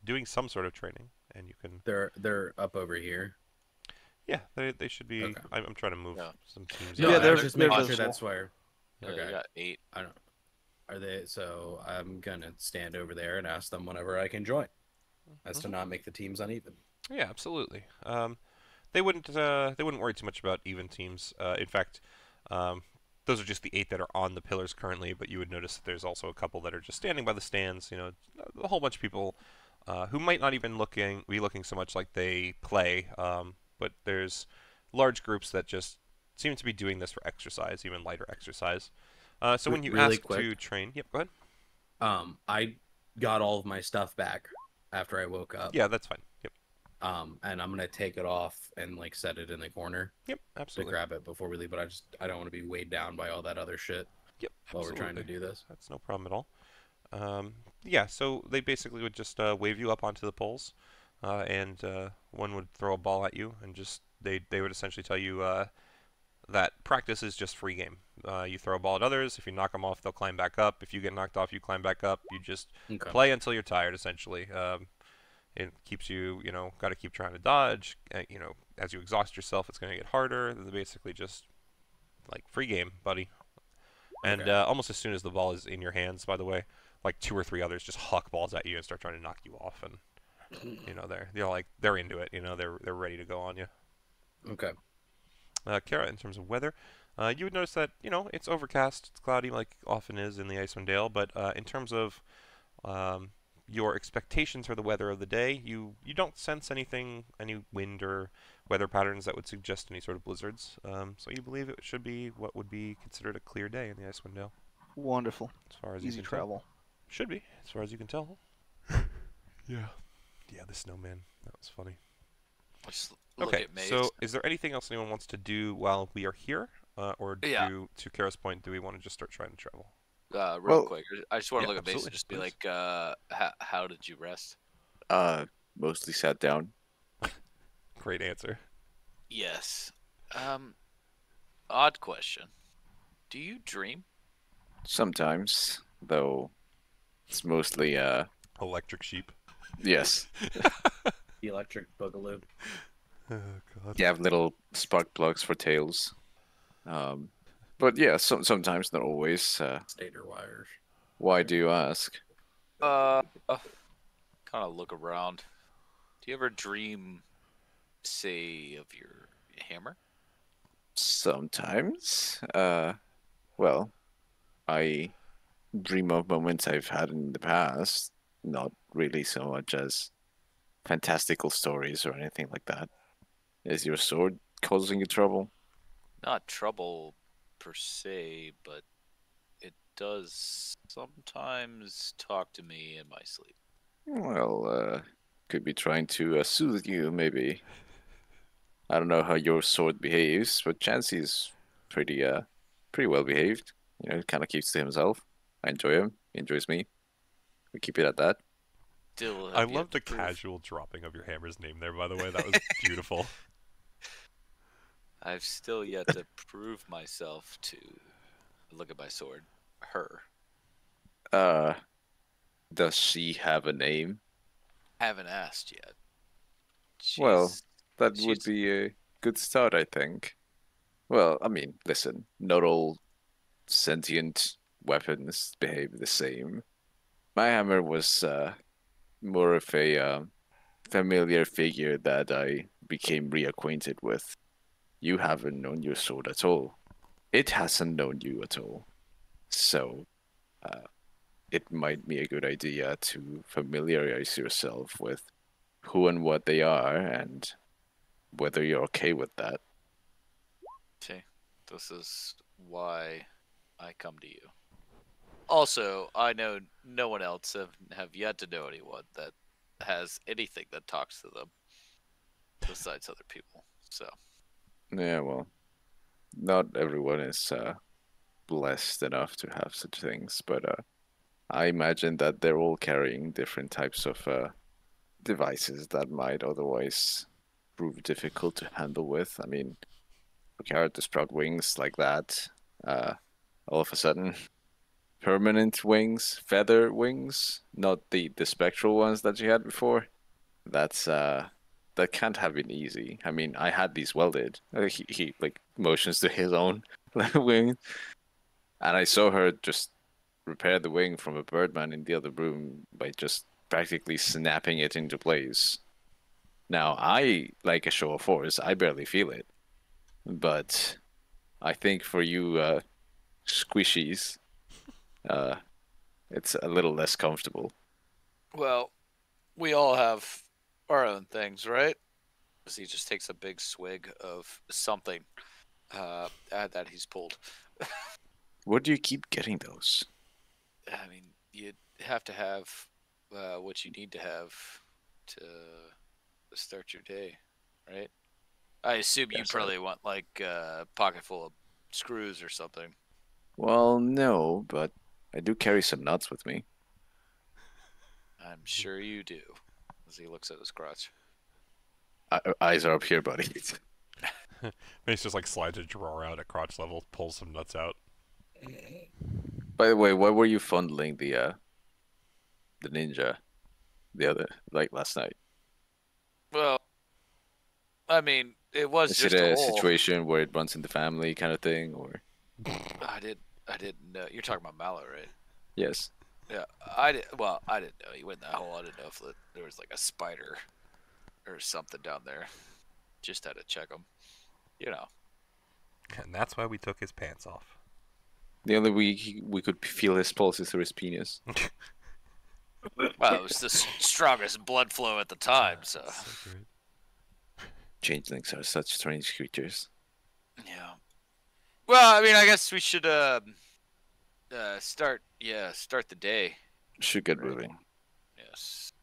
doing some sort of training, and you can. They're up over here. Yeah, they should be. Okay. I'm trying to move Yeah. some teams. No, Yeah, they're just making they're sure that's where. Yeah, Okay. you got 8. I don't. Are they? So I'm gonna stand over there and ask them whenever I can join, as to not make the teams uneven. Yeah, absolutely. They wouldn't worry too much about even teams. In fact, those are just the 8 that are on the pillars currently. But you would notice that there's also a couple that are just standing by the stands. A whole bunch of people who might not even be looking so much like they play. But there's large groups that just seem to be doing this for exercise, even lighter exercise. So when you Really ask to quick. train, yep, go ahead. I got all of my stuff back after I woke up. Yeah, that's fine. Yep. And I'm gonna take it off and set it in the corner Yep, to absolutely. grab it before we leave. But I don't want to be weighed down by all that other shit Yep, while we're trying to absolutely. do this. That's no problem at all. Yeah, so they basically would just wave you up onto the poles, and one would throw a ball at you, and just they would essentially tell you that practice is just free game. You throw a ball at others. If you knock them off, they'll climb back up. If you get knocked off, you climb back up. You just Okay. play until you're tired, essentially. It keeps you, got to keep trying to dodge. As you exhaust yourself, it's going to get harder. They basically just like free game, buddy. And almost as soon as the ball is in your hands, by the way, like 2 or 3 others just huck balls at you and start trying to knock you off, and you know they're into it. You know they're ready to go on you. Okay. Kara, in terms of weather, you would notice that it's overcast, it's cloudy, like often is in the Icewind Dale. But in terms of your expectations for the weather of the day, you don't sense any wind or weather patterns that would suggest any sort of blizzards. So you believe it should be what would be considered a clear day in the Icewind Dale. Wonderful. As far as easy you can travel. Tell. Should be, as far as you can tell. Yeah. Yeah, the snowman. That was funny. Okay, so is there anything else anyone wants to do while we are here? Or to Kara's point, do we want to just start trying to travel? Real quick, I just want to look at Mace and just be like, how did you rest? Mostly sat down. Great answer. Yes. Odd question. Do you dream? Sometimes, though it's mostly electric sheep. Yes. The electric boogaloo. Oh, God. You have little spark plugs for tails. But yeah, sometimes, not always. Stator wires. Why do you ask? Kind of look around. Do you ever dream, say, of your hammer? Sometimes. Well, I dream of moments I've had in the past. Not really so much as fantastical stories or anything like that. Is your sword causing you trouble? Not trouble per se, but it does sometimes talk to me in my sleep. Well, could be trying to soothe you, maybe. I don't know how your sword behaves, but Chansey is pretty well behaved. He kind of keeps to himself. I enjoy him. He enjoys me. We keep it at that. I love the casual dropping of your hammer's name there, by the way. That was beautiful. I've still yet to prove myself to look at my sword. Her. Does she have a name? Haven't asked yet. Well, that would be a good start, I think. Well, I mean, listen, not all sentient weapons behave the same. My hammer was more of a familiar figure that I became reacquainted with. You haven't known your sword at all. It hasn't known you at all. So, it might be a good idea to familiarize yourself with who and what they are and whether you're okay with that. Okay, this is why I come to you. Also, I know no one else have yet to know anyone that has anything that talks to them besides other people. So. Yeah, well, not everyone is blessed enough to have such things, but I imagine that they're all carrying different types of devices that might otherwise prove difficult to handle with. I mean, for Kara to sprout wings like that, all of a sudden, permanent wings, feather wings, not the spectral ones that she had before. That's that can't have been easy. I mean, I had these welded. He like motions to his own wing, and I saw her just repair the wing from a birdman in the other room by just practically snapping it into place. Now, I like a show of force. I barely feel it, but I think for you squishies, it's a little less comfortable. Well, we all have our own things, right? So he just takes a big swig of something that he's pulled. Where do you keep getting those? I mean, you have to have what you need to have to start your day, right? I assume you probably want like a pocket full of screws or something. Well, no, but I do carry some nuts with me. I'm sure you do. As he looks at his crotch. Eyes are up here, buddy. Mace just like slides a drawer out at crotch level, pulls some nuts out. By the way, why were you fondling the ninja last night? Well, I mean, It was Is just it a a hole. situation where it runs in the family kind of thing, or? I didn't know. You're talking about Mallow, right? Yes. Yeah, I didn't know he went in that hole. I didn't know if there was like a spider or something down there. Just had to check him. You know. And that's why we took his pants off. The only way we could feel his pulses through his penis. Well, it was the strongest blood flow at the time, so. Changelings are such strange creatures. Yeah. Well, I mean, I guess we should start the day. Should get moving. Yes.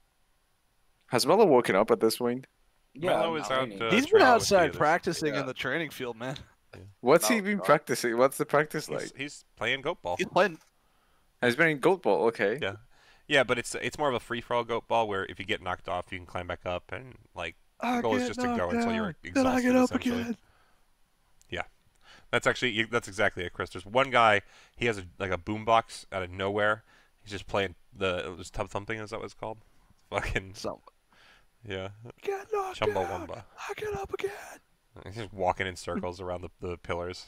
Has Mello woken up at this point? Yeah, Mello is out. He's been training with the outside others. practicing in the training field, man. What's he No, been no. practicing? What's the practice like? He's playing goat ball. He's playing. He's been in goat ball. Okay. Yeah. Yeah, but it's more of a free for all goat ball where if you get knocked off, you can climb back up, and like the goal is just to go until you're exhausted. Then I get up essentially. again. Yeah, that's exactly it, Chris. There's one guy. He has like a boombox out of nowhere. He's just playing just tub thumping. Is that what it's called? Fucking yeah. Get knocked Chumbawamba. I get up again. He's just walking in circles around the pillars.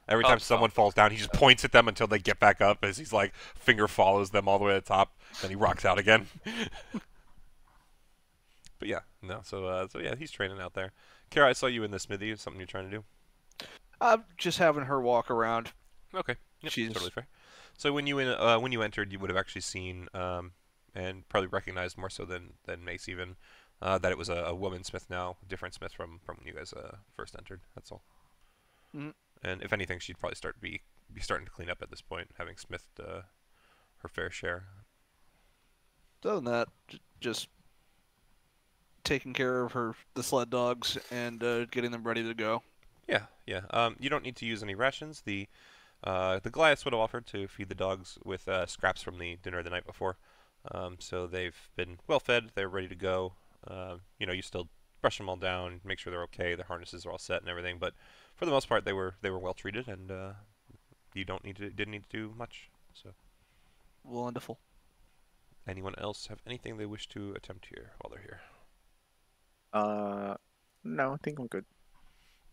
Every time someone falls down, he just points at them until they get back up as he's like finger follows them all the way to the top. Then he rocks out again. But yeah, no. So yeah, he's training out there. Kara, I saw you in the smithy. Something you're trying to do? I'm just having her walk around. Okay, yep, She's totally fair. So when you entered, you would have actually seen and probably recognized more so than Mace even that it was a woman smith now, different smith from when you guys first entered. That's all. Mm. And if anything, she'd probably be starting to clean up at this point, having smithed her fair share. Other than that, just taking care of the sled dogs and getting them ready to go. Yeah, yeah. You don't need to use any rations. The Goliaths would have offered to feed the dogs with scraps from the dinner the night before. So they've been well fed. They're ready to go. You still brush them all down, make sure they're okay. Their harnesses are all set and everything. But for the most part, they were well treated, and you didn't need to do much. So. Wonderful. Anyone else have anything they wish to attempt here while they're here? No, I think I'm good.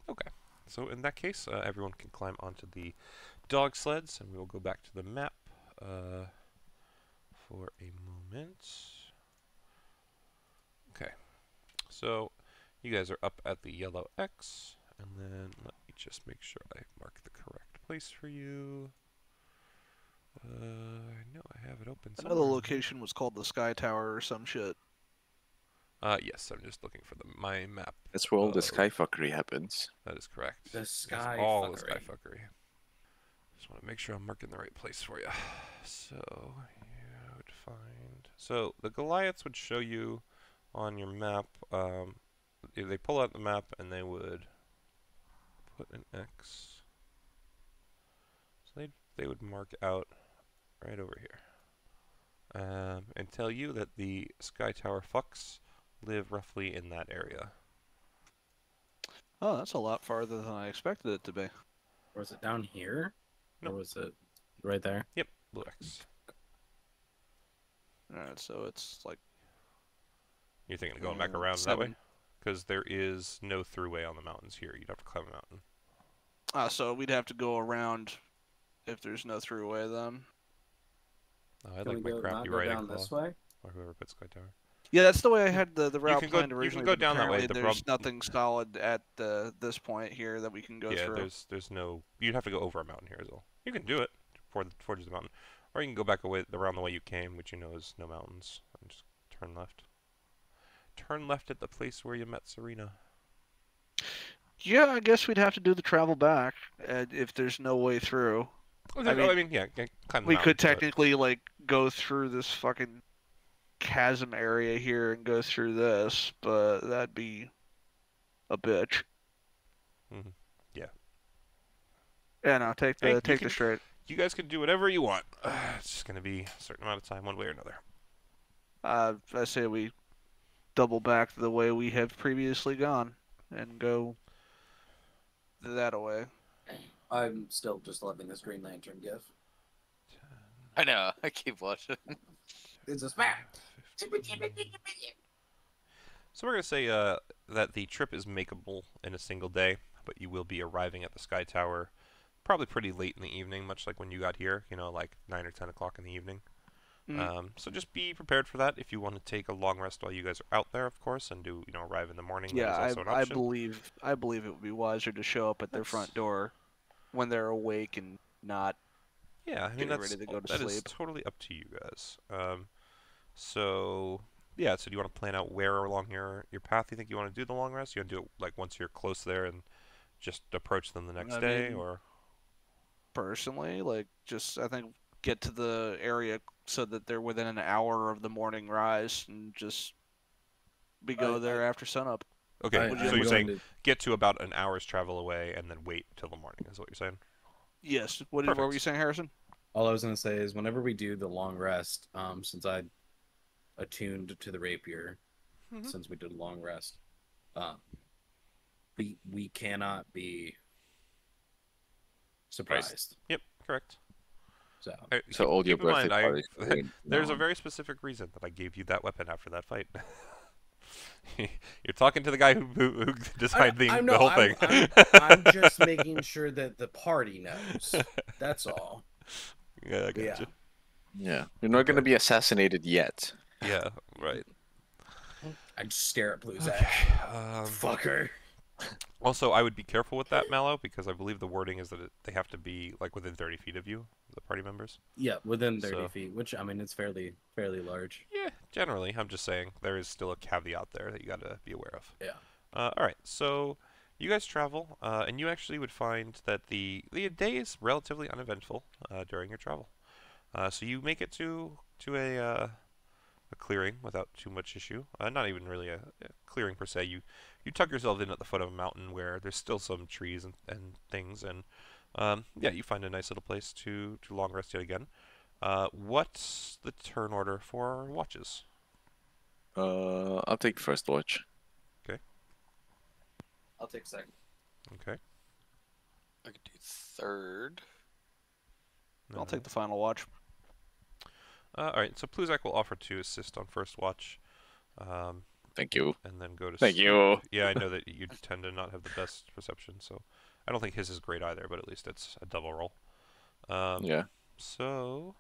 Okay. So in that case, everyone can climb onto the dog sleds, and we will go back to the map for a moment. Okay. So you guys are up at the yellow X, and then let me just make sure I mark the correct place for you. I know I have it open somewhere. Another location was called the Skytower or some shit. Yes, I'm just looking for my map. That's where all the sky fuckery happens. That is correct. The That's sky all fuckery. the sky fuckery. Just want to make sure I'm marking the right place for you. So you would find. So the Goliaths would show you on your map. If they pull out the map and they would put an X. So they would mark out right over here. And tell you that the Skytower fucks live roughly in that area. Oh, that's a lot farther than I expected it to be. Or was it down here? No. Or was it right there? Yep, blue X. Alright, so it's like... You're thinking of going back around that way? 7. Because there is no throughway on the mountains here. You'd have to climb a mountain. So we'd have to go around if there's no throughway then. Oh, I Can like we my go, crappy not go writing down claw. this way? Or whoever put Skytower. Yeah, that's the way I had the route can go- planned you can originally. go but down that way. apparently The There's nothing solid at this point here that we can go Yeah, through. there's no. You'd have to go over a mountain here as well. You can do it towards the mountain, or you can go back around the way you came, which you know is no mountains, and just turn left. Turn left at the place where you met Serena. Yeah, I guess we'd have to do the travel back if there's no way through. I mean, yeah, climb the We mountain, could but- technically like go through this fucking chasm area here and go through this, but that'd be a bitch. Mhm. Yeah. Yeah, no, take Hey, you the can- straight. You guys can do whatever you want. It's just gonna be a certain amount of time, one way or another. I say we double back the way we have previously gone and go that way. I'm still just loving this Green Lantern gif. I know. I keep watching. It's a spam. So we're gonna say that the trip is makeable in a single day, but you will be arriving at the Skytower probably pretty late in the evening, much like when you got here, you know, like 9 or 10 o'clock in the evening. So just be prepared for that. If you want to take a long rest while you guys are out there, of course, and do, you know, arrive in the morning, that is also an I option. believe it would be wiser to show up at their front door when they're awake and not Yeah, I mean, ready to go to that is sleep. totally up to you guys. So yeah, so do you want to plan out where along your path you think you want to do the long rest? You want to do it like once you're close there and just approach them the next day, mean, or? Personally, like, just I think get to the area so that they're within an hour of the morning rise and just go there after sunup. Okay, so you're saying get to about an hour's travel away and then wait till the morning, is what you're saying? Yes. What were you saying, Harrison? All I was going to say is whenever we do the long rest, since I attuned to the rapier, since we did a long rest, we cannot be surprised. Yep, correct. So all your birthday parties. There's a very specific reason that I gave you that weapon after that fight. You're talking to the guy who designed the whole thing. I'm just making sure that the party knows. That's all. Yeah, I gotcha. Yeah, you're not going to be assassinated yet. Yeah, right. I just stare at Bluzak. Okay, fucker. Also, I would be careful with that, Mallow, because I believe the wording is that they have to be like within 30 feet of you, the party members. Yeah, within 30 feet, which I mean it's fairly large. Yeah, generally. I'm just saying there is still a caveat there that you got to be aware of. Yeah. All right, so you guys travel, and you actually would find that the day is relatively uneventful during your travel. So you make it to a clearing without too much issue. Not even really a clearing per se. You tuck yourself in at the foot of a mountain where there's still some trees and things, and yeah, you find a nice little place to long rest yet again. What's the turn order for watches? I'll take first watch. Okay. I'll take second. Okay. I could do third. I'll take the final watch. All right, so Pluzak will offer to assist on first watch. Thank you. And then go to Thank sleep. you. Yeah, I know that you tend to not have the best perception, so I don't think his is great either, but at least it's a double roll. Yeah. So...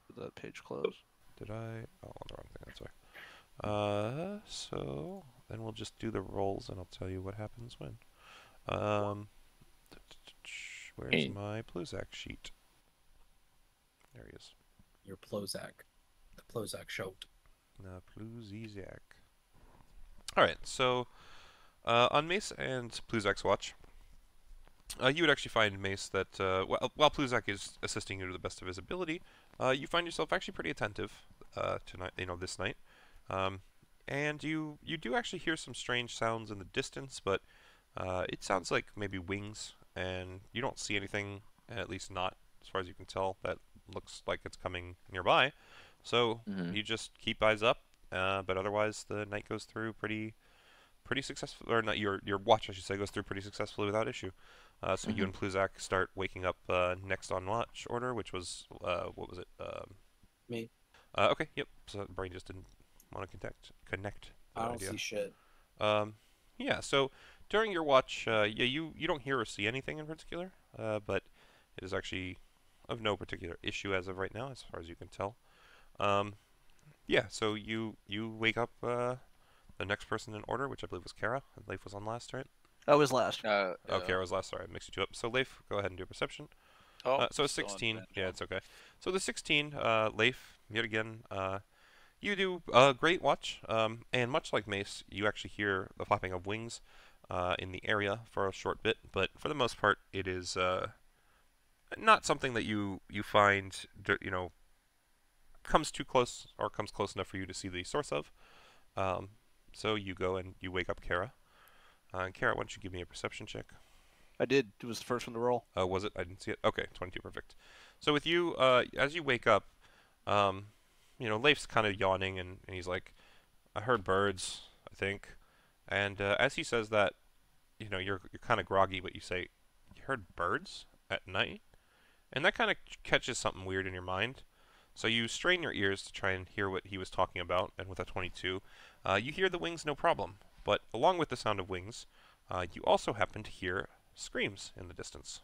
Did that page close? Did I? Oh, on the wrong thing, that's why. So then we'll just do the rolls, and I'll tell you what happens when. Where's my Pluzak sheet? There he is. Your Plozak. The Plozak showed. Pluzak. Alright, so on Mace and Pluzak's watch, you would actually find, Mace, that while Pluzak is assisting you to the best of his ability, you find yourself actually pretty attentive tonight, this night. And you do actually hear some strange sounds in the distance, but it sounds like maybe wings, and you don't see anything, at least not as far as you can tell, that looks like it's coming nearby. So you just keep eyes up, but otherwise the night goes through pretty successful, or not, your watch, I should say, goes through pretty successfully without issue. So you and Pluzak start waking up next on watch order, which was, what was it? Me. Okay, yep. So the brain just didn't want to connect. I don't see shit. Yeah, so during your watch, yeah, you don't hear or see anything in particular, but it is actually of no particular issue as of right now, as far as you can tell. Yeah, so you wake up the next person in order, which I believe was Kara, and Leif was on last, right? I was last. Oh, Kara was last. Sorry, I mixed you two up. So Leif, go ahead and do a perception. So a 16. Yeah, it's okay. So the 16, Leif, yet again, you do a great watch, and much like Mace, you actually hear the flapping of wings in the area for a short bit, but for the most part, it is not something that you find, comes too close or comes close enough for you to see the source of. So you go and you wake up Kara. And Kara, why don't you give me a perception check? I did. It was the first one to roll. Was it? I didn't see it. Okay, 22, perfect. So with you, as you wake up, Leif's kind of yawning, and he's like, I heard birds, I think. And as he says that, you're kind of groggy, but you say, you heard birds at night? And that kind of catches something weird in your mind. So you strain your ears to try and hear what he was talking about, and with a 22, you hear the wings no problem. But along with the sound of wings, you also happen to hear screams in the distance.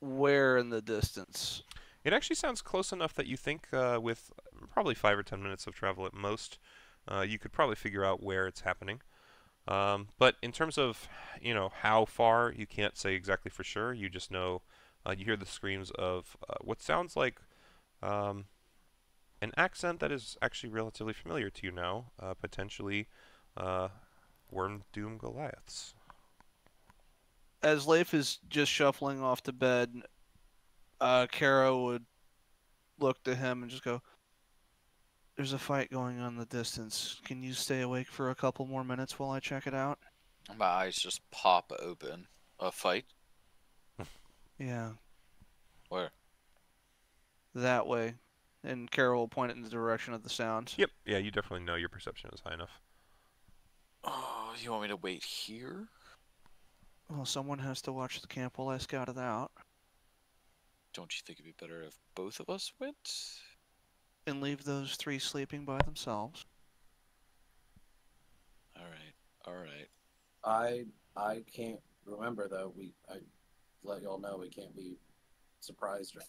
Where in the distance? It actually sounds close enough that you think with probably 5 or 10 minutes of travel at most, you could probably figure out where it's happening. But in terms of, how far, you can't say exactly for sure. You just know you hear the screams of what sounds like an accent that is actually relatively familiar to you now, potentially Wormdoom Goliaths. As Leif is just shuffling off to bed, Kara would look to him and just go, "There's a fight going on in the distance. Can you stay awake for a couple more minutes while I check it out?" My eyes just pop open. A fight? Yeah. Where? That way. And Kara will point it in the direction of the sounds. Yep, yeah, you definitely know your perception is high enough. Oh, you want me to wait here? Well, someone has to watch the camp while I scout it out. Don't you think it'd be better if both of us went? And leave those 3 sleeping by themselves. Alright. I can't remember though. I let y'all know we can't be surprised as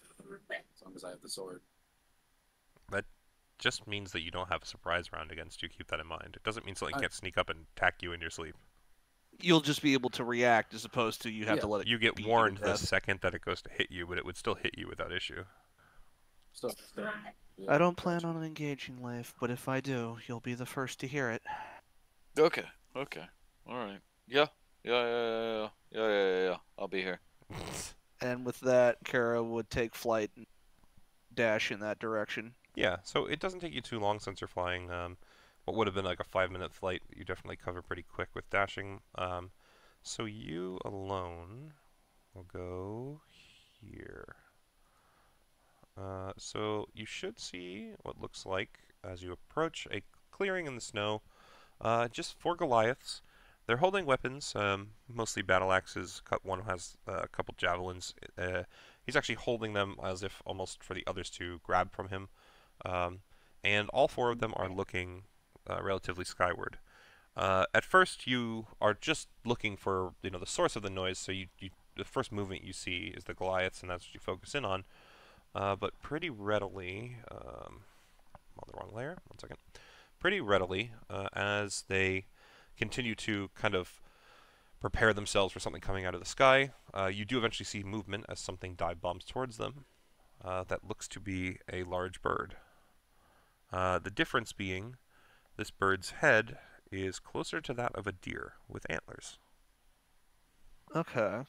long as I have the sword. That just means that you don't have a surprise round against you. Keep that in mind. It doesn't mean something can't sneak up and attack you in your sleep. You'll just be able to react as opposed to you have to let it. You get warned the second that it goes to hit you, but it would still hit you without issue. I don't plan on engaging, Leif, but if I do, you'll be the first to hear it. Okay. Alright. Yeah. I'll be here. And with that, Kara would take flight and dash in that direction. Yeah, so it doesn't take you too long since you're flying. What would have been like a 5-minute flight, you definitely cover pretty quick with dashing. So you alone will go here. So you should see what looks like as you approach a clearing in the snow. Just 4 Goliaths. They're holding weapons, mostly battle axes. One has a couple javelins. He's actually holding them as if almost for the others to grab from him. And all 4 of them are looking relatively skyward. At first, you are just looking for the source of the noise. So the first movement you see is the Goliaths, and that's what you focus in on. But pretty readily, I'm on the wrong layer. 1 second. Pretty readily, as they continue to kind of prepare themselves for something coming out of the sky, you do eventually see movement as something dive bombs towards them. That looks to be a large bird. The difference being, this bird's head is closer to that of a deer with antlers. Okay.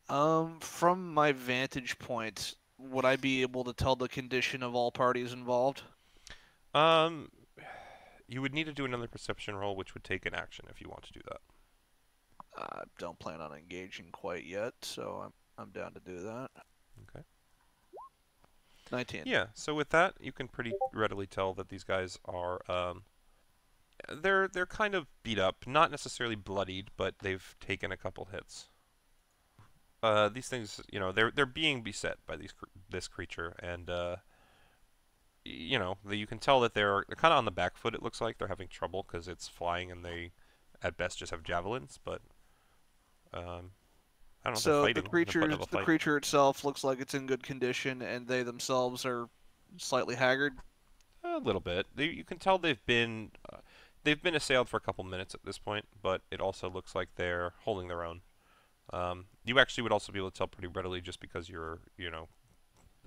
From my vantage point, would I be able to tell the condition of all parties involved? You would need to do another perception roll, which would take an action if you want to do that. I don't plan on engaging quite yet, so I'm down to do that. Okay. 19. Yeah, so with that, you can pretty readily tell that these guys are, they're kind of beat up, not necessarily bloodied, but they've taken a couple hits. These things, they're being beset by this creature, and you can tell that they're kind of on the back foot. It looks like they're having trouble because it's flying, and they, at best, just have javelins. But I don't know. So they're fighting. the creature itself looks like it's in good condition, and they themselves are slightly haggard. A little bit. You can tell they've been assailed for a couple minutes at this point, but it also looks like they're holding their own. You actually would also be able to tell pretty readily just because you're,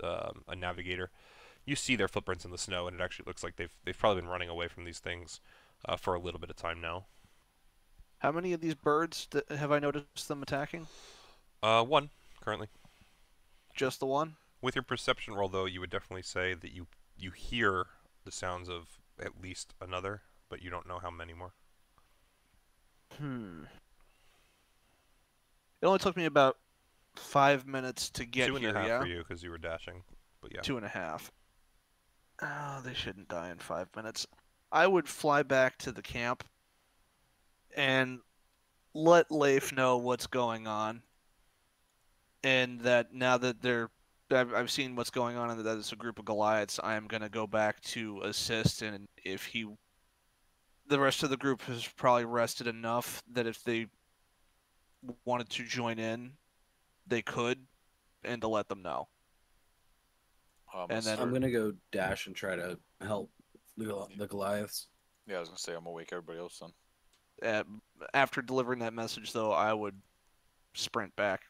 a navigator. You see their footprints in the snow, and it actually looks like they've probably been running away from these things for a little bit of time now. How many of these birds have I noticed them attacking? 1 currently. Just the one? With your perception roll, though, you would definitely say that you hear the sounds of at least another, but you don't know how many more. It only took me about 5 minutes to get here, 2.5 for you because you were dashing, but yeah. 2.5. Oh, they shouldn't die in 5 minutes. I would fly back to the camp and let Leif know what's going on, and that now that I've seen what's going on and that it's a group of Goliaths, I am going to go back to assist, and if he the rest of the group has probably rested enough that if they wanted to join in, they could, and to let them know. And then I'm gonna go dash and try to help the Goliaths. Yeah, I was gonna say I'm gonna wake everybody else then. After delivering that message, though, I would sprint back.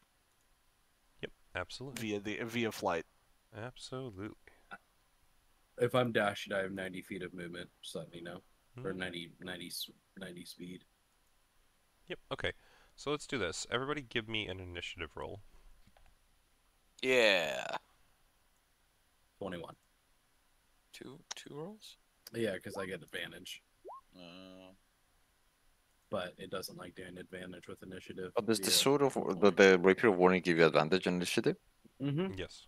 Yep, absolutely. Via flight. Absolutely. If I'm dashing, I have 90 feet of movement. Just let me know. Or 90 speed. Yep. Okay. So let's do this. Everybody, give me an initiative roll. Yeah. 21. Two rolls? Yeah, because I get advantage. But it doesn't like doing advantage with initiative. But does the sword of the rapier of warning give you advantage on initiative? Mm-hmm. Yes.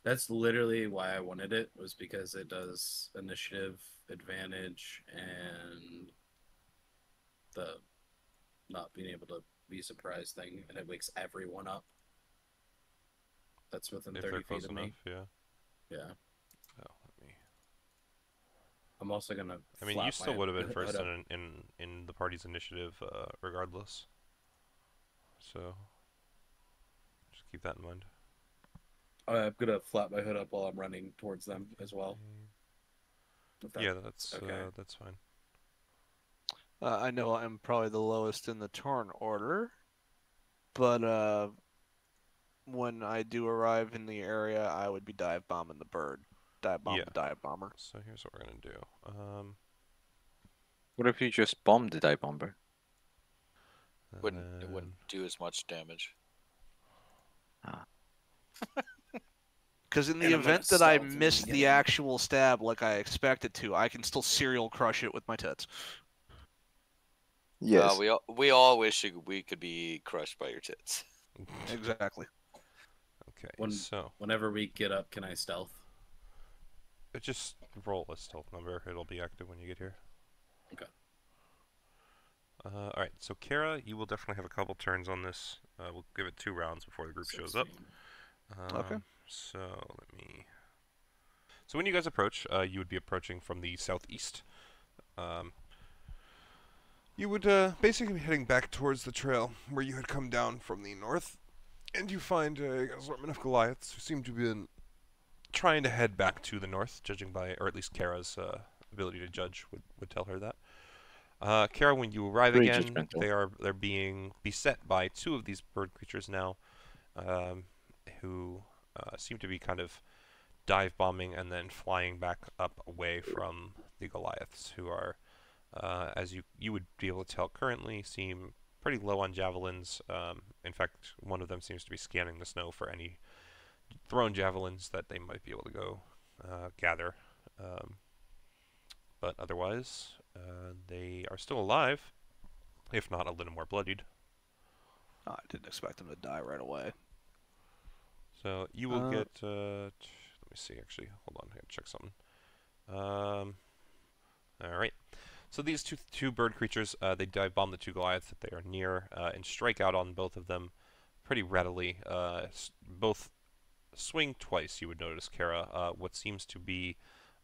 That's literally why I wanted it, was because it does initiative, advantage, and the not being able to be surprised thing, and it wakes everyone up. That's within 30 feet of me. Yeah. Yeah. Oh, let me. I'm also gonna. I mean, you still would have been first in the party's initiative, regardless. So just keep that in mind. I'm gonna flap my hood up while I'm running towards them as well. Yeah, that's okay. That's fine. I know I'm probably the lowest in the turn order, but when I do arrive in the area, I would be dive bombing the bird. Dive bomb the dive bomber. So here's what we're gonna do. What if you just bomb the dive bomber? It wouldn't do as much damage. Because in the event that I miss the actual stab like I expect it to, I can still serial crush it with my tits. Yes. We all wish we could be crushed by your tits. Exactly. Okay. So whenever we get up, can I stealth? Just roll a stealth number. It'll be active when you get here. Okay. All right. So Kara, you will definitely have a couple turns on this. We'll give it 2 rounds before the group shows up. Okay. So let me. So when you guys approach, you would be approaching from the southeast. You would basically be heading back towards the trail where you had come down from the north, and you find an assortment of Goliaths who seem to be trying to head back to the north, judging by, or at least Kara's ability to judge would tell her that. Kara, when you arrive again, they're being beset by 2 of these bird creatures now, who seem to be kind of dive bombing and then flying back up away from the Goliaths, who are, as you would be able to tell currently, seem pretty low on javelins. In fact, one of them seems to be scanning the snow for any thrown javelins that they might be able to go gather. But otherwise, they are still alive, if not a little more bloodied. Oh, I didn't expect them to die right away. So you will get. Let me see. Actually, hold on. I gotta check something. All right. So these two bird creatures, they dive bomb the 2 Goliaths that they are near, and strike out on both of them pretty readily. Both swing twice. You would notice, Kara. What seems to be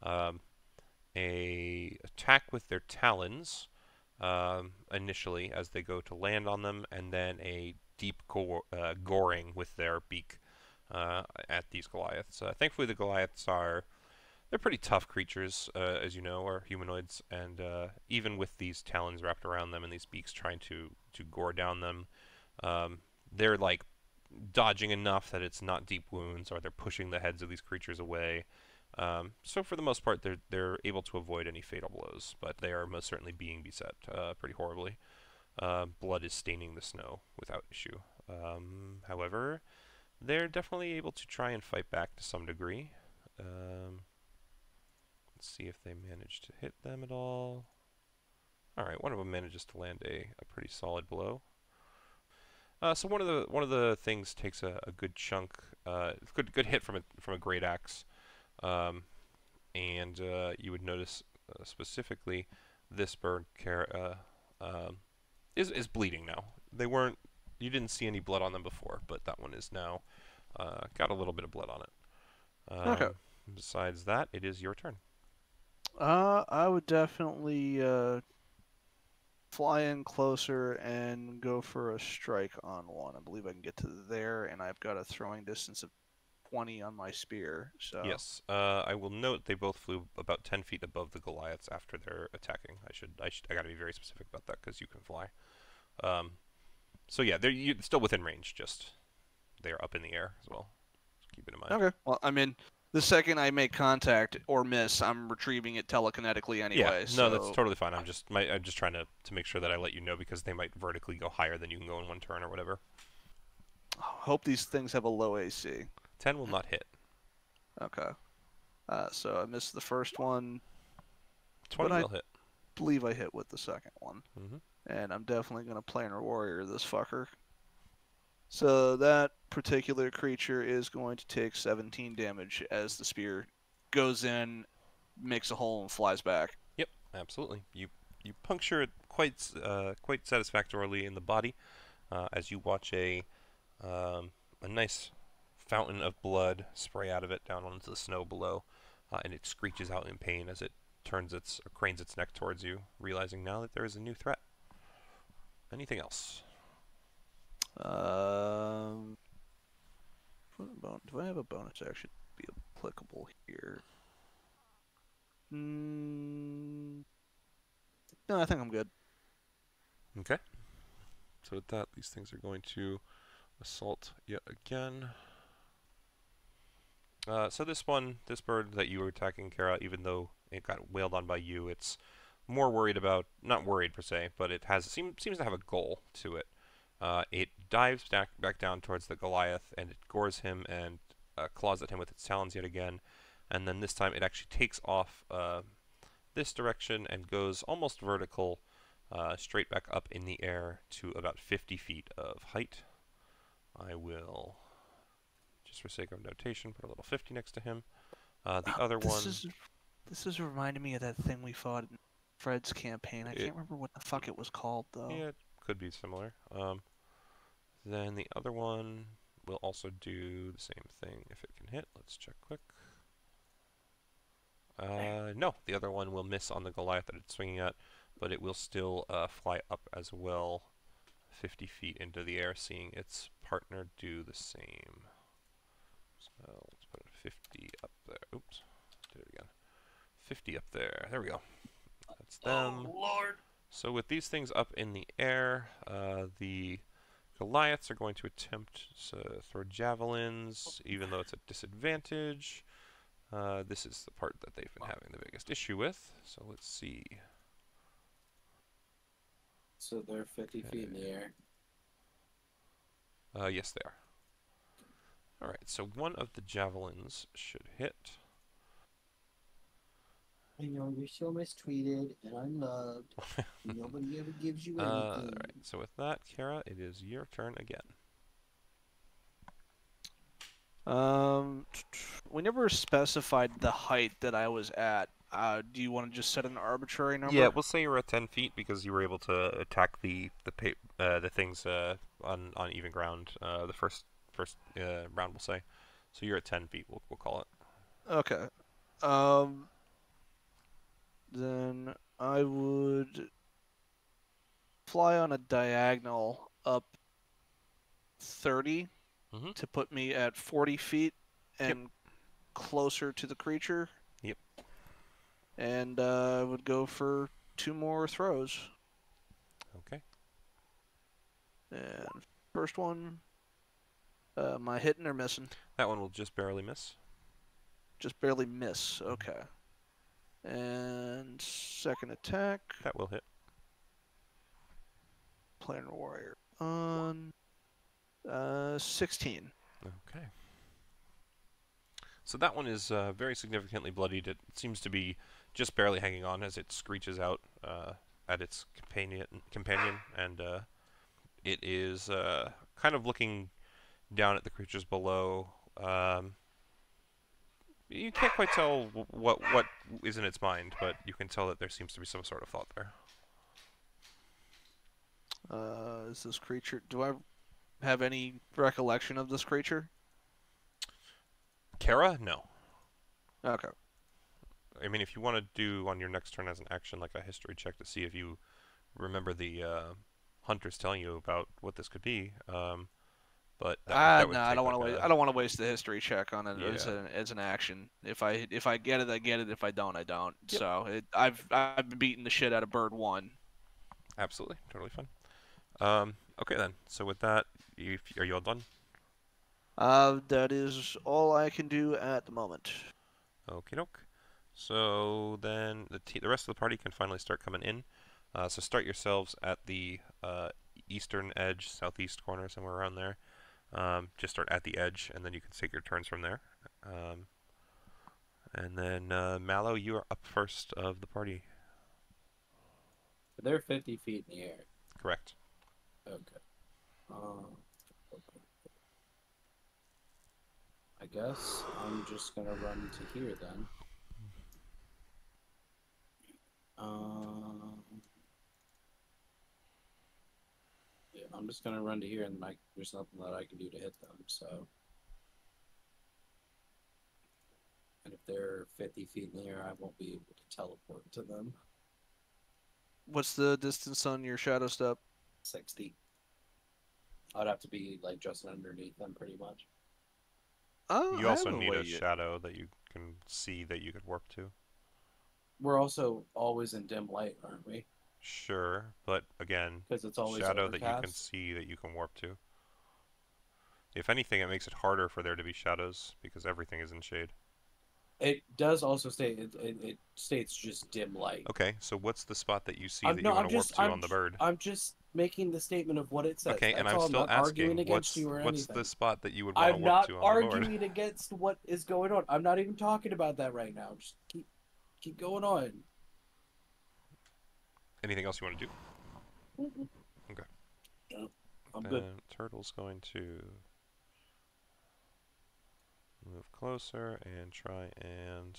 a attack with their talons initially as they go to land on them, and then a deep goring with their beak at these Goliaths. Thankfully, the Goliaths they're pretty tough creatures, as you know, are humanoids, and even with these talons wrapped around them and these beaks trying to gore down them, they're like dodging enough that it's not deep wounds, or they're pushing the heads of these creatures away. So for the most part, they're able to avoid any fatal blows, but they are most certainly being beset pretty horribly. Blood is staining the snow without issue. However, they're definitely able to try and fight back to some degree. Let's see if they manage to hit them at all. All right, one of them manages to land a pretty solid blow. So one of the things takes a good chunk, good hit from a great axe, and you would notice specifically this bird is bleeding now. You didn't see any blood on them before, but that one is now got a little bit of blood on it. Okay. Besides that, it is your turn. I would definitely fly in closer and go for a strike on one. I believe I can get to there, and I've got a throwing distance of 20 on my spear. So Yes. I will note they both flew about 10 feet above the Goliaths after they're attacking. I gotta be very specific about that because you can fly. So yeah, you're still within range. Just they're up in the air as well. Just keep it in mind. okay. Well, I mean, the second I make contact or miss, I'm retrieving it telekinetically anyway. Yeah. So... No, that's totally fine. I'm just trying to make sure that I let you know because they might vertically go higher than you can go in one turn or whatever. Hope these things have a low AC. 10 will not hit. Okay. So I missed the first one. 20 will hit. Believe I hit with the second one. Mm-hmm. And I'm definitely going to Planar Warrior this fucker. So that particular creature is going to take 17 damage as the spear goes in, makes a hole, and flies back. Yep, absolutely. You puncture it quite satisfactorily in the body as you watch a nice fountain of blood spray out of it down onto the snow below, and it screeches out in pain as it cranes its neck towards you, realizing now that there is a new threat. Anything else? Do I have a bonus action to be applicable here? No, I think I'm good. Okay. So with that, these things are going to assault yet again. So this bird that you were attacking, Kara, even though it got wailed on by you, it's more worried about, not worried per se, but it seems to have a goal to it. It dives back down towards the Goliath, and it gores him and claws at him with its talons yet again. And then this time it actually takes off this direction and goes almost vertical, straight back up in the air to about 50 feet of height. I will, just for sake of notation, put a little 50 next to him. The other one... This is reminding me of that thing we fought in Fred's campaign. I can't remember what the fuck it was called, though. Yeah, it could be similar. Then the other one will also do the same thing if it can hit. Let's check quick. No, the other one will miss on the Goliath that it's swinging at, but it will still fly up as well, 50 feet into the air, seeing its partner do the same. So let's put 50 up there. Oops, did it again. 50 up there. There we go. That's them. Oh, Lord. So with these things up in the air, the Goliaths are going to attempt to throw javelins, even though it's a disadvantage. This is the part that they've been having the biggest issue with. So let's see. So they're 50 feet in the air. Yes, they are. Alright, so one of the javelins should hit. I know you're so mistreated and unloved. Nobody ever gives you anything. Alright, so with that, Kara, it is your turn again. We never specified the height that I was at. Do you want to just set an arbitrary number? Yeah, we'll say you're at 10 feet because you were able to attack the things on even ground. The first round, we'll say. So you're at 10 feet. We'll call it. Okay. Then I would fly on a diagonal up 30 to put me at 40 feet and closer to the creature. Yep. And I would go for 2 more throws. Okay. And first one, am I hitting or missing? That one will just barely miss. Just barely miss. Okay. And second attack. That will hit. Planar Warrior on 16. Okay. So that one is very significantly bloodied. It seems to be just barely hanging on as it screeches out at its companion, and it is kind of looking down at the creatures below. You can't quite tell what is in its mind, but you can tell that there seems to be some sort of thought there. Is this creature... Do I have any recollection of this creature? Kara? No. Okay. I mean, if you want to do on your next turn as an action, like a history check to see if you remember the hunters telling you about what this could be, but that would No, I take don't want like to waste. a I don't want to waste the history check on it yeah. as an action. If I get it, I get it. If I don't, I don't. Yep. So I've been beating the shit out of bird 1. Absolutely, totally fine. Okay then. So with that, are you all done? That is all I can do at the moment. Okie doke. So then the rest of the party can finally start coming in. So start yourselves at the eastern edge, southeast corner, somewhere around there. Just start at the edge, and then you can take your turns from there. And then Mallow, you are up first of the party. They're 50 feet in the air. Correct. Okay. Okay. I guess I'm just gonna run to here then. Yeah, I'm just gonna run to here, and there's nothing that I can do to hit them. So, and if they're 50 feet in the air, I won't be able to teleport to them. What's the distance on your shadow step? 60. I'd have to be like just underneath them, pretty much. Oh, You also need a shadow that you can see that you could warp to. We're also always in dim light, aren't we? Sure, but again, because it's always shadow overcast. that you can see that you can warp to. If anything, it makes it harder for there to be shadows because everything is in shade. It does also state it states just dim light. Okay, so what's the spot that you see that you want to warp to on the bird? I'm just making the statement of what it says. Okay, That's and I'm all. still not asking, arguing against you or what's anything. the spot that you would want to I'm warp not to on the board? arguing against what is going on. I'm not even talking about that right now. Just keep going on. Anything else you want to do? Okay. No, I'm then good. Turtle's going to move closer and try and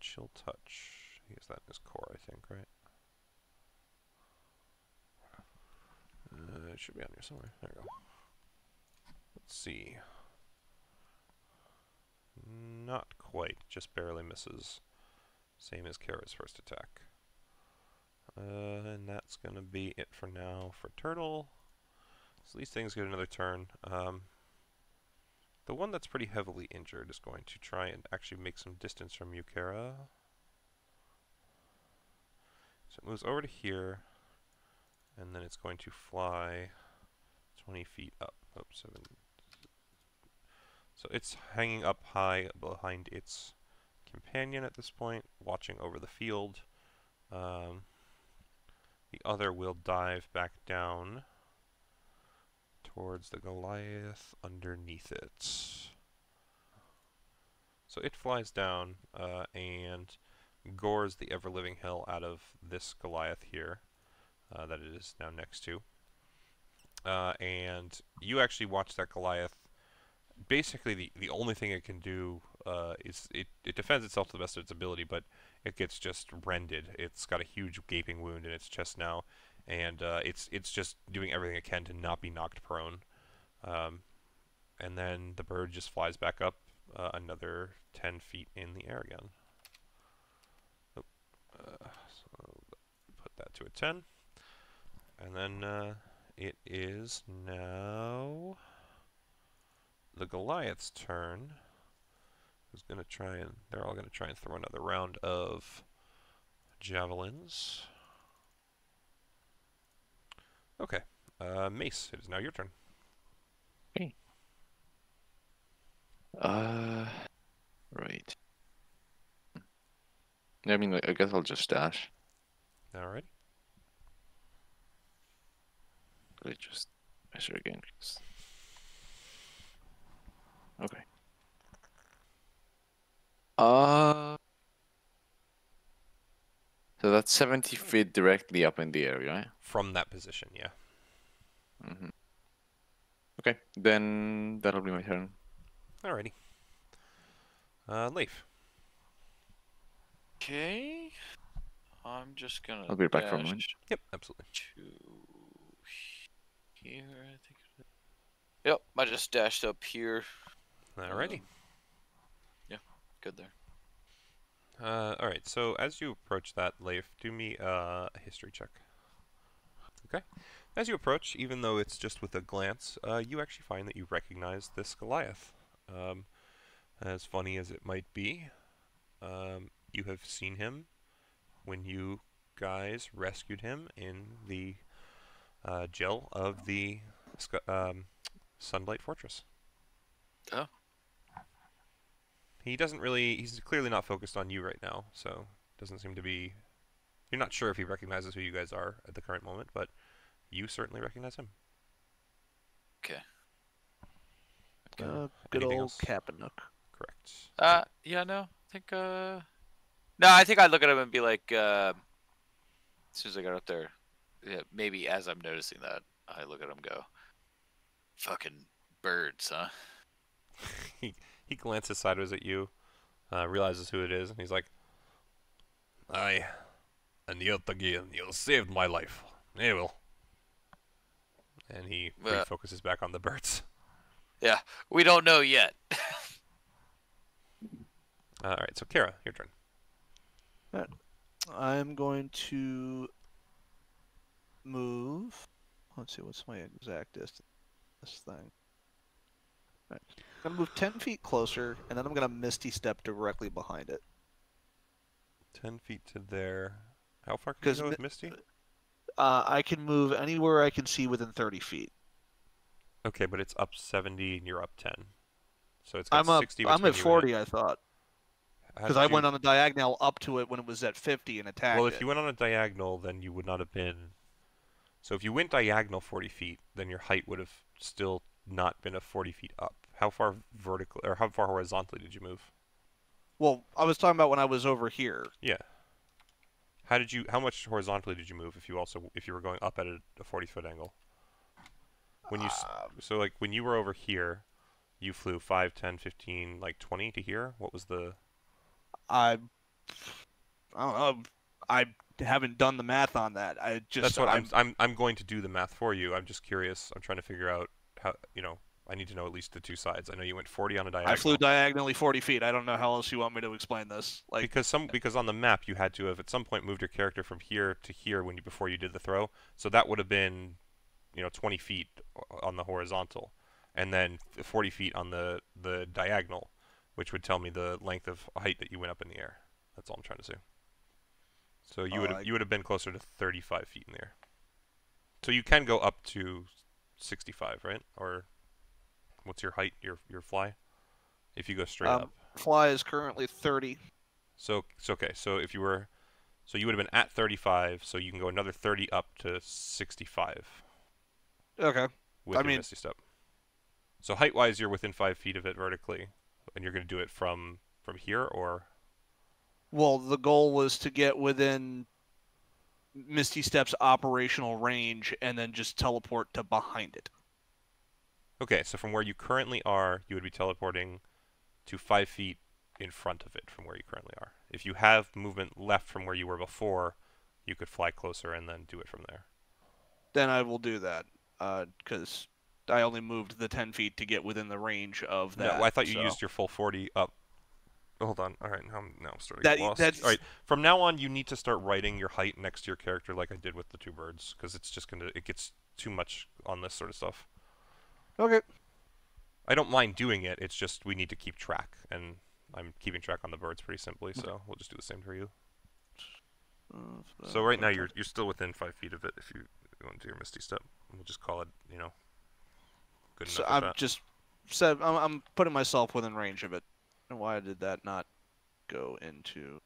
chill touch. He has that in his core, I think, right? It should be on here somewhere. There we go. Let's see. Not quite. Just barely misses. Same as Kara's first attack. And that's going to be it for now for Turtle. So these things get another turn. The one that's pretty heavily injured is going to try and actually make some distance from you, Kara. So it moves over to here, and then it's going to fly 20 feet up. Oops, 7. So it's hanging up high behind its companion at this point, watching over the field. The other will dive back down towards the Goliath underneath it. So it flies down and gores the ever-living hell out of this Goliath here that it is now next to. And you actually watch that Goliath. Basically, the only thing it can do is it defends itself to the best of its ability, but it gets just rended. It's got a huge gaping wound in its chest now, and it's just doing everything it can to not be knocked prone. And then the bird just flies back up another 10 feet in the air again. So put that to a 10. And then it is now the Goliath's turn. Who's going to try and... They're all going to try and throw another round of javelins. Okay. Mace, it is now your turn. Okay. Right. I mean, I guess I'll just dash. Alright. Let's just measure again. Okay. So that's 70 feet directly up in the air, right? From that position, yeah. Mm-hmm. Okay, then that'll be my turn. Alrighty. Leif. Okay. I'm just gonna. I'll be back for a moment. Yep, absolutely. To here, I think. Yep, I just dashed up here. Alrighty. Yeah. good there. All right. So as you approach that, Leif, do me a history check. Okay. As you approach, even though it's just with a glance, you actually find that you recognize this Goliath. As funny as it might be, you have seen him when you guys rescued him in the jail of the Sunlight Fortress. Oh. He doesn't really, he's clearly not focused on you right now, so doesn't seem to be, you're not sure if he recognizes who you guys are at the current moment, but you certainly recognize him. Okay. Good Anything old else? Capanook. Correct. Yeah, no. I think I'd look at him and be like, as soon as I got up there, yeah, maybe as I'm noticing that, I look at him and go, fucking birds, huh? He glances sideways at you, realizes who it is, and he's like, "Aye, and yet again, you saved my life. Eh, well." And he refocuses back on the birds. Yeah, we don't know yet. Alright, so Kara, your turn. I'm going to move. Let's see, what's my exact distance? This thing. Right. I'm going to move 10 feet closer, and then I'm going to Misty Step directly behind it. 10 feet to there. How far can you go with Misty? I can move anywhere I can see within 30 feet. Okay, but it's up 70 and you're up 10. So it's got 60 I'm at between you 40, and it. I thought. How Because did I you- went on a diagonal up to it when it was at 50 and attacked Well, it. if you went on a diagonal, then you would not have been... So if you went diagonal 40 feet, then your height would have still not been 40 feet up. How far vertically, or how far horizontally did you move? Well, I was talking about when I was over here. Yeah. How much horizontally did you move if you were going up at a 40-foot angle? When you so like when you were over here, you flew 5, 10, 15, like 20 to here. What was the? I don't know. I haven't done the math on that. That's what I'm going to do the math for you. I'm just curious. I'm trying to figure out how, I need to know at least the two sides. I know you went 40 on a diagonal. I flew diagonally 40 feet. I don't know how else you want me to explain this. Like because on the map you had to have at some point moved your character from here to here before you did the throw. So that would have been 20 feet on the horizontal, and then 40 feet on the diagonal, which would tell me the length of height that you went up in the air. That's all I'm trying to say. So you would have been closer to 35 feet in the air. So you can go up to 65, right? Or what's your height? Your fly? If you go straight up. Fly is currently 30. So okay. So you would have been at 35. So you can go another 30 up to 65. Okay. With your Misty Step. So height-wise, you're within 5 feet of it vertically, and you're going to do it from here, or? Well, the goal was to get within Misty Step's operational range, and then just teleport to behind it. Okay, so from where you currently are, you would be teleporting to 5 feet in front of it from where you currently are. If you have movement left from where you were before, you could fly closer and then do it from there. Then I will do that, because I only moved the 10 feet to get within the range of that. No, I thought you used your full 40 up. Hold on. All right, now I'm starting to get lost. All right, from now on, you need to start writing your height next to your character like I did with the two birds, because it's just it gets too much on this sort of stuff. Okay. I don't mind doing it. It's just we need to keep track, and I'm keeping track on the birds pretty simply, so we'll just do the same for you. So right now you're still within 5 feet of it if you want to do your Misty Step. We'll just call it, good enough. So I'm putting myself within range of it. And why did that not go into?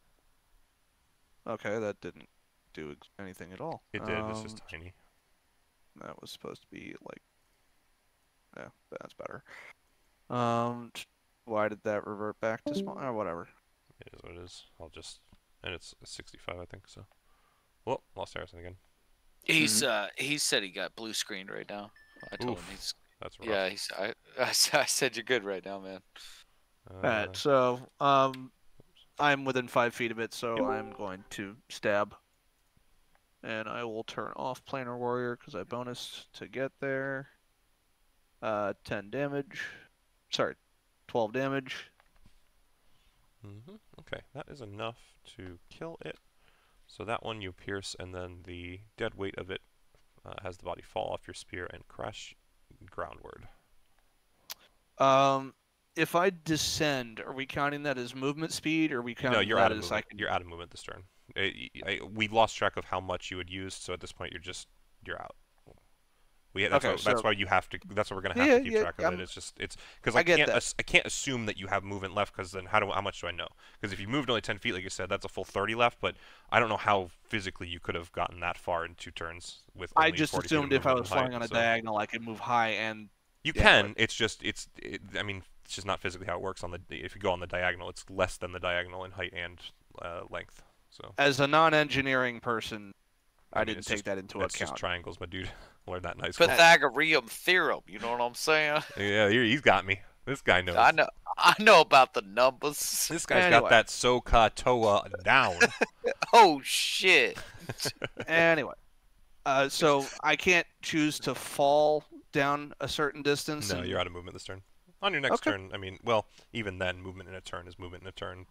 Okay, that didn't do anything at all. It did. It's just tiny. That was supposed to be like. Yeah, that's better. Why did that revert back to small? Or whatever. It is what it is. And it's 65, I think. So, well, lost Harrison again. He said he got blue screened right now. I told him he's. That's rough. Yeah, I said you're good right now, man. Alright, so I'm within 5 feet of it, so I'm going to stab. And I will turn off Planar Warrior because I bonus to get there. 10 damage. Sorry, 12 damage. Okay, that is enough to kill it. So that one you pierce, and then the dead weight of it has the body fall off your spear and crash groundward. If I descend, are we counting that as movement speed, or are we counting No, you're that out of as movement. You're out of movement this turn. We lost track of how much you had used, so at this point you're out. That's why you have to. That's why we're gonna have to keep track of it. It's because I can't assume that you have movement left, because then how much do I know? Because if you moved only 10 feet, like you said, that's a full 30 left. But I don't know how physically you could have gotten that far in 2 turns with. Only I just 40 assumed if I was flying on a so. diagonal, I could move high and. You can. It's just I mean, it's just not physically how it works on the. If you go on the diagonal, it's less than the diagonal in height and length. So. As a non-engineering person, I didn't take that into account. It's just triangles, my dude. Learned that nice. Pythagorean theorem. You know what I'm saying? Yeah, he's got me. This guy knows. I know about the numbers. This guy's got that SOHCAHTOA down. Oh shit. Anyway, so I can't choose to fall down a certain distance. No, you're out of movement this turn. On your next turn, I mean, well, even then, movement in a turn is movement in a turn.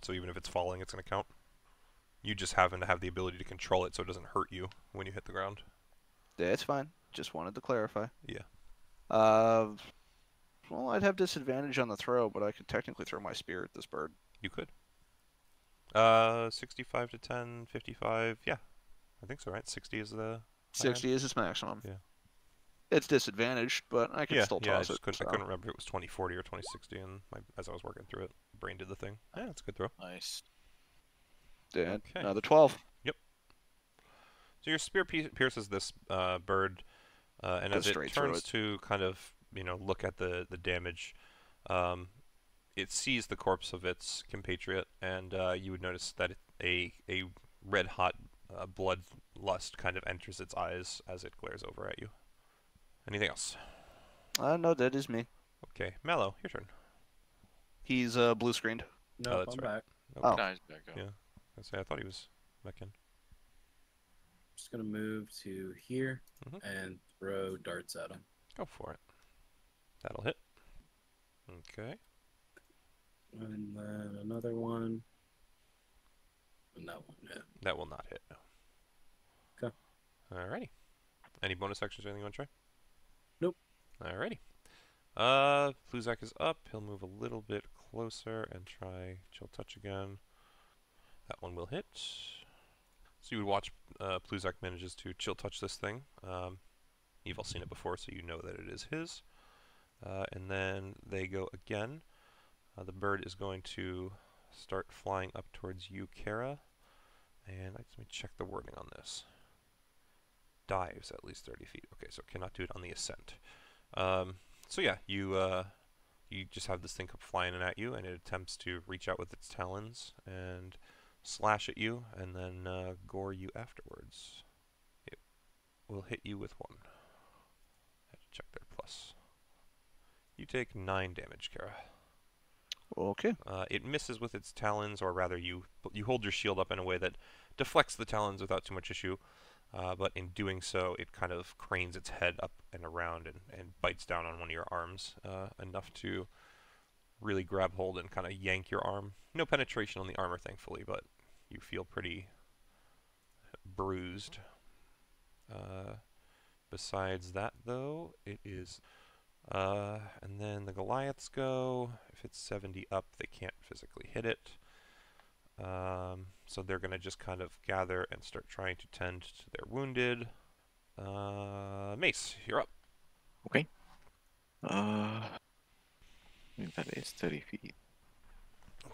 So even if it's falling, it's going to count. You just happen to have the ability to control it so it doesn't hurt you when you hit the ground. Yeah, it's fine. Just wanted to clarify. Yeah. Well, I'd have disadvantage on the throw, but I could technically throw my spear at this bird. You could. 65 to 10, 55. Yeah. I think so, right? 60 is the... 60 is its maximum. Yeah. It's disadvantaged, but I can still toss it. I couldn't remember if it was 2040 or 2060, and as I was working through it, brain did the thing. Yeah, that's a good throw. Nice. Yeah, another 12. Yep. So your spear pierces this bird, and as it turns to kind of, look at the damage, it sees the corpse of its compatriot, and you would notice that a red-hot bloodlust kind of enters its eyes as it glares over at you. Anything else? No, that is me. Okay, Mallow, your turn. He's blue screened. No, that's I'm right. back. Oh, nice. Yeah, I thought he was back in. Just gonna move to here and throw darts at him. Go for it. That'll hit. Okay. And then another one. And that one hit. That will not hit. No. Okay. Alrighty. Any bonus actions or anything you want to try? Nope. Alrighty. Pluzak is up. He'll move a little bit closer and try chill touch again. That one will hit. So you would watch Pluzak manages to chill touch this thing. You've all seen it before, so you know that it is his. And then they go again. The bird is going to start flying up towards you, Kara. And let me check the wording on this. Dives at least 30 feet. Okay, so cannot do it on the ascent. So yeah, you just have this thing come flying in at you, and it attempts to reach out with its talons and slash at you, and then gore you afterwards. It will hit you with 1. I have to check their plus. You take 9 damage, Kara. Okay. It misses with its talons, or rather, you hold your shield up in a way that deflects the talons without too much issue. But in doing so, it kind of cranes its head up and around and bites down on one of your arms, enough to really grab hold and kind of yank your arm. No penetration on the armor, thankfully, but you feel pretty bruised. Besides that, though, it is... and then the Goliaths go. If it's 70 up, they can't physically hit it. So they're going to just kind of gather and start trying to tend to their wounded. Mace, you're up. Okay. I think that is 30 feet.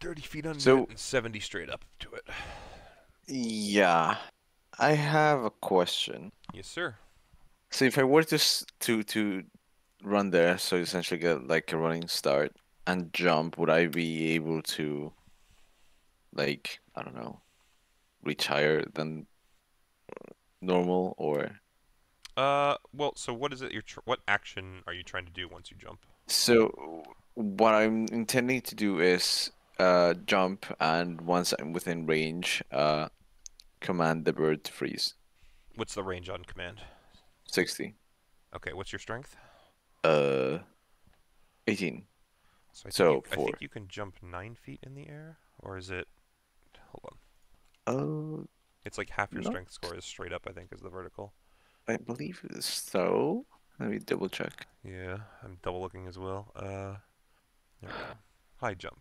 30 feet under it and 70 straight up to it. Yeah. I have a question. Yes, sir. So if I were to run there, so essentially get like a running start and jump, would I be able to, like, I don't know, reach higher than normal, or? Well, so what is it? What action are you trying to do once you jump? So what I'm intending to do is jump, and once I'm within range, command the bird to freeze. What's the range on command? 60. Okay, what's your strength? 18. So I think you can jump 9 feet in the air, or is it? Hold on. It's like half your strength score is straight up. I think is the vertical. I believe so. Let me double check. Yeah, I'm double looking as well. There we go. High jump.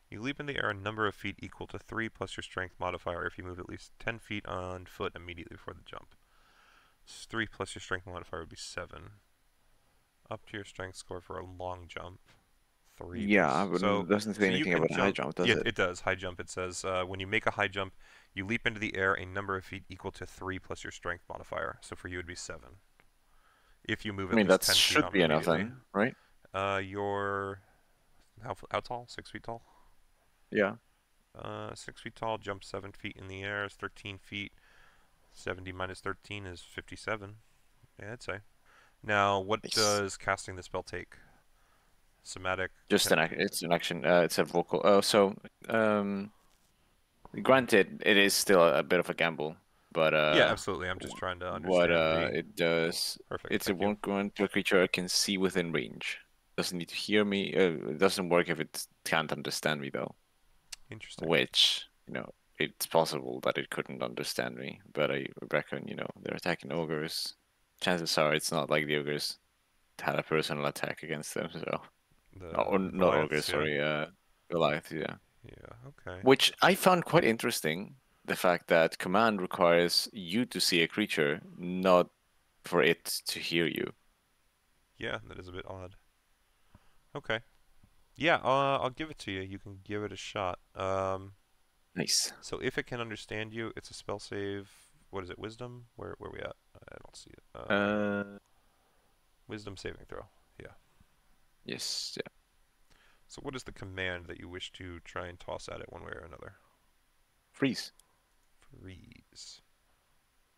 You leap in the air a number of feet equal to 3 plus your strength modifier if you move at least 10 feet on foot immediately before the jump. 3 plus your strength modifier would be 7. Up to your strength score for a long jump. 3. Yeah, but it doesn't say anything about a high jump, does it? Yeah, it does. High jump. It says when you make a high jump, you leap into the air a number of feet equal to 3 plus your strength modifier. So for you, it would be 7. If you move at least 10 feet. That should be enough then, right? You're how tall? 6 feet tall? Yeah. 6 feet tall, jump 7 feet in the air is 13 feet. 70 minus 13 is 57. Yeah, I'd say. Now, what does casting the spell take? Somatic. Just it's an action. It's a vocal. Granted, it is still a bit of a gamble, but yeah, absolutely. I'm just trying to understand what it does. Perfect. It's a won't go into a creature I can see within range. Doesn't need to hear me. It doesn't work if it can't understand me though. Interesting. Which it's possible that it couldn't understand me, but I reckon they're attacking ogres. Chances are it's not like the ogres had a personal attack against them, so. Not ogres, sorry, Goliath, yeah. Yeah, okay. Which I found quite interesting, the fact that command requires you to see a creature, not for it to hear you. Yeah, that is a bit odd. Okay. Yeah, I'll give it to you. You can give it a shot. Nice. So if it can understand you, it's a spell save. What is it, wisdom? Where are we at? I don't see it. Wisdom saving throw. Yeah. Yes, yeah. So what is the command that you wish to try and toss at it one way or another? Freeze. Freeze.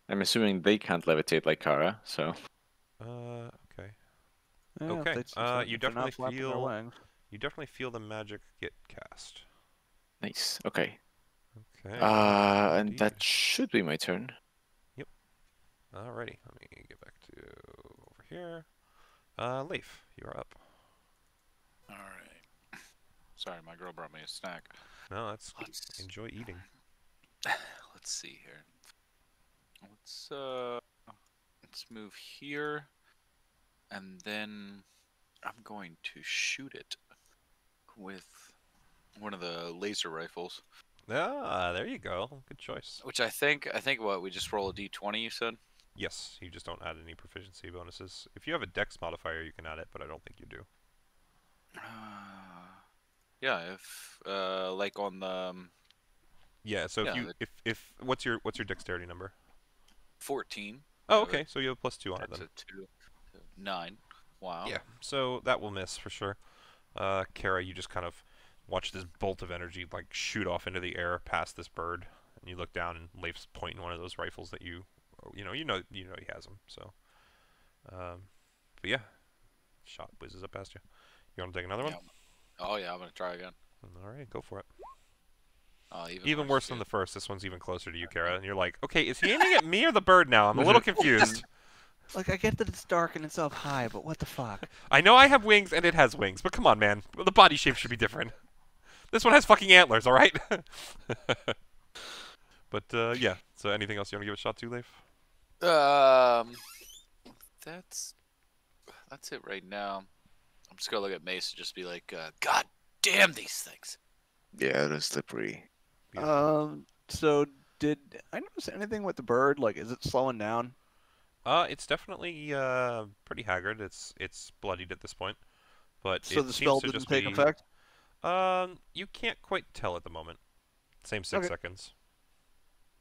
I'm assuming they can't levitate like Kara, so. Okay. Yeah, okay. You definitely feel the magic get cast. Nice. Okay. Okay. And that should be my turn. Yep. Alrighty. Let me get back to over here. Leif, you're up. All right. Sorry, my girl brought me a snack. No, enjoy eating. Let's see here. Let's move here, and then I'm going to shoot it with one of the laser rifles. Ah, there you go. Good choice. Which I think what we just roll a d20. You said. Yes, you just don't add any proficiency bonuses. If you have a dex modifier, you can add it, but I don't think you do. Yeah, if like on the. Yeah, so if what's your dexterity number? 14. Oh, okay. So you have a +2 on it then. That's a 2. 9. Wow. Yeah. So that will miss for sure. Kara, you just kind of watch this bolt of energy like shoot off into the air past this bird, and you look down and Leif's pointing one of those rifles that you know he has them. So, but yeah, shot whizzes up past you. You want to take another one? Oh yeah, I'm gonna try again. All right, go for it. Even worse than the first. This one's even closer to you, Kara, and you're like, okay, is he aiming at me or the bird now? I'm a little confused. Like, I get that it's dark and it's up high, but what the fuck? I know I have wings and it has wings, but come on, man. The body shape should be different. This one has fucking antlers, all right? But yeah. So anything else you want to give a shot to, Leif? That's it right now. I'm just gonna look at Mace and just be like, God damn these things. Yeah, they're slippery. So did I notice anything with the bird? Like, is it slowing down? It's definitely pretty haggard. It's bloodied at this point, but so the spell didn't take effect. You can't quite tell at the moment. Same 6 seconds.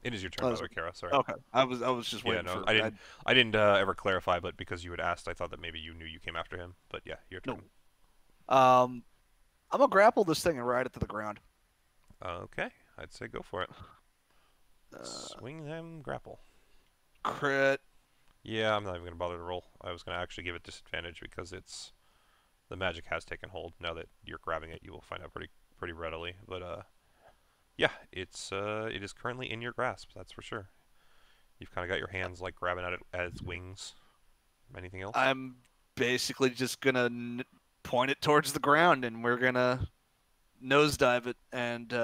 It is your turn, by the way, Kara. Sorry. Okay, I was just waiting. Yeah, no, I didn't ever clarify, but because you had asked, I thought that maybe you knew you came after him. But yeah, your turn. No. I'm gonna grapple this thing and ride it to the ground. Okay, I'd say go for it. Swing them, grapple. Crit. Yeah, I'm not even gonna bother to roll. I was gonna actually give it disadvantage because the magic has taken hold. Now that you're grabbing it, you will find out pretty readily. But yeah, it is currently in your grasp. That's for sure. You've kind of got your hands like grabbing at it as wings. Anything else? I'm basically just gonna point it towards the ground, and we're gonna nosedive it. And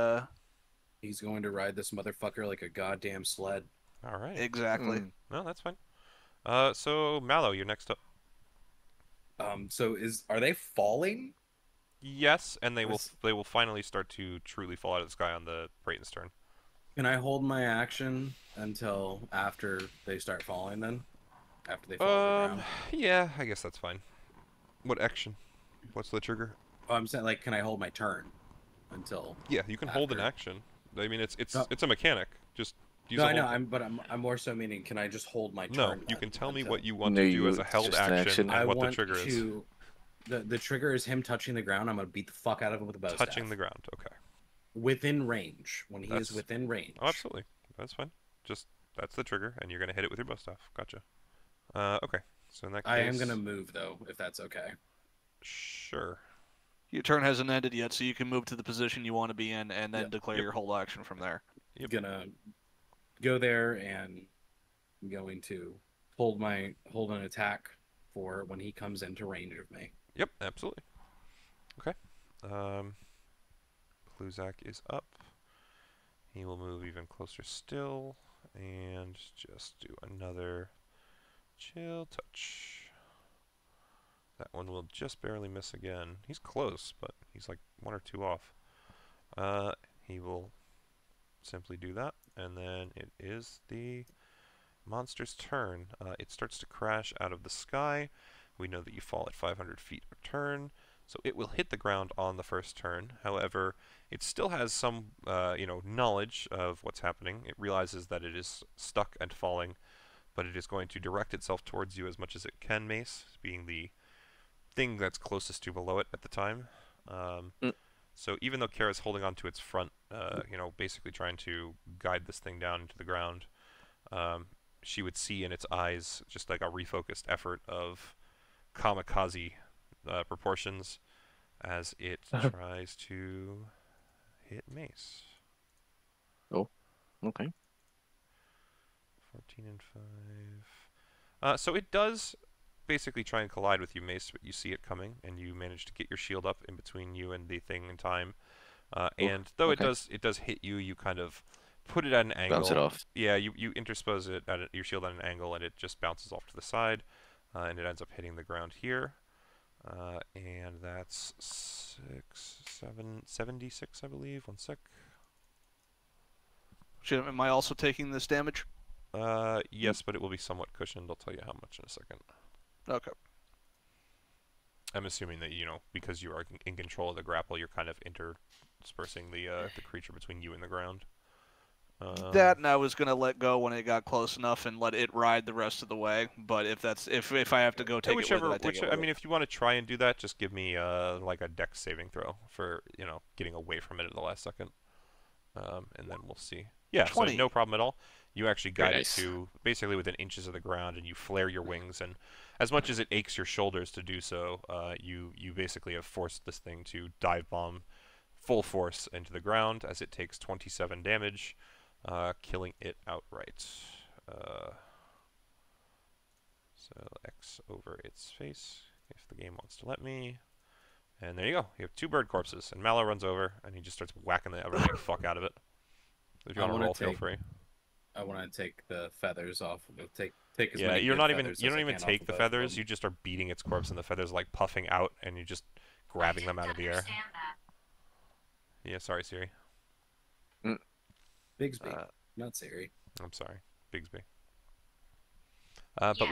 he's going to ride this motherfucker like a goddamn sled. All right. Exactly. No, that's fine. So Mallow, you're next up. So are they falling? Yes, and they will finally start to truly fall out of the sky on the Brayton's turn. Can I hold my action until after they start falling then? After they fall to the ground? Yeah, I guess that's fine. What action? What's the trigger? Oh, I'm saying, like, can I hold my turn until? Yeah, you can hold an action. I mean, it's a mechanic. Just use no, I know. I'm more so meaning, can I just hold my turn? No, you can tell me what you want to do as a held action and what the trigger is. The trigger is him touching the ground. I'm gonna beat the fuck out of him with a bow staff. Touching the ground. Okay. Within range. When he is within range. Oh, absolutely. That's fine. Just that's the trigger, and you're gonna hit it with your bow staff. Gotcha. Okay. So in that case, I am gonna move though, if that's okay. Sure. Your turn hasn't ended yet, so you can move to the position you want to be in, and then declare your hold action from there. Yep. Gonna go there, and I'm going to hold an attack for when he comes into range of me. Yep, absolutely. Okay. Pluzak is up. He will move even closer still, and just do another chill touch. That one will just barely miss again. He's close, but he's like 1 or 2 off. He will simply do that, and then it is the monster's turn. It starts to crash out of the sky. We know that you fall at 500 feet a turn, so it will hit the ground on the first turn. However, it still has some, knowledge of what's happening. It realizes that it is stuck and falling, but it is going to direct itself towards you as much as it can, Mace, being the thing that's closest to below it at the time. So even though Kara's holding on to its front, basically trying to guide this thing down into the ground, she would see in its eyes just like a refocused effort of kamikaze proportions as it tries to hit Mace. Oh, okay. 14 and 5. So it does basically try and collide with you, Mace, but you see it coming, and you manage to get your shield up in between you and the thing in time. And though it does hit you, you kind of put it at an angle. Bounce it off. Yeah, you interpose it at your shield at an angle, and it just bounces off to the side, and it ends up hitting the ground here. And that's 76, I believe. 1 sec. Am I also taking this damage? Yes, but it will be somewhat cushioned. I'll tell you how much in a second. Okay. I'm assuming that, because you are in control of the grapple, you're kind of interspersing the creature between you and the ground. That, and I was gonna let go when it got close enough and let it ride the rest of the way. But if I have to go take it with it, I take it with it. I mean, if you want to try and do that, just give me like a dex saving throw for getting away from it at the last second, and then we'll see. Yeah, 20. So no problem at all. You actually guide it to basically within inches of the ground, and you flare your wings. And as much as it aches your shoulders to do so, you basically have forced this thing to dive bomb full force into the ground as it takes 27 damage, killing it outright. So X over its face, if the game wants to let me. And there you go. You have 2 bird corpses, and Mallow runs over, and he just starts whacking the everything fuck out of it. If you want to roll, feel free. I want to take the feathers off. Take as yeah, many you don't even feathers take the feathers. You just are beating its corpse, and the feathers like puffing out, and you're just grabbing them out of the air. Yeah, sorry, Siri. Bigsby, not Siri. I'm sorry, Bigsby. But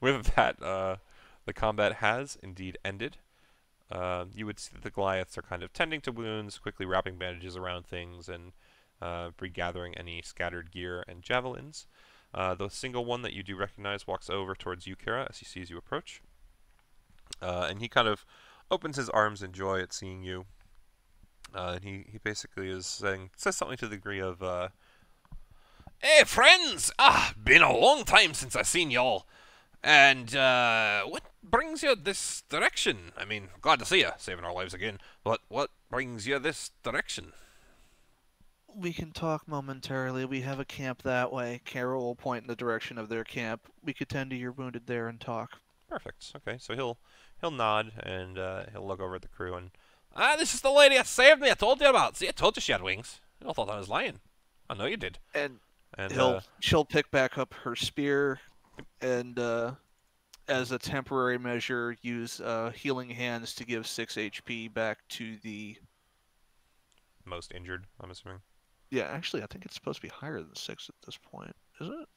with that, the combat has indeed ended. You would see that the Goliaths are kind of tending to wounds, quickly wrapping bandages around things, and regathering any scattered gear and javelins. The single one that you do recognize walks over towards you, Kara, as he sees you approach. And he kind of opens his arms in joy at seeing you. And he basically says something to the degree of, "Hey, friends! Been a long time since I seen y'all. And, what brings you this direction? I mean, glad to see you, saving our lives again. But what brings you this direction?" We can talk momentarily. We have a camp that way. Kara will point in the direction of their camp. We could tend to your wounded there and talk. Perfect. Okay, so he'll nod and he'll look over at the crew and this is the lady that saved me. I told you about. See, I told you she had wings. You all thought I was lying. I know you did. And And she'll pick back up her spear and as a temporary measure use healing hands to give 6 HP back to the most injured, I'm assuming. Yeah, actually I think it's supposed to be higher than 6 at this point, isn't it?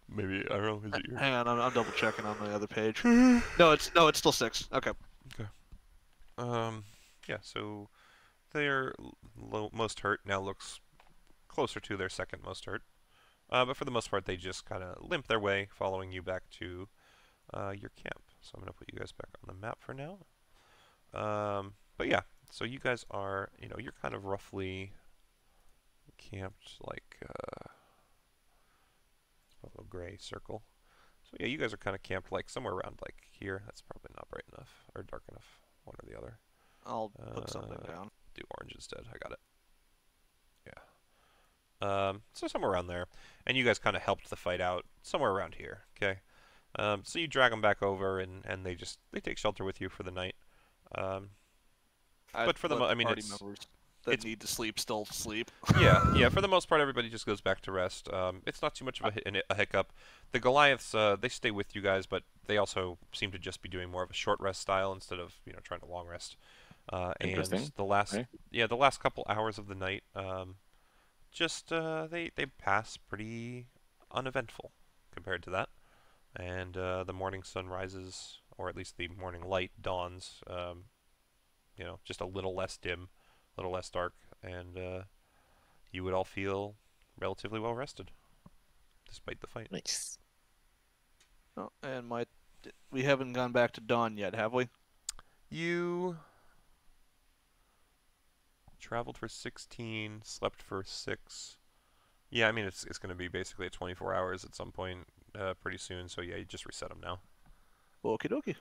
Maybe I don't know. Is it your... Hang on, I'm double checking on the other page. No, it's still 6. Okay. Yeah. So their most hurt now looks closer to their second most hurt. But for the most part, they just kind of limp their way, following you back to your camp. So I'm gonna put you guys back on the map for now. But yeah, so you guys are, you're kind of roughly camped like. A little gray circle. So yeah, you guys are kind of camped like somewhere around like here. That's probably not bright enough or dark enough. One or the other. I'll put something down. Do orange instead. I got it. Yeah. So somewhere around there, and you guys kind of helped the fight out somewhere around here. Okay. So you drag them back over, and they take shelter with you for the night. But for the I mean, that need to sleep still sleep. yeah. For the most part, everybody just goes back to rest. It's not too much of a hiccup. The Goliaths, they stay with you guys, but they also seem to just be doing more of a short rest style instead of trying to long rest. And the last couple hours of the night, they pass pretty uneventful compared to that. And the morning sun rises, or at least the morning light dawns. Just a little less dim. A little less dark, and you would all feel relatively well rested, despite the fight. Nice. Oh, and we haven't gone back to dawn yet, have we? You traveled for 16, slept for 6. Yeah, I mean it's going to be basically 24 hours at some point pretty soon. So yeah, you just reset them now. Okie dokie.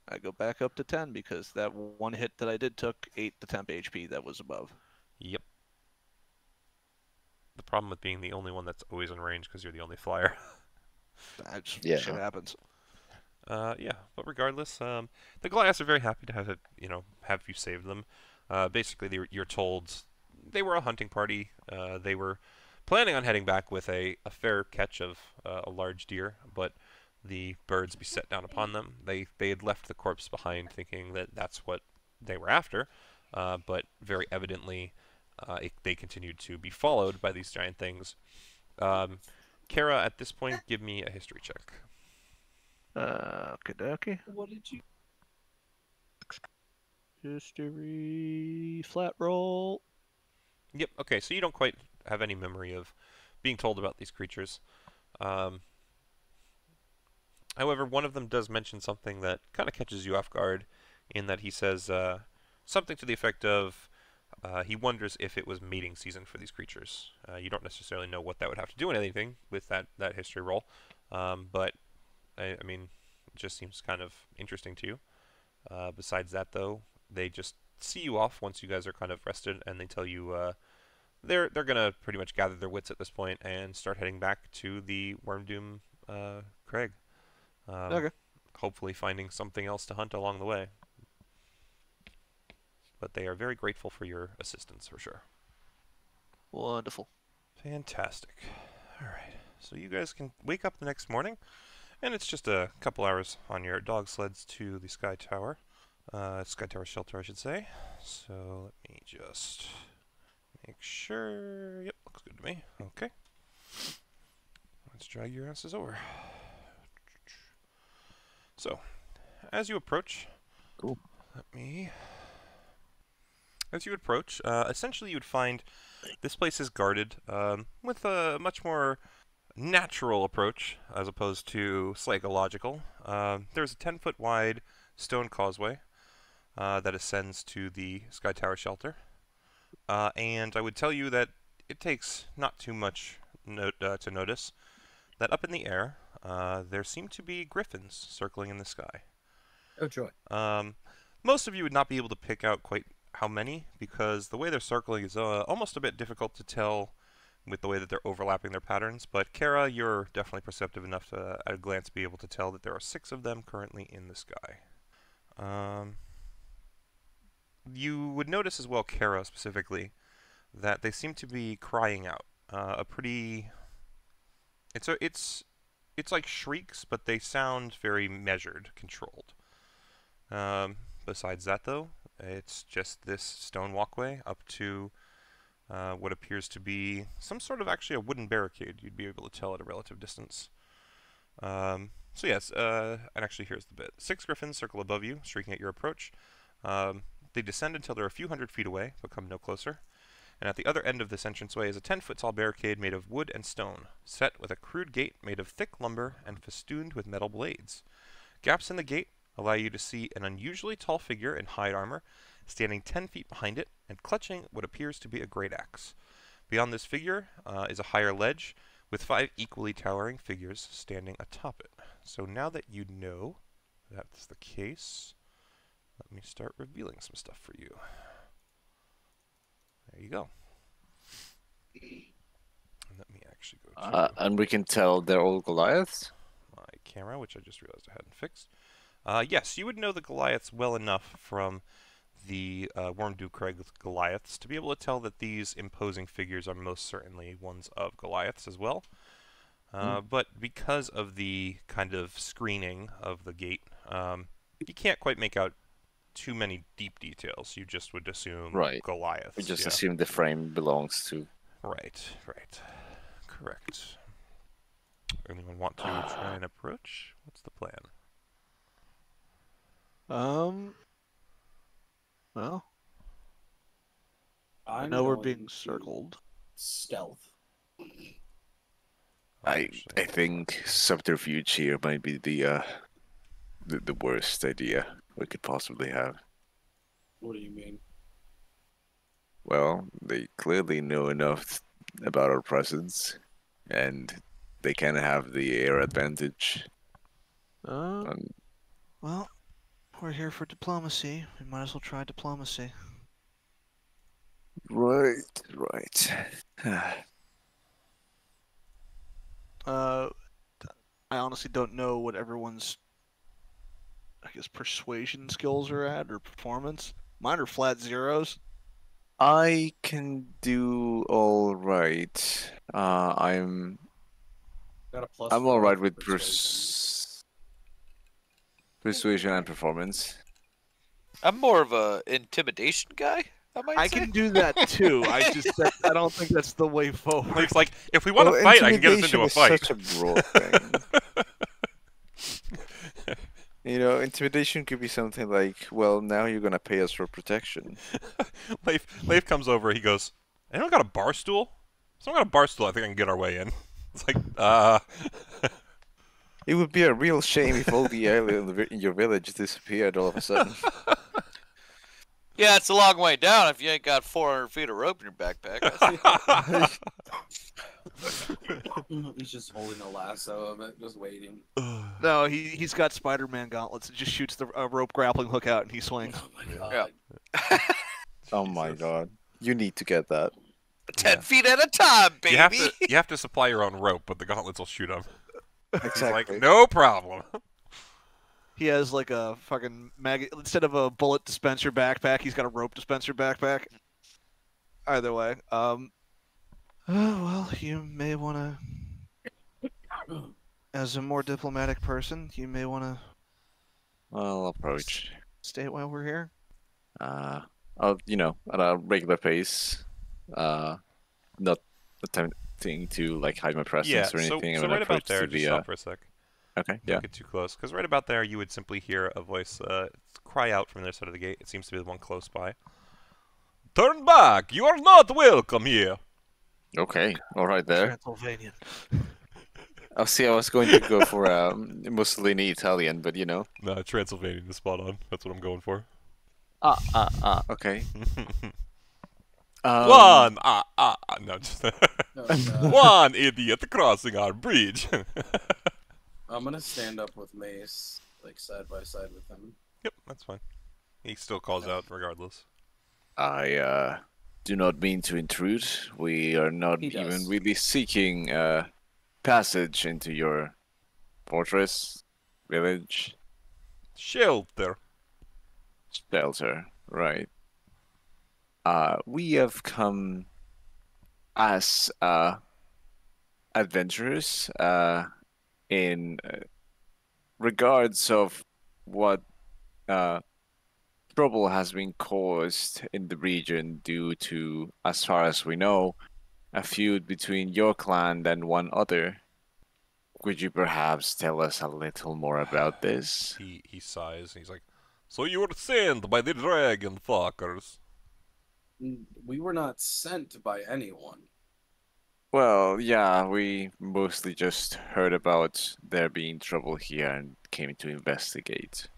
I go back up to 10 because that one hit that I did took 8 to temp HP that was above. Yep. The problem with being the only one that's always in range because you're the only flyer. Shit happens. Yeah, but regardless, the Goliaths are very happy to have you save them. Basically, you're told they were a hunting party. They were planning on heading back with a fair catch of a large deer, but the birds be set down upon them. They had left the corpse behind, thinking that that's what they were after, but very evidently, they continued to be followed by these giant things. Kara, at this point, give me a history check. Okie. What did you? History flat roll. Yep. Okay, so you don't quite have any memory of being told about these creatures. However, one of them does mention something that kind of catches you off guard, in that he says something to the effect of he wonders if it was mating season for these creatures. You don't necessarily know what that would have to do with anything with that history roll, but I mean, it just seems kind of interesting to you. Besides that, though, they just see you off once you guys are kind of rested, and they tell you they're gonna pretty much gather their wits at this point and start heading back to the Wormdoom Crag. Okay. Hopefully finding something else to hunt along the way. But they are very grateful for your assistance, for sure. Wonderful. Fantastic. Alright, so you guys can wake up the next morning, and it's just a couple hours on your dog sleds to the Skytower. Skytower shelter, I should say. So let me just make sure. Yep, looks good to me. Okay. Let's drag your asses over. So, as you approach, cool. As you approach, essentially you would find this place is guarded with a much more natural approach as opposed to psychological. There's a 10-foot wide stone causeway that ascends to the Skytower shelter, and I would tell you that it takes not too much to notice that up in the air there seem to be griffins circling in the sky. Oh joy! Most of you would not be able to pick out quite how many, because the way they're circling is almost a bit difficult to tell with the way that they're overlapping their patterns. But Kara, you're definitely perceptive enough to, at a glance, be able to tell that there are 6 of them currently in the sky. You would notice as well, Kara specifically, that they seem to be crying out. A pretty... It's like shrieks, but they sound very measured, controlled. Besides that, though, it's just this stone walkway up to what appears to be some sort of actually a wooden barricade. You'd be able to tell at a relative distance. So yes, and actually here's the bit. 6 griffins circle above you, shrieking at your approach. They descend until they're a few hundred feet away, but come no closer. And at the other end of this entranceway is a 10-foot tall barricade made of wood and stone, set with a crude gate made of thick lumber and festooned with metal blades. Gaps in the gate allow you to see an unusually tall figure in hide armor, standing 10 feet behind it and clutching what appears to be a great axe. Beyond this figure is a higher ledge with 5 equally towering figures standing atop it. So now that you know that's the case, let me start revealing some stuff for you. There you go. And let me actually go to and we can tell they're all Goliaths? my camera, which I just realized I hadn't fixed. Yes, you would know the Goliaths well enough from the Wormdoom Goliaths to be able to tell that these imposing figures are most certainly ones of Goliaths as well. But because of the kind of screening of the gate, you can't quite make out too many deep details. You just would assume Goliaths. We just assume the frame belongs to... Right. Correct. Anyone want to try and approach? What's the plan? Well, I I'm know we're going being to circled. Stealth. I think subterfuge here might be the worst idea we could possibly have. What do you mean? Well, they clearly know enough about our presence, and they can have the air advantage. Well, we're here for diplomacy. We might as well try diplomacy. Right. I honestly don't know what everyone's, I guess, persuasion skills are at, or performance. Mine are flat zeros. I can do all right. I'm Got a plus all 4 right for with persuasion and performance. I'm more of a intimidation guy. I can do that too. I don't think that's the way forward. It's like, if we want to fight, I can get us into a fight. Such a broad thing. You know, intimidation could be something like, well, now you're gonna pay us for protection. Leif comes over, he goes, anyone got a bar stool? Someone got a bar stool, I think I can get our way in. It's like, It would be a real shame if all the island in your village disappeared all of a sudden. Yeah, it's a long way down if you ain't got 400 feet of rope in your backpack. He's just holding a lasso of it, just waiting. No, he's got Spider-Man gauntlets. It just shoots the rope grappling hook out and he swings. Oh my god. Yeah. Oh my god. You need to get that. 10 feet at a time, baby! You have to supply your own rope, but the gauntlets will shoot them. Exactly. He's like, no problem. He has like a fucking instead of a bullet dispenser backpack, he's got a rope dispenser backpack. Either way, well, you may want to, as a more diplomatic person, you may want to. I'll approach. Stay while we're here. At a regular pace. Not attempting to like hide my presence or anything. So right about there, just stop for a sec. Okay, yeah. Don't get too close, because right about there you would simply hear a voice cry out from their side of the gate. It seems to be the one close by. Turn back! You are not welcome here! Okay, alright there. Transylvanian. I'll see, I was going to go for Mussolini Italian, but you know. No, Transylvanian is spot on. That's what I'm going for. Okay. No, just one idiot crossing our bridge. I'm gonna stand up with Mace, like side by side with him. Yep, that's fine. He still calls out regardless. I do not mean to intrude. We are not even really seeking passage into your fortress, village. Shelter. Shelter, right. We have come as adventurers in regards of what trouble has been caused in the region due to, as far as we know, a feud between your clan and one other. Could you perhaps tell us a little more about this? He sighs. He's like, so you were sent by the dragon fuckers. We were not sent by anyone. Well, yeah, we mostly just heard about there being trouble here and came to investigate.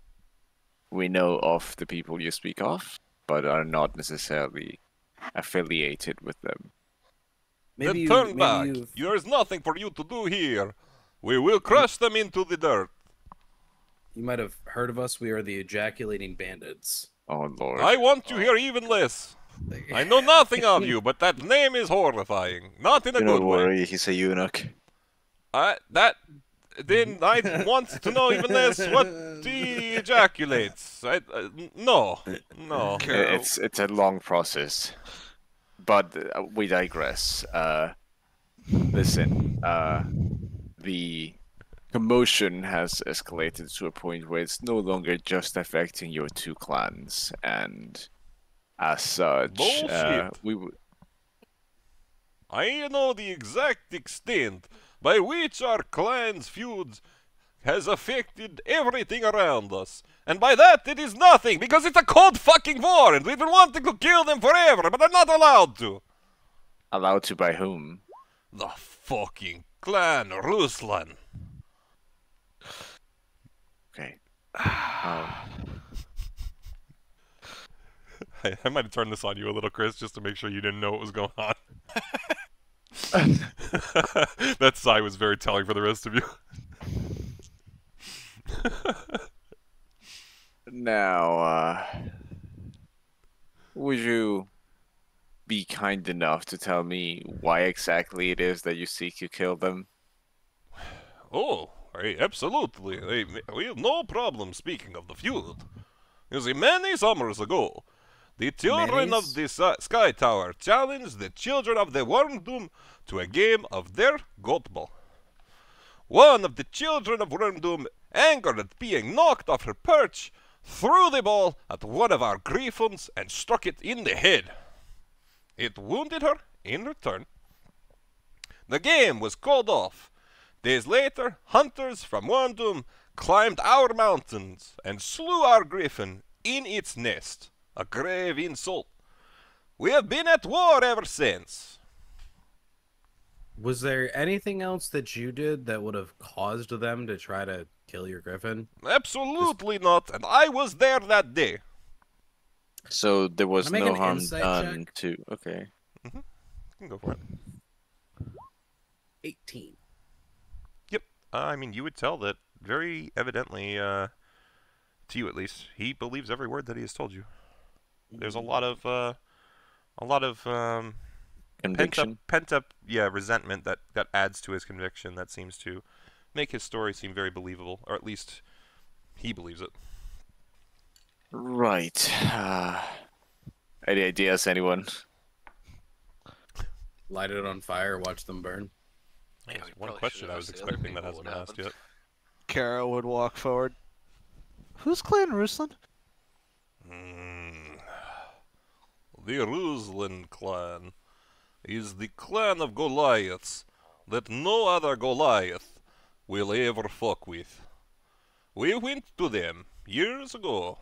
We know of the people you speak of, but are not necessarily affiliated with them. Then turn back. There is nothing for you to do here. We will crush them into the dirt. You might have heard of us. We are the ejaculating bandits. Oh, Lord. I want to hear even less. I know nothing of you, but that name is horrifying. Not in a good way. Don't worry, he's a eunuch. Then I want to know even less what he ejaculates. No. It's a long process, but we digress. Listen, the commotion has escalated to a point where it's no longer just affecting your two clans, and as such, we would. I know the exact extent by which our clan's feuds has affected everything around us. And by that it is nothing, because it's a cold fucking war, and we've been wanting to kill them forever, but are not allowed to. Allowed to by whom? The fucking clan Ruslan. Okay. I might have turned this on you a little, Chris, just to make sure you didn't know what was going on. That sigh was very telling for the rest of you. Now, would you be kind enough to tell me why exactly it is that you seek to kill them? Oh, absolutely. We have no problem speaking of the feud. You see, many summers ago, the children of the Skytower challenged the children of the Wormdoom to a game of their goat ball. One of the children of Wormdoom, angered at being knocked off her perch, threw the ball at one of our griffins and struck it in the head. It wounded her in return. The game was called off. Days later, hunters from Wormdoom climbed our mountains and slew our griffin in its nest. A grave insult. We have been at war ever since. Was there anything else that you did that would have caused them to try to kill your griffin? Absolutely not, and I was there that day. So there was no harm done to... Okay. You can go for it. 18. Yep. I mean, you would tell that very evidently, to you at least, he believes every word that he has told you. There's a lot of conviction, pent up, resentment that adds to his conviction. That seems to make his story seem very believable, or at least he believes it. Right. Any ideas, anyone? Light it on fire, watch them burn. Yeah, one question I was expecting that hasn't been asked yet. Kara would walk forward. Who's Clan Ruslan? The Ruslan clan is the clan of Goliaths that no other Goliath will ever fuck with. We went to them years ago,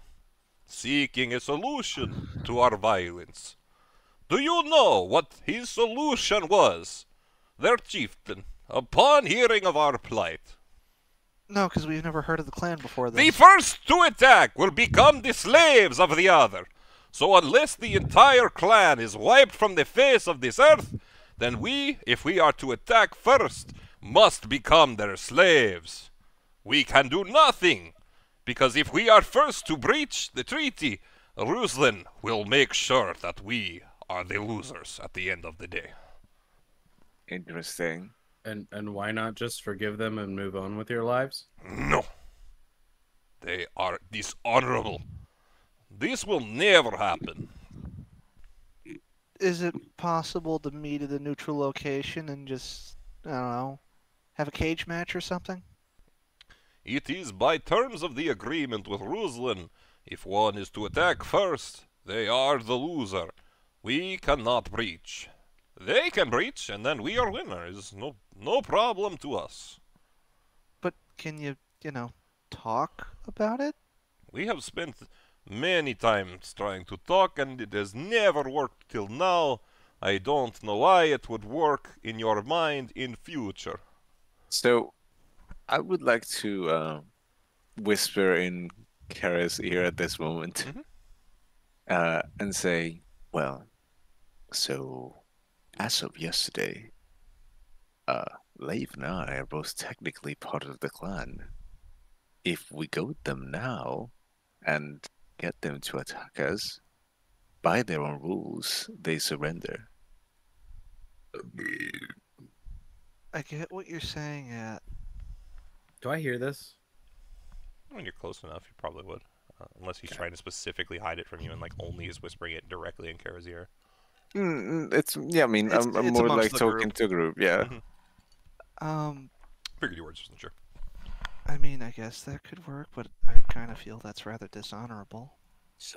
seeking a solution to our violence. Do you know what his solution was? Their chieftain, upon hearing of our plight. No, because we've never heard of the clan before this. The first to attack will become the slaves of the other. So unless the entire clan is wiped from the face of this earth, then we, if we are to attack first, must become their slaves. We can do nothing, because if we are first to breach the treaty, Ruslan will make sure that we are the losers at the end of the day. Interesting. And why not just forgive them and move on with your lives? No. They are dishonorable. This will never happen. Is it possible to meet at a neutral location and just, I don't know, have a cage match or something? It is by terms of the agreement with Ruslan. If one is to attack first, they are the loser. We cannot breach. They can breach, and then we are winners. No problem to us. But can you talk about it? We have spent many times trying to talk, and it has never worked till now. I don't know why it would work in your mind in future. So, I would like to whisper in Kara's ear at this moment, and say, well, so as of yesterday, Leif and I are both technically part of the clan. If we goad them now and get them to attack us, by their own rules, they surrender. I get what you're saying, Do I hear this? When you're close enough, you probably would. Unless he's trying to specifically hide it from you and like only is whispering it directly in Kara's ear. It's I mean, It's I'm more amongst like the talking group. to a group, yeah. Figured you were just not sure. I mean, I guess that could work, but I kind of feel that's rather dishonorable.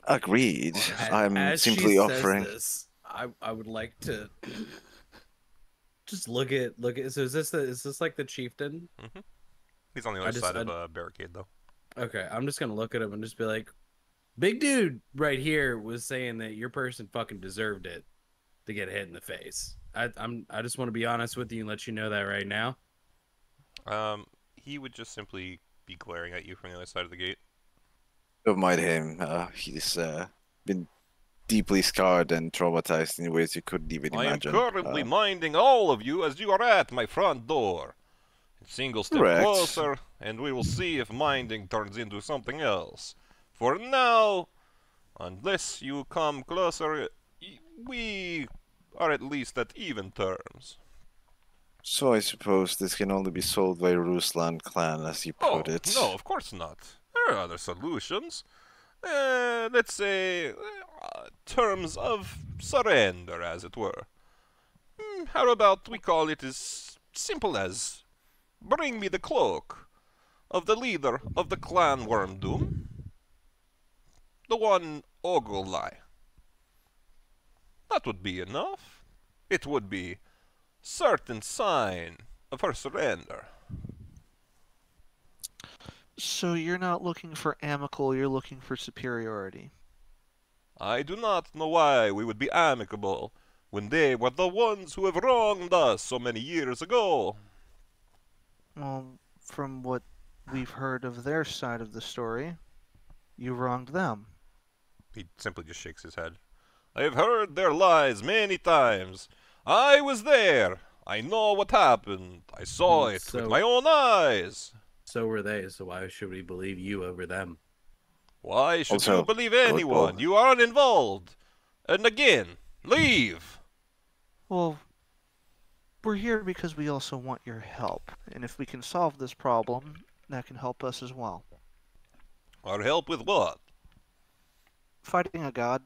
Agreed. I'm As she simply says offering. this, I would like to just look at. So is this like the chieftain? He's on the other side of a barricade, though. Okay, I'm just gonna look at him and just be like, "Big dude right here was saying that your person fucking deserved it to get hit in the face." I just want to be honest with you and let you know that right now. He would just simply be glaring at you from the other side of the gate. Don't mind him. He's been deeply scarred and traumatized in ways you couldn't even imagine. I am currently minding all of you as you are at my front door. Single step Correct. closer, and we will see if minding turns into something else. For now, unless you come closer, we are at least at even terms. So I suppose this can only be solved by Ruslan clan, as you put it. No, of course not. There are other solutions. Let's say, terms of surrender, as it were. How about we call it as simple as, bring me the cloak of the leader of the clan Wormdoom, the one Ogolai. That would be enough. It would be certain sign of her surrender. So you're not looking for amicable, you're looking for superiority. I do not know why we would be amicable when they were the ones who have wronged us so many years ago. Well, from what we've heard of their side of the story, you wronged them. He simply just shakes his head. I have heard their lies many times. I was there. I know what happened. I saw it with my own eyes. So were they, so why should we believe you over them? Why should you believe anyone? You are uninvolved. And again, leave. Well, we're here because we also want your help. And if we can solve this problem, that can help us as well. Our help with what? Fighting a god.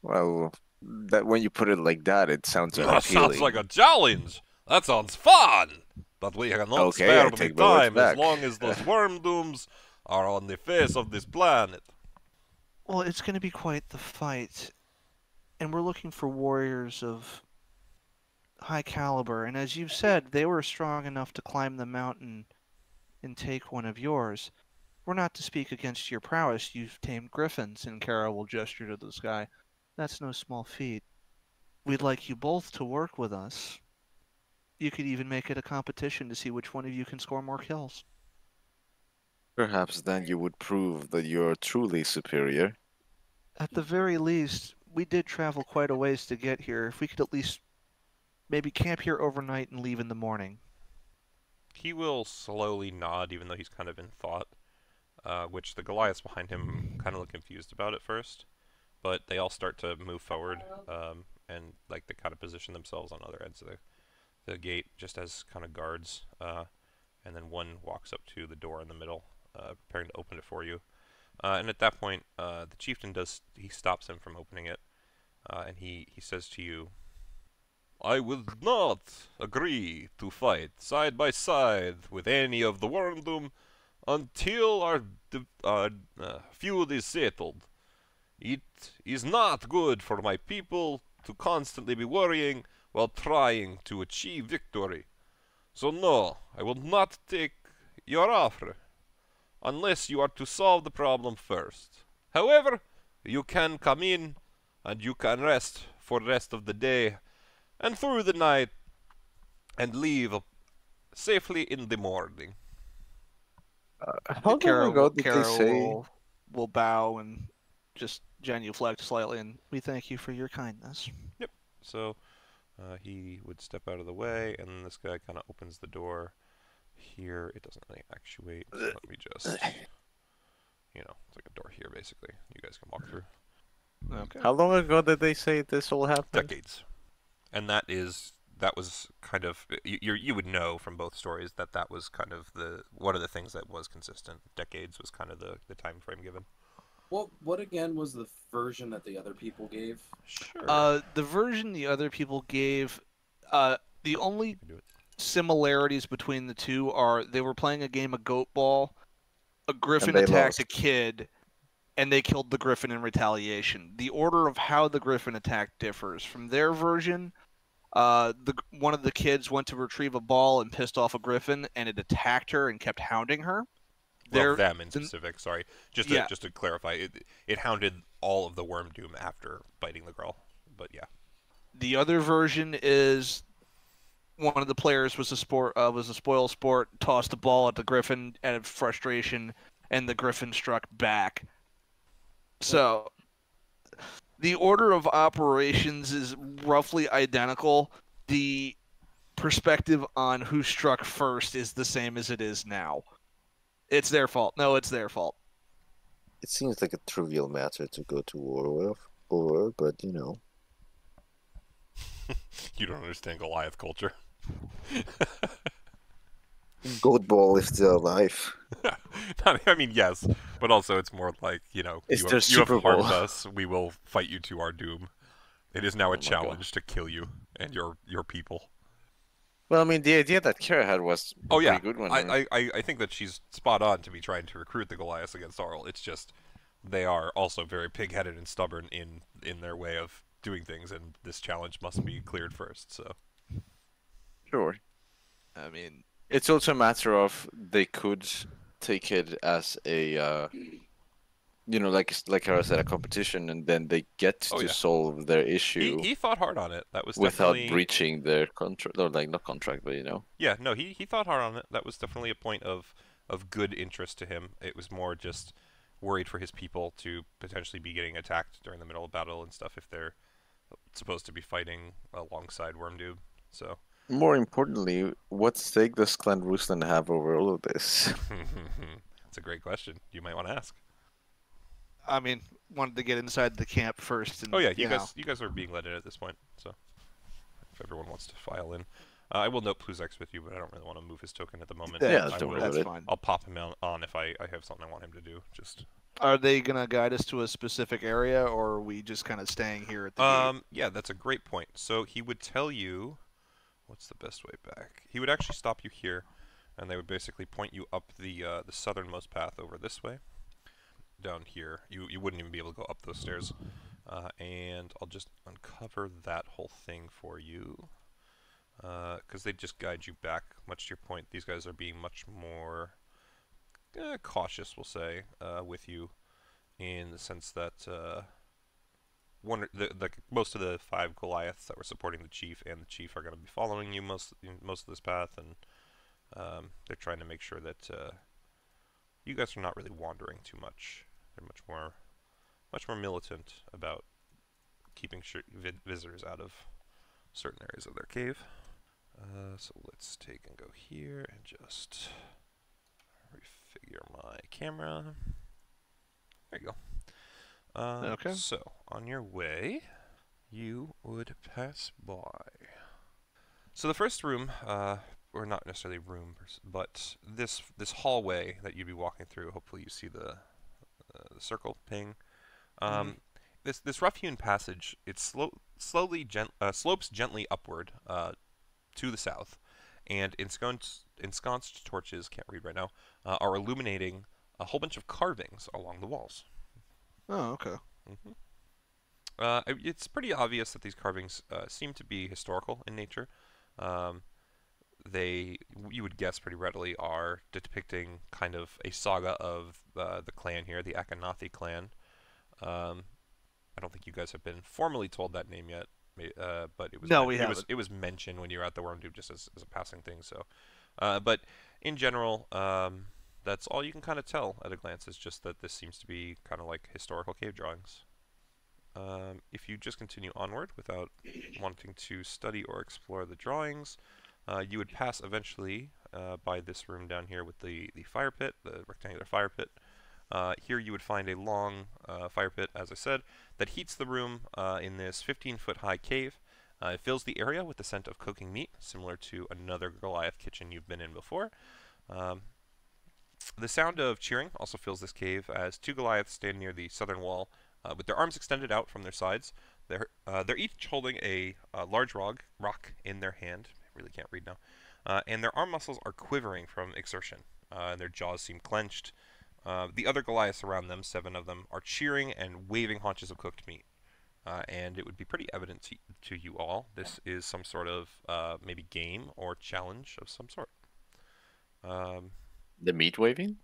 Well, that when you put it like that, it sounds That appealing. sounds like a challenge. That sounds fun. But we cannot spare the time as long as those Wormdooms are on the face of this planet. Well, it's going to be quite the fight. And we're looking for warriors of high caliber. And as you've said, they were strong enough to climb the mountain and take one of yours. We're not to speak against your prowess. You've tamed griffins, and Kara will gesture to the sky. That's no small feat. We'd like you both to work with us. You could even make it a competition to see which one of you can score more kills. Perhaps then you would prove that you're truly superior. At the very least, we did travel quite a ways to get here. If we could at least maybe camp here overnight and leave in the morning. He will slowly nod, even though he's kind of in thought, which the Goliaths behind him kind of look confused about at first. but they all start to move forward, and like they kind of position themselves on other ends of the gate, just as kind of guards. And then one walks up to the door in the middle, preparing to open it for you. And at that point, the chieftain he stops him from opening it, and he says to you, "I will not agree to fight side by side with any of the Wormdoom until our feud is settled. It is not good for my people to constantly be worrying while trying to achieve victory. So no, I will not take your offer unless you are to solve the problem first. However, you can come in and you can rest for the rest of the day and through the night and leave safely in the morning." How long ago did they say? Will bow and just genuflect slightly, and we thank you for your kindness. Yep. So he would step out of the way, and then this guy kind of opens the door. Here, it doesn't really actuate. So let me just, it's like a door here, basically. You guys can walk through. Okay. How long ago did they say this all happened? Decades. And that was kind of, you would know from both stories that was kind of one of the things that was consistent. Decades was kind of the time frame given. What again was the version that the other people gave? Sure. The version the other people gave, the only similarities between the two are they were playing a game of goat ball. A griffin attacked a kid, and they killed the griffin in retaliation. The order of how the griffin attack differs. From their version, one of the kids went to retrieve a ball and pissed off a griffin, and it attacked her and kept hounding her. Well, them in specific, sorry. Just to clarify, it hounded all of the Wormdoom after biting the girl. But yeah. The other version is one of the players was a spoil sport, tossed the ball at the griffin out of frustration, and the griffin struck back. So the order of operations is roughly identical. The perspective on who struck first is the same as it is now. It's their fault. No, it's their fault. It seems like a trivial matter to go to war over, but You don't understand Goliath culture. Goat Ball is still alive. I mean, yes, but also it's more like, It's you their have Super Bowl. harmed us, we will fight you to our doom. It is now a challenge to kill you and your people. Well, I mean, the idea that Kara had was a pretty good one. I think that she's spot on to be trying to recruit the Goliaths against Arl. It's just they are also very pig-headed and stubborn in their way of doing things, and this challenge must be cleared first. So, sure. I mean, it's also a matter of they could take it as a, like Kara said, a competition, and then they get to solve their issue. He thought hard on it. That was without definitely breaching their contract, or not contract, but Yeah, no, he thought hard on it. That was definitely a point of good interest to him. It was more just worried for his people to potentially be getting attacked during the middle of battle and stuff if they're supposed to be fighting alongside Wormdoom. So. More importantly, what stake does Clan Ruslan have over all of this? That's a great question. You might want to ask. I mean, wanted to get inside the camp first. And, you guys are being let in at this point. So, if everyone wants to file in, I will note Pluzek's with you, but I don't really want to move his token at the moment. Yeah, that's fine. I'll pop him on if I have something I want him to do. Just. Are they gonna guide us to a specific area, or are we just kind of staying here at the gate? Yeah, that's a great point. So he would tell you. What's the best way back? He would actually stop you here, and they would basically point you up the southernmost path over this way. Down here, you wouldn't even be able to go up those stairs. And I'll just uncover that whole thing for you, because they just guide you back. Much to your point, these guys are being much more cautious, we'll say, with you, in the sense that most of the 5 Goliaths that were supporting the chief and the chief are going to be following you most of this path, and they're trying to make sure that you guys are not really wandering too much. They're much more militant about keeping visitors out of certain areas of their cave. So let's take and go here and just refigure my camera. There you go. Okay. So, on your way, you would pass by. So the first room, or not necessarily room, but this hallway that you'd be walking through. Hopefully, you see the circle ping. This rough-hewn passage, it slopes gently upward to the south, and ensconced torches, can't read right now, are illuminating a whole bunch of carvings along the walls. Oh, okay. It's pretty obvious that these carvings seem to be historical in nature. You would guess pretty readily, are depicting kind of a saga of the clan here, the Akhenathi clan. I don't think you guys have been formally told that name yet, but it was it was mentioned when you were at the Wormdoom just as a passing thing. So, but in general, that's all you can kind of tell at a glance. Is just that this seems to be kind of like historical cave drawings. If you just continue onward without wanting to study or explore the drawings, you would pass eventually by this room down here with the fire pit, the rectangular fire pit. Here you would find a long fire pit, as I said, that heats the room in this 15-foot high cave. It fills the area with the scent of cooking meat, similar to another Goliath kitchen you've been in before. The sound of cheering also fills this cave as two Goliaths stand near the southern wall with their arms extended out from their sides. They're each holding a large rock in their hand. I really can't read now. And their arm muscles are quivering from exertion. And their jaws seem clenched. The other Goliaths around them, 7 of them, are cheering and waving haunches of cooked meat. And it would be pretty evident to you all, this is some sort of maybe game or challenge of some sort. The meat waving?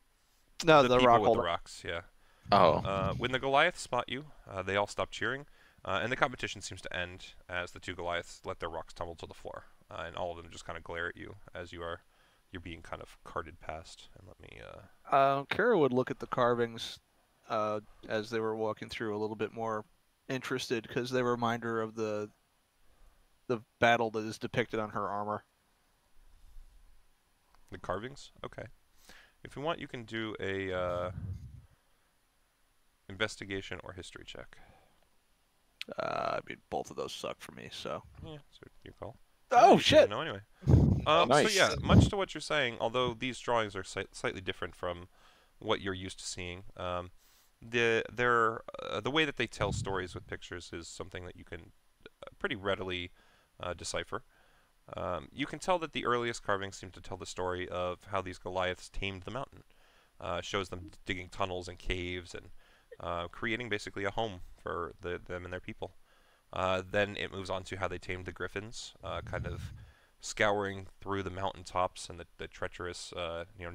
No, the the people rock with holder. the rocks, yeah. Oh. When the Goliaths spot you, they all stop cheering, and the competition seems to end as the 2 Goliaths let their rocks tumble to the floor, and all of them just kind of glare at you as you're being kind of carted past. And let me. Kara would look at the carvings as they were walking through a little bit more interested, because they remind her of the battle that is depicted on her armor. The carvings? Okay. If you want, you can do a investigation or history check. I mean, both of those suck for me, so. Yeah, so your call. Oh, you shit! know anyway. Nice. So yeah, much to what you're saying, although these drawings are slightly different from what you're used to seeing, the way that they tell stories with pictures is something that you can pretty readily decipher. You can tell that the earliest carvings seem to tell the story of how these Goliaths tamed the mountain. Shows them digging tunnels and caves and creating basically a home for them and their people. Then it moves on to how they tamed the griffins, kind of scouring through the mountaintops and the treacherous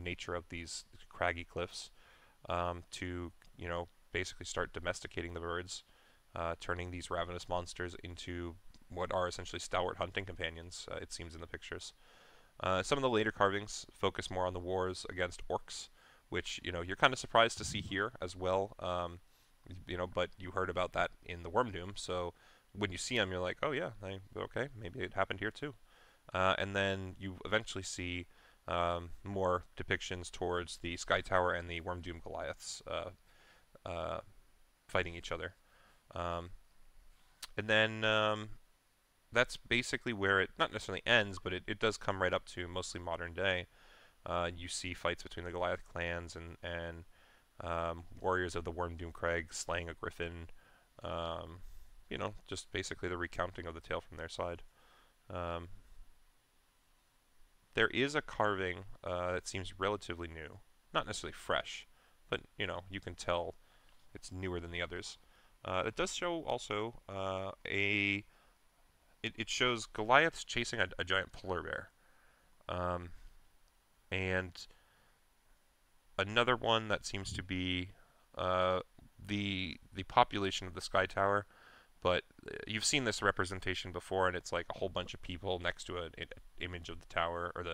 nature of these craggy cliffs to basically start domesticating the birds, turning these ravenous monsters into what are essentially stalwart hunting companions, it seems in the pictures. Some of the later carvings focus more on the wars against orcs, which you're kind of surprised to see here as well. But you heard about that in the Wormdoom, so when you see them, you're like, oh yeah, okay, maybe it happened here too. And then you eventually see more depictions towards the Skytower and the Wormdoom Goliaths fighting each other. And then that's basically where it not necessarily ends, but it does come right up to mostly modern day. You see fights between the Goliath clans and warriors of the Wormdoom Crag slaying a griffin. Just basically the recounting of the tale from their side. There is a carving that seems relatively new. Not necessarily fresh, but, you can tell it's newer than the others. It does show also it shows Goliaths chasing a giant polar bear. And another one that seems to be the population of the Skytower, but you've seen this representation before, and it's like a whole bunch of people next to an image of the tower, or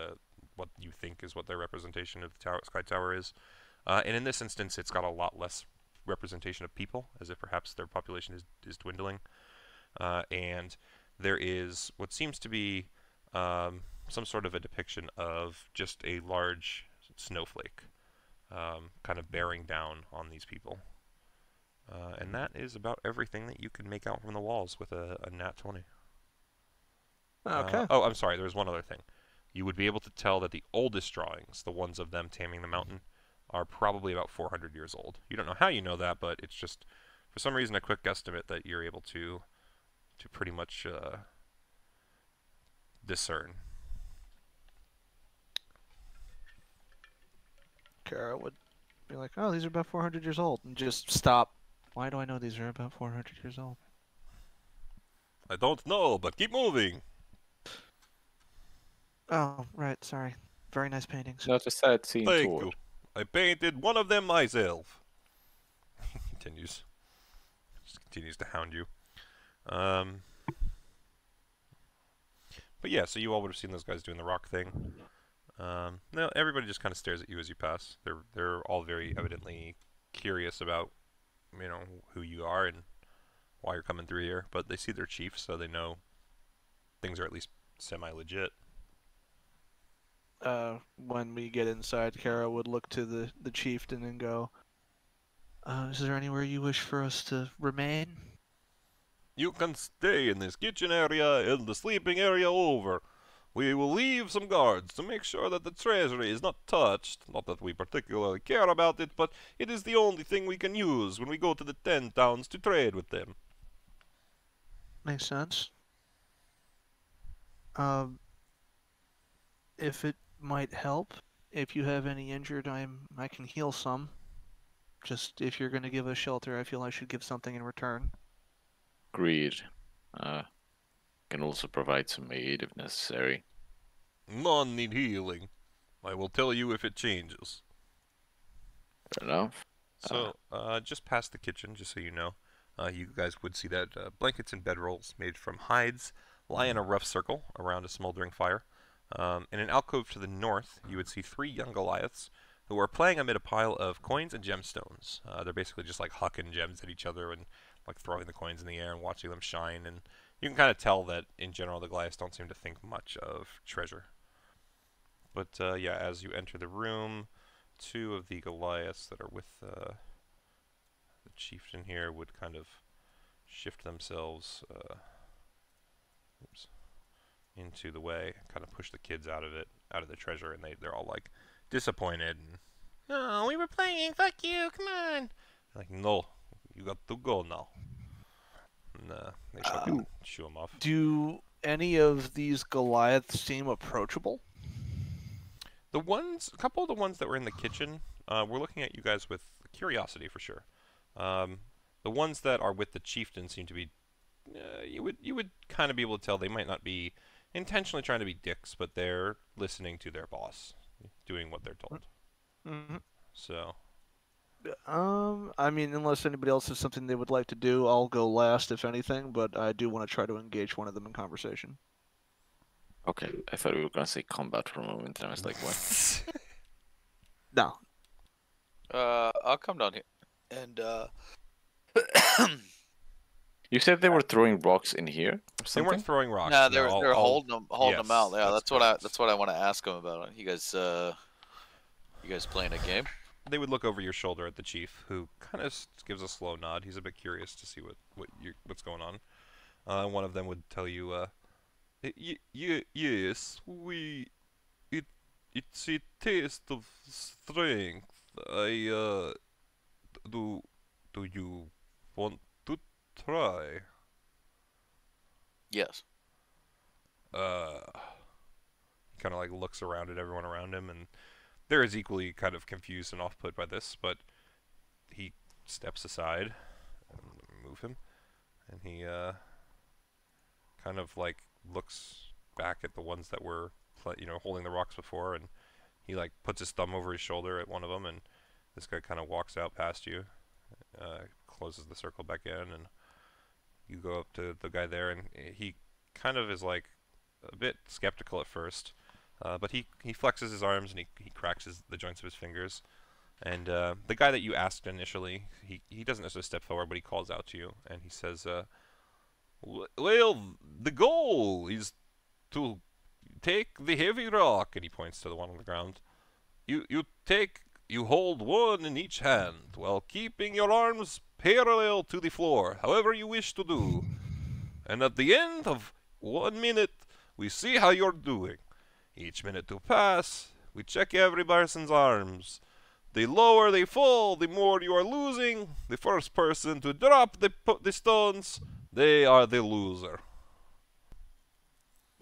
what you think is what their representation of the Skytower is. And in this instance, it's got a lot less representation of people, as if perhaps their population is dwindling. And there is what seems to be some sort of a depiction of just a large snowflake kind of bearing down on these people. And that is about everything that you can make out from the walls with a nat 20. Okay. Oh, I'm sorry, there's one other thing. You would be able to tell that the oldest drawings, the ones of them taming the mountain, are probably about 400 years old. You don't know how you know that, but it's just, for some reason, a quick guesstimate that you're able to pretty much discern. Kara would be like, "Oh, these are about 400 years old," and just stop. Why do I know these are about 400 years old? I don't know, but keep moving. Oh, right. Sorry. Very nice paintings. Not a sad scene Thank tour. you. I painted one of them myself. Continues. Just continues to hound you. But yeah, so you all would have seen those guys doing the rock thing. No, everybody just kind of stares at you as you pass. They're all very evidently curious about, you know, who you are and why you're coming through here. But they see their chief, so they know things are at least semi-legit. When we get inside, Kara would look to the chieftain and go, "Is there anywhere you wish for us to remain?" You can stay in this kitchen area and the sleeping area over. We will leave some guards to make sure that the treasury is not touched. Not that we particularly care about it, but it is the only thing we can use when we go to the 10 towns to trade with them. Makes sense. If it might help, if you have any injured, I can heal some. Just if you're going to give us shelter, I feel I should give something in return. Agreed. Can also provide some aid if necessary. None need healing. I will tell you if it changes. Fair enough. So, just past the kitchen, just so you know, you guys would see that blankets and bedrolls made from hides lie in a rough circle around a smoldering fire. In an alcove to the north, you would see 3 young Goliaths who are playing amid a pile of coins and gemstones. They're basically just like hucking gems at each other and like throwing the coins in the air and watching them shine. And you can kind of tell that in general the Goliaths don't seem to think much of treasure. But yeah, as you enter the room, 2 of the Goliaths that are with the chieftain here would kind of shift themselves into the way, kind of push the kids out of it, out of the treasure, and they're all like disappointed and, "Oh, we were playing, fuck you, come on." Like, "No, you got to go now." And they fucking shoo him off. Do any of these Goliaths seem approachable? A couple of the ones that were in the kitchen, we're looking at you guys with curiosity for sure. The ones that are with the chieftain seem to be, you would kind of be able to tell they might not be intentionally trying to be dicks, but they're listening to their boss, doing what they're told. Mm-hmm. So. I mean, unless anybody else has something they would like to do, I'll go last if anything, but I do want to try to engage one of them in conversation. Okay, I thought we were gonna say combat for a moment, and I was like, what? No. I'll come down here. And, You said they were throwing rocks in here? They weren't throwing rocks. No, they're holding them yes, out. Yeah, that's that's what I want to ask them about. You guys playing a game? They would look over your shoulder at the chief, who kind of gives a slow nod. He's a bit curious to see what's going on. One of them would tell you, yes, it's a taste of strength. Do you want to try? Yes. He kind of like looks around at everyone around him, and they're as equally kind of confused and off-put by this, but he steps aside and move him, and he kind of like looks back at the ones that were holding the rocks before, and he like puts his thumb over his shoulder at one of them, and this guy kind of walks out past you, closes the circle back in, and you go up to the guy there, and he kind of is like a bit skeptical at first, but he flexes his arms and he cracks the joints of his fingers, and the guy that you asked initially, he doesn't necessarily step forward, but he calls out to you, and he says, well, the goal is to take the heavy rock, and he points to the one on the ground. You take You hold one in each hand, while keeping your arms parallel to the floor, however you wish to do. And at the end of 1 minute, we see how you're doing. Each minute to pass, we check every person's arms. The lower they fall, the more you are losing. The first person to drop the stones, they are the loser.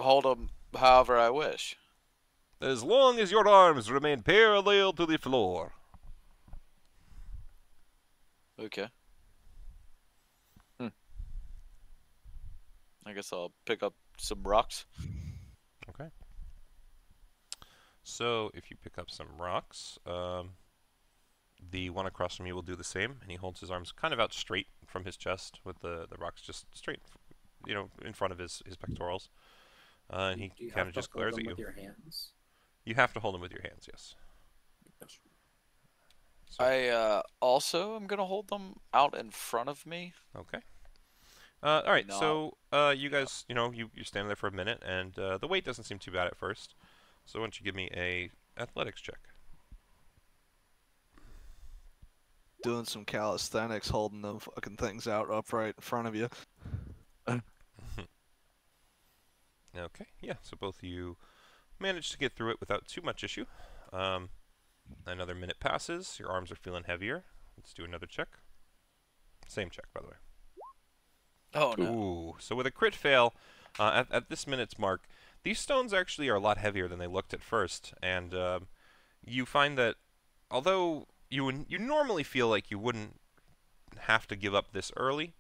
Hold them however I wish. As long as your arms remain parallel to the floor. Okay. I guess I'll pick up some rocks. Okay. So, if you pick up some rocks, the one across from you will do the same, and he holds his arms kind of out straight from his chest, with the rocks just straight, in front of his pectorals. And he kind of just glares at you. With your hands? You have to hold them with your hands, yes. So. I also am gonna hold them out in front of me. Okay. All right. So you guys, you're standing there for a minute, and the weight doesn't seem too bad at first. So why don't you give me a athletics check? Doing some calisthenics, holding them fucking things out upright in front of you. Okay. Yeah. So both of you managed to get through it without too much issue. Another minute passes. Your arms are feeling heavier. Let's do another check. Same check, by the way. Oh, no. Ooh. So with a crit fail, at this minute's mark, these stones actually are a lot heavier than they looked at first. And you find that although you normally feel like you wouldn't have to give up this early,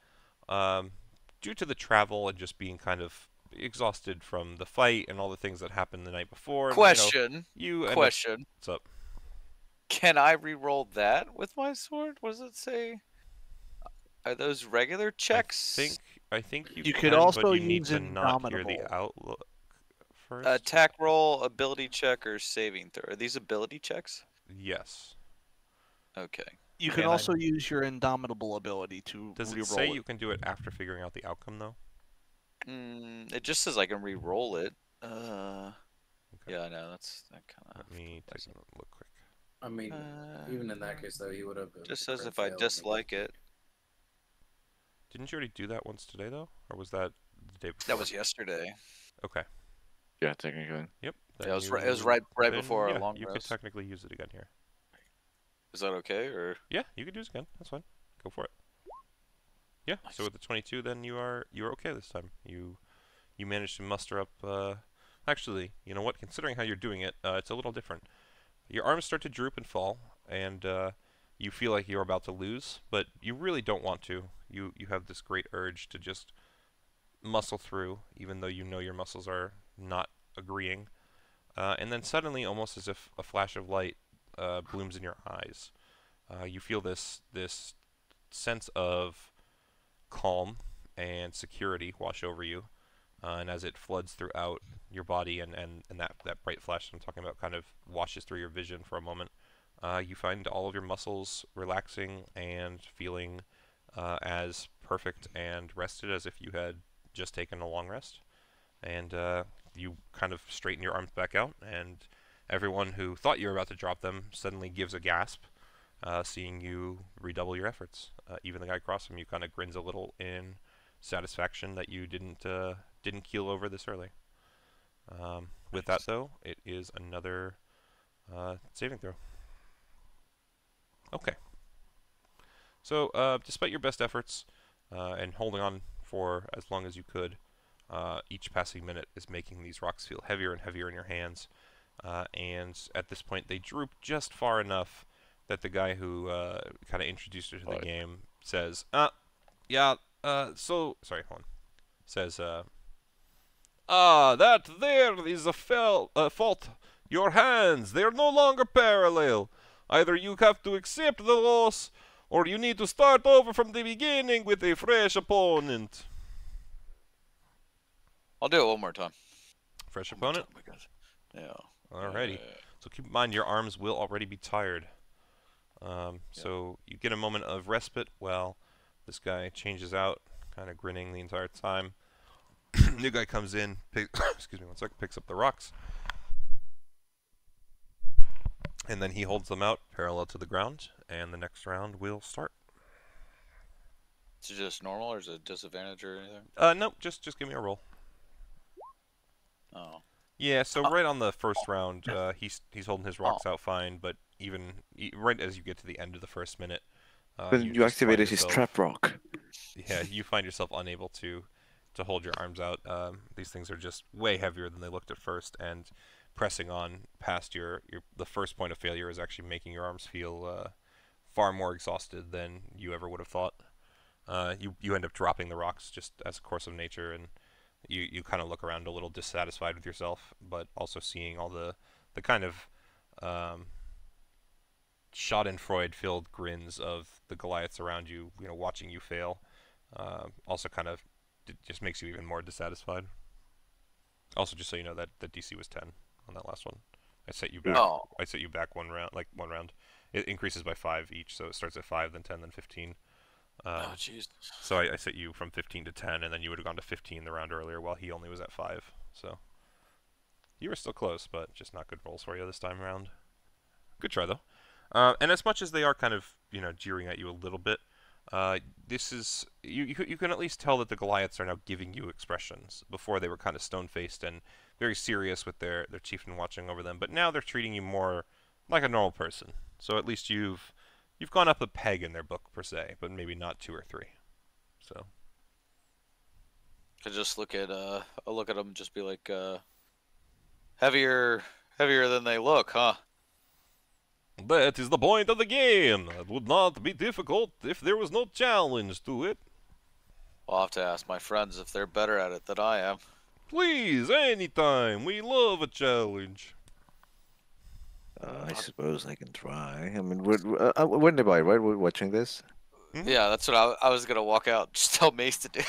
due to the travel and just being kind of exhausted from the fight and all the things that happened the night before. Question. Question. What's up? Can I re-roll that with my sword? What does it say? Are those regular checks? I think you can, could also but you need use to not hear the Indomitable. outlook first. Attack roll, ability check, or saving throw. Are these ability checks? Yes. Okay. You can also use your Indomitable ability to Does it re-roll say you can do it after figuring out the outcome, though? It just says I can re-roll it. Okay. Yeah, I know. That kind of. Let me take a look quick. I mean, even in that case, though, he would have. Just says if I dislike it. Didn't you already do that once today, though? Or was that the day before? That was yesterday. Okay. Yeah, technically. Yep. Yeah, it was right before our long you rest. could technically use it again here. Is that okay, or? Yeah, you could use it again. That's fine. Go for it. Yeah. Nice. So with the 22, then you're okay this time. You managed to muster up. Actually, you know what? Considering how you're doing it, it's a little different. Your arms start to droop and fall, and you feel like you're about to lose, but you really don't want to. You have this great urge to just muscle through, even though you know your muscles are not agreeing. And then suddenly, almost as if a flash of light blooms in your eyes, you feel this sense of calm and security wash over you. And as it floods throughout your body and that bright flash I'm talking about kind of washes through your vision for a moment, you find all of your muscles relaxing and feeling as perfect and rested as if you had just taken a long rest. And you kind of straighten your arms back out, and everyone who thought you were about to drop them suddenly gives a gasp, seeing you redouble your efforts. Even the guy across from you kind of grins a little in satisfaction that you didn't keel over this early. With that, though, it is another saving throw. Okay. So, despite your best efforts and holding on for as long as you could, each passing minute is making these rocks feel heavier and heavier in your hands. And at this point, they droop just far enough that the guy who kind of introduced you to the game says, yeah, sorry, hold on. Says, that there is a fault. Your hands, they're no longer parallel. Either you have to accept the loss, or you need to start over from the beginning with a fresh opponent. I'll do it one more time. Fresh opponent? Yeah. Alrighty. So keep in mind your arms will already be tired. So you get a moment of respite while this guy changes out, kind of grinning the entire time. New guy comes in, excuse me one sec, picks up the rocks. And then he holds them out parallel to the ground, and the next round will start. Is it just normal, or is it disadvantage or anything? No, just give me a roll. Oh. Yeah, so right on the first round, he's holding his rocks out fine, but right as you get to the end of the first minute, you activated his trap rock. Yeah, you find yourself unable to hold your arms out. These things are just way heavier than they looked at first, and pressing on past the first point of failure is actually making your arms feel far more exhausted than you ever would have thought. You end up dropping the rocks just as a course of nature, and you kind of look around a little dissatisfied with yourself, but also seeing all the kind of schadenfreude-filled grins of the Goliaths around you, watching you fail. Also kind of just makes you even more dissatisfied. Also, just so you know that the DC was 10 on that last one. I set you back. Oh. I set you back one round. It increases by 5 each, so it starts at 5, then 10, then 15. Oh, jeez. So I set you from 15 to 10, and then you would have gone to 15 the round earlier, while he only was at 5. So you were still close, but just not good rolls for you this time around. Good try though. And as much as they are kind of jeering at you a little bit, this is you can at least tell that the Goliaths are now giving you expressions. Before they were kind of stone-faced and very serious with their chieftain watching over them, but now they're treating you more like a normal person. So at least you've gone up a peg in their book per se, but maybe not 2 or 3. So I just look at I'll look at them and just be like, heavier than they look, huh? That is the point of the game. It would not be difficult if there was no challenge to it. I'll have to ask my friends if they're better at it than I am. Please, anytime. We love a challenge. I suppose I can try. I mean, we're nearby, right? We're watching this. Mm-hmm. Yeah, that's what I was gonna walk out. Just tell Mace to do.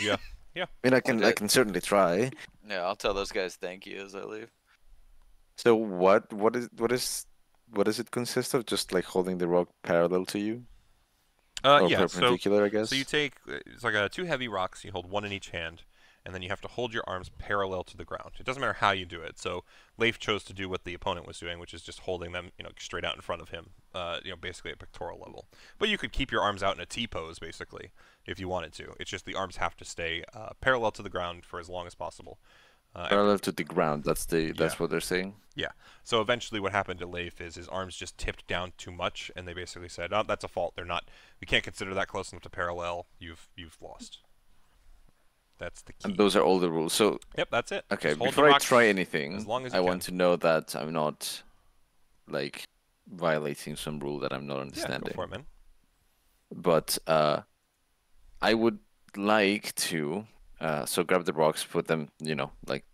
Yeah. I mean, I can certainly try. Yeah, I'll tell those guys thank you as I leave. So what does it consist of? Just like holding the rock parallel to you? Or yeah. perpendicular, I guess. So you take it's like 2 heavy rocks. You hold one in each hand, and then you have to hold your arms parallel to the ground. It doesn't matter how you do it. So Leif chose to do what the opponent was doing, which is just holding them, straight out in front of him, basically at pectoral level. But you could keep your arms out in a T pose, basically, if you wanted to. It's just the arms have to stay parallel to the ground for as long as possible. Parallel to the ground. That's what they're saying. Yeah. So eventually, what happened to Leif is his arms just tipped down too much, and they basically said, "Oh, that's a fault. We can't consider that close enough to parallel. You've lost." That's the key. And those are all the rules. So yep, that's it. Okay, before I try anything, as long as I want to know that I'm not like violating some rule that I'm not understanding. Yeah, go for it, man. But I would like to so grab the rocks, put them, like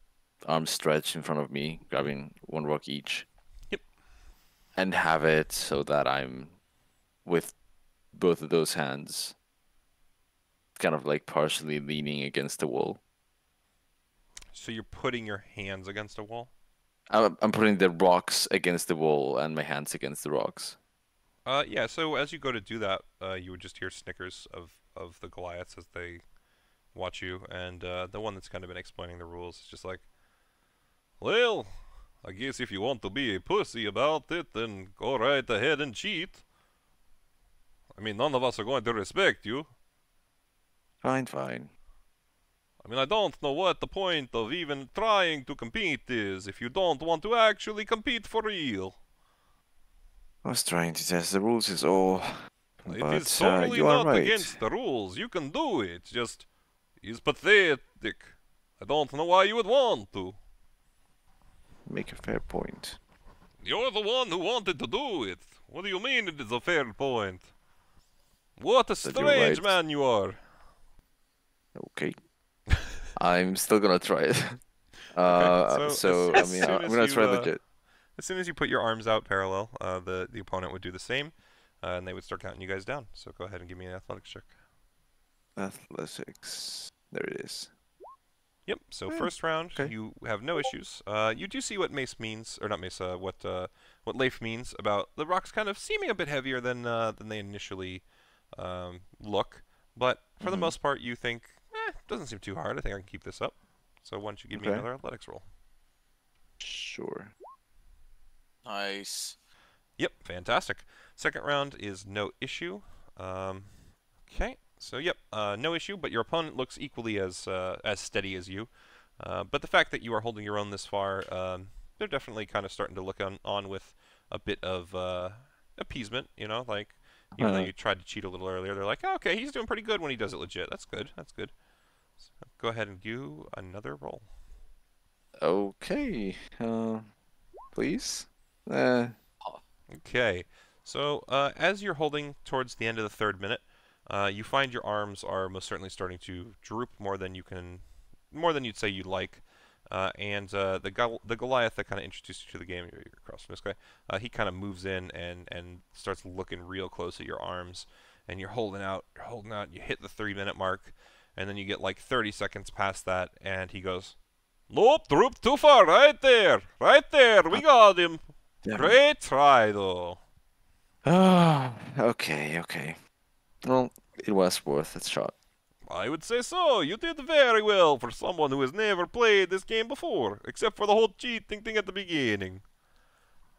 arms stretched in front of me, grabbing 1 rock each. Yep. And have it so that I'm with both of those hands kind of like partially leaning against the wall. So you're putting your hands against a wall? I'm putting the rocks against the wall and my hands against the rocks. Yeah, so as you go to do that, you would just hear snickers of the Goliaths as they watch you, and the one that's kind of been explaining the rules is just like, well, I guess if you want to be a pussy about it, then go right ahead and cheat. I mean, none of us are going to respect you. Fine. I mean, I don't know what the point of even trying to compete is if you don't want to actually compete for real. I was trying to test the rules is all. It but, is totally you are not right. against the rules. You can do it. Just, it's pathetic. I don't know why you would want to. Make a fair point. You're the one who wanted to do it. What do you mean it is a fair point? What a strange man you are. Okay. I'm still gonna try it. Okay, so I mean, I'm gonna try legit. As soon as you put your arms out parallel, the opponent would do the same, and they would start counting you guys down. So go ahead and give me an athletics check. Athletics. There it is. Yep. So first round, you have no issues. You do see what Mace means, or not Mace. What Leif means about the rocks kind of seeming a bit heavier than they initially look. But for the most part, you think, doesn't seem too hard. I think I can keep this up. So why don't you give me another athletics roll? Sure. Nice. Yep, fantastic. Second round is no issue. Okay, so yep, no issue, but your opponent looks equally as steady as you. But the fact that you are holding your own this far, they're definitely kind of starting to look on with a bit of appeasement, you know, like, even though you tried to cheat a little earlier, they're like, oh, okay, he's doing pretty good when he does it legit. That's good, that's good. So go ahead and do another roll. Okay, please. Okay, so as you're holding towards the end of the third minute, you find your arms are most certainly starting to droop more than you'd say you'd like. And the Goliath that kind of introduced you to the game, you're across from this guy, he kind of moves in and starts looking real close at your arms, and you're holding out, you hit the 3-minute mark, and then you get like 30 seconds past that, and he goes, nope, drooped too far, right there, we got him. Great try, though. Okay. Well, it was worth a shot. I would say so. You did very well for someone who has never played this game before, except for the whole cheating thing at the beginning.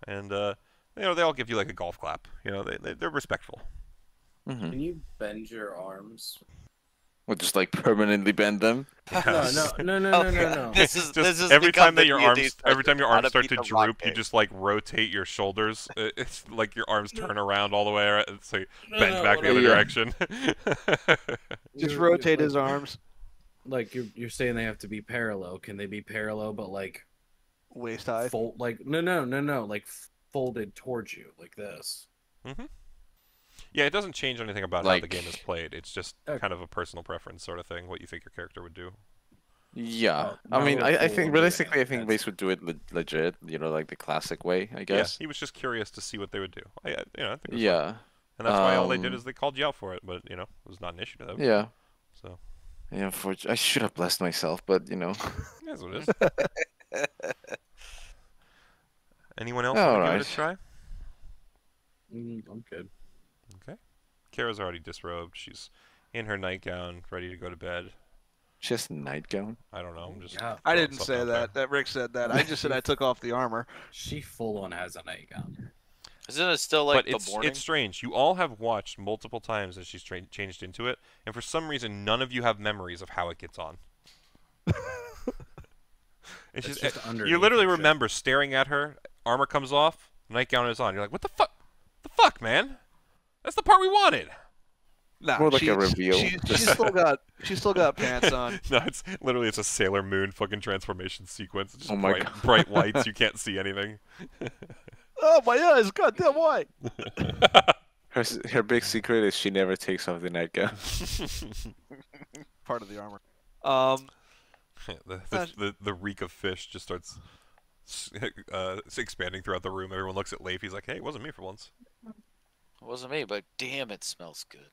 And, you know, they all give you like a golf clap. You know, they're respectful. Mm-hmm. Can you bend your arms? We'll just like permanently bend them. Yes. No. This is every time that the your D&D arms, every time your how arms start beat to the droop, rock you game. just like rotate your shoulders. It's like your arms turn around all the way, right? So you bend back the other direction. Just rotate his arms. Like you're saying they have to be parallel. Can they be parallel but like Waist high? fold? Like no, like folded towards you like this. Mm-hmm. Yeah, it doesn't change anything about how the game is played. It's just kind of a personal preference sort of thing, what you think your character would do. Yeah, Oh, I mean, not I think full, realistically, yeah, I think Mace would do it legit. You know, like the classic way, I guess. Yeah, he was just curious to see what they would do. I think it was fun. Yeah. And that's why all they did is they called you out for it, but you know, it was not an issue to them. Yeah. So. Yeah, I should have blessed myself, but you know. That's what it is. Anyone else want to give it a try? I'm good. Okay. Kara's already disrobed. She's in her nightgown, ready to go to bed. Just nightgown? I don't know. I'm just. Yeah. I didn't say that. That Rick said that. I just said I took off the armor. She full on has a nightgown. Isn't it still like but the morning? it's strange. You all have watched multiple times as she's changed into it, and for some reason, none of you have memories of how it gets on. It's just you literally remember staring at her, armor comes off, nightgown is on. You're like, what the fuck? The fuck, man? That's the part we wanted. Nah, more like a reveal. She's still got pants on. No, it's literally a Sailor Moon fucking transformation sequence. It's just oh my God. bright lights. You can't see anything. Oh my eyes! Goddamn why? Her big secret is she never takes off the nightgown. Part of the armor. The reek of fish just starts expanding throughout the room. Everyone looks at Leif. He's like, "Hey, it wasn't me for once." It wasn't me, but damn, it smells good.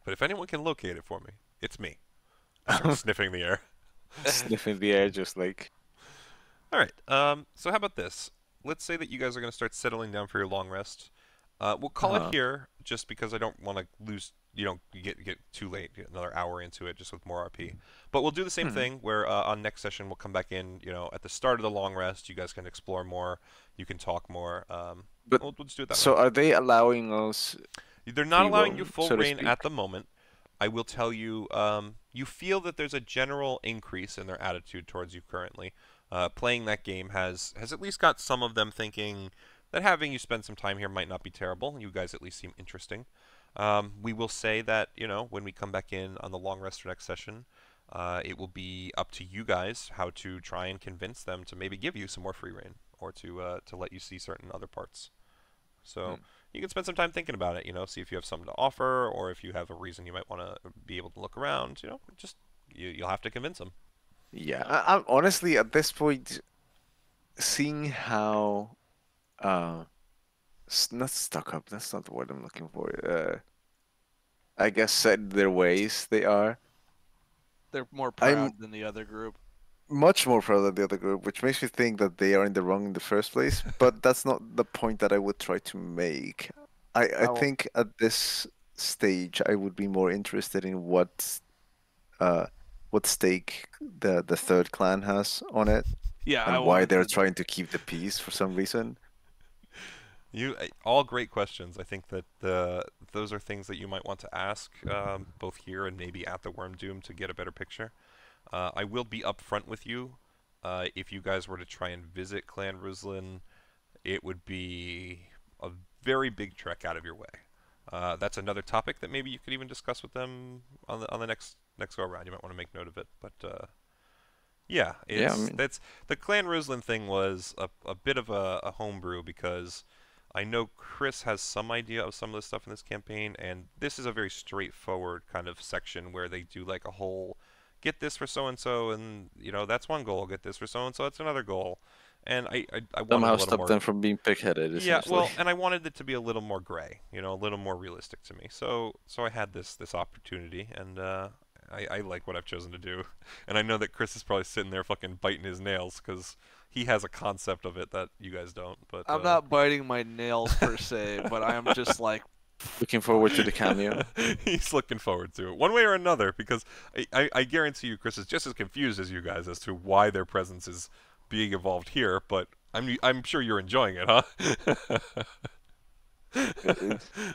But if anyone can locate it for me, it's me. I start sniffing the air. Sniffing the air, just like. All right. So how about this? Let's say that you guys are going to start settling down for your long rest. We'll call it here, just because I don't want to lose. You don't get too late. Get another hour into it, just with more RP. But we'll do the same thing. Where on next session we'll come back in. You know, at the start of the long rest, you guys can explore more. You can talk more. But we'll just do it that way. So are they allowing us? They're not allowing you full so to reign speak? at the moment. I will tell you, you feel that there's a general increase in their attitude towards you currently. Playing that game has at least got some of them thinking that having you spend some time here might not be terrible. You guys at least seem interesting. We will say that, you know, when we come back in on the long rest for next session, it will be up to you guys how to try and convince them to maybe give you some more free reign, or to let you see certain other parts. So you can spend some time thinking about it, you know, see if you have something to offer, or if you have a reason you might want to be able to look around, you know, just you'll have to convince them. Yeah, I'm honestly at this point, seeing how, not stuck up. That's not the word I'm looking for. I guess set in their ways they are. They're more proud than the other group. Much more proud than the other group, which makes me think that they are in the wrong in the first place. But that's not the point that I would try to make. I think at this stage I would be more interested in what stake the third clan has on it. Yeah, and why they're trying to keep the peace for some reason. All great questions. I think that those are things that you might want to ask both here and maybe at the Wormdoom to get a better picture. I will be upfront with you. If you guys were to try and visit Clan Ruslan, it would be a very big trek out of your way. That's another topic that maybe you could even discuss with them on the next go around. You might want to make note of it, but yeah, that's the Clan Ruslan thing was a bit of a homebrew because I know Chris has some idea of some of the stuff in this campaign, and this is a very straightforward kind of section where they do like a whole get this for so and so, and you know that's one goal. Get this for so and so, that's another goal. And I wanted somehow a little stop more... them from being pig-headed. Yeah, well, and I wanted it to be a little more gray, you know, a little more realistic to me. So I had this opportunity, and I like what I've chosen to do. And I know that Chris is probably sitting there fucking biting his nails because he has a concept of it that you guys don't. But I'm not biting my nails per se, but I am just like looking forward to the cameo. He's looking forward to it, one way or another, because I guarantee you, Chris is just as confused as you guys as to why their presence is being evolved here. But I'm sure you're enjoying it, huh?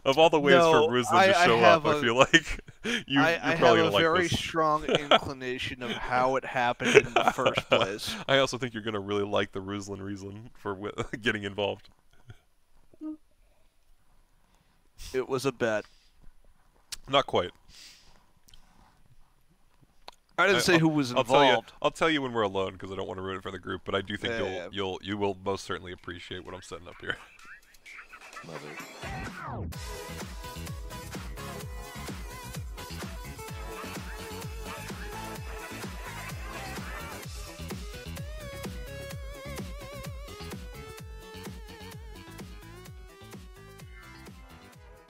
Of all the ways for Ruslan to show up, I feel like you're probably gonna like this. I have a very strong inclination of how it happened in the first place. I also think you're gonna really like the Ruslan reason for getting involved. It was a bet. Not quite. I didn't say who was involved. I'll tell you when we're alone because I don't want to ruin it for the group. But I do think you will most certainly appreciate what I'm setting up here. Love it.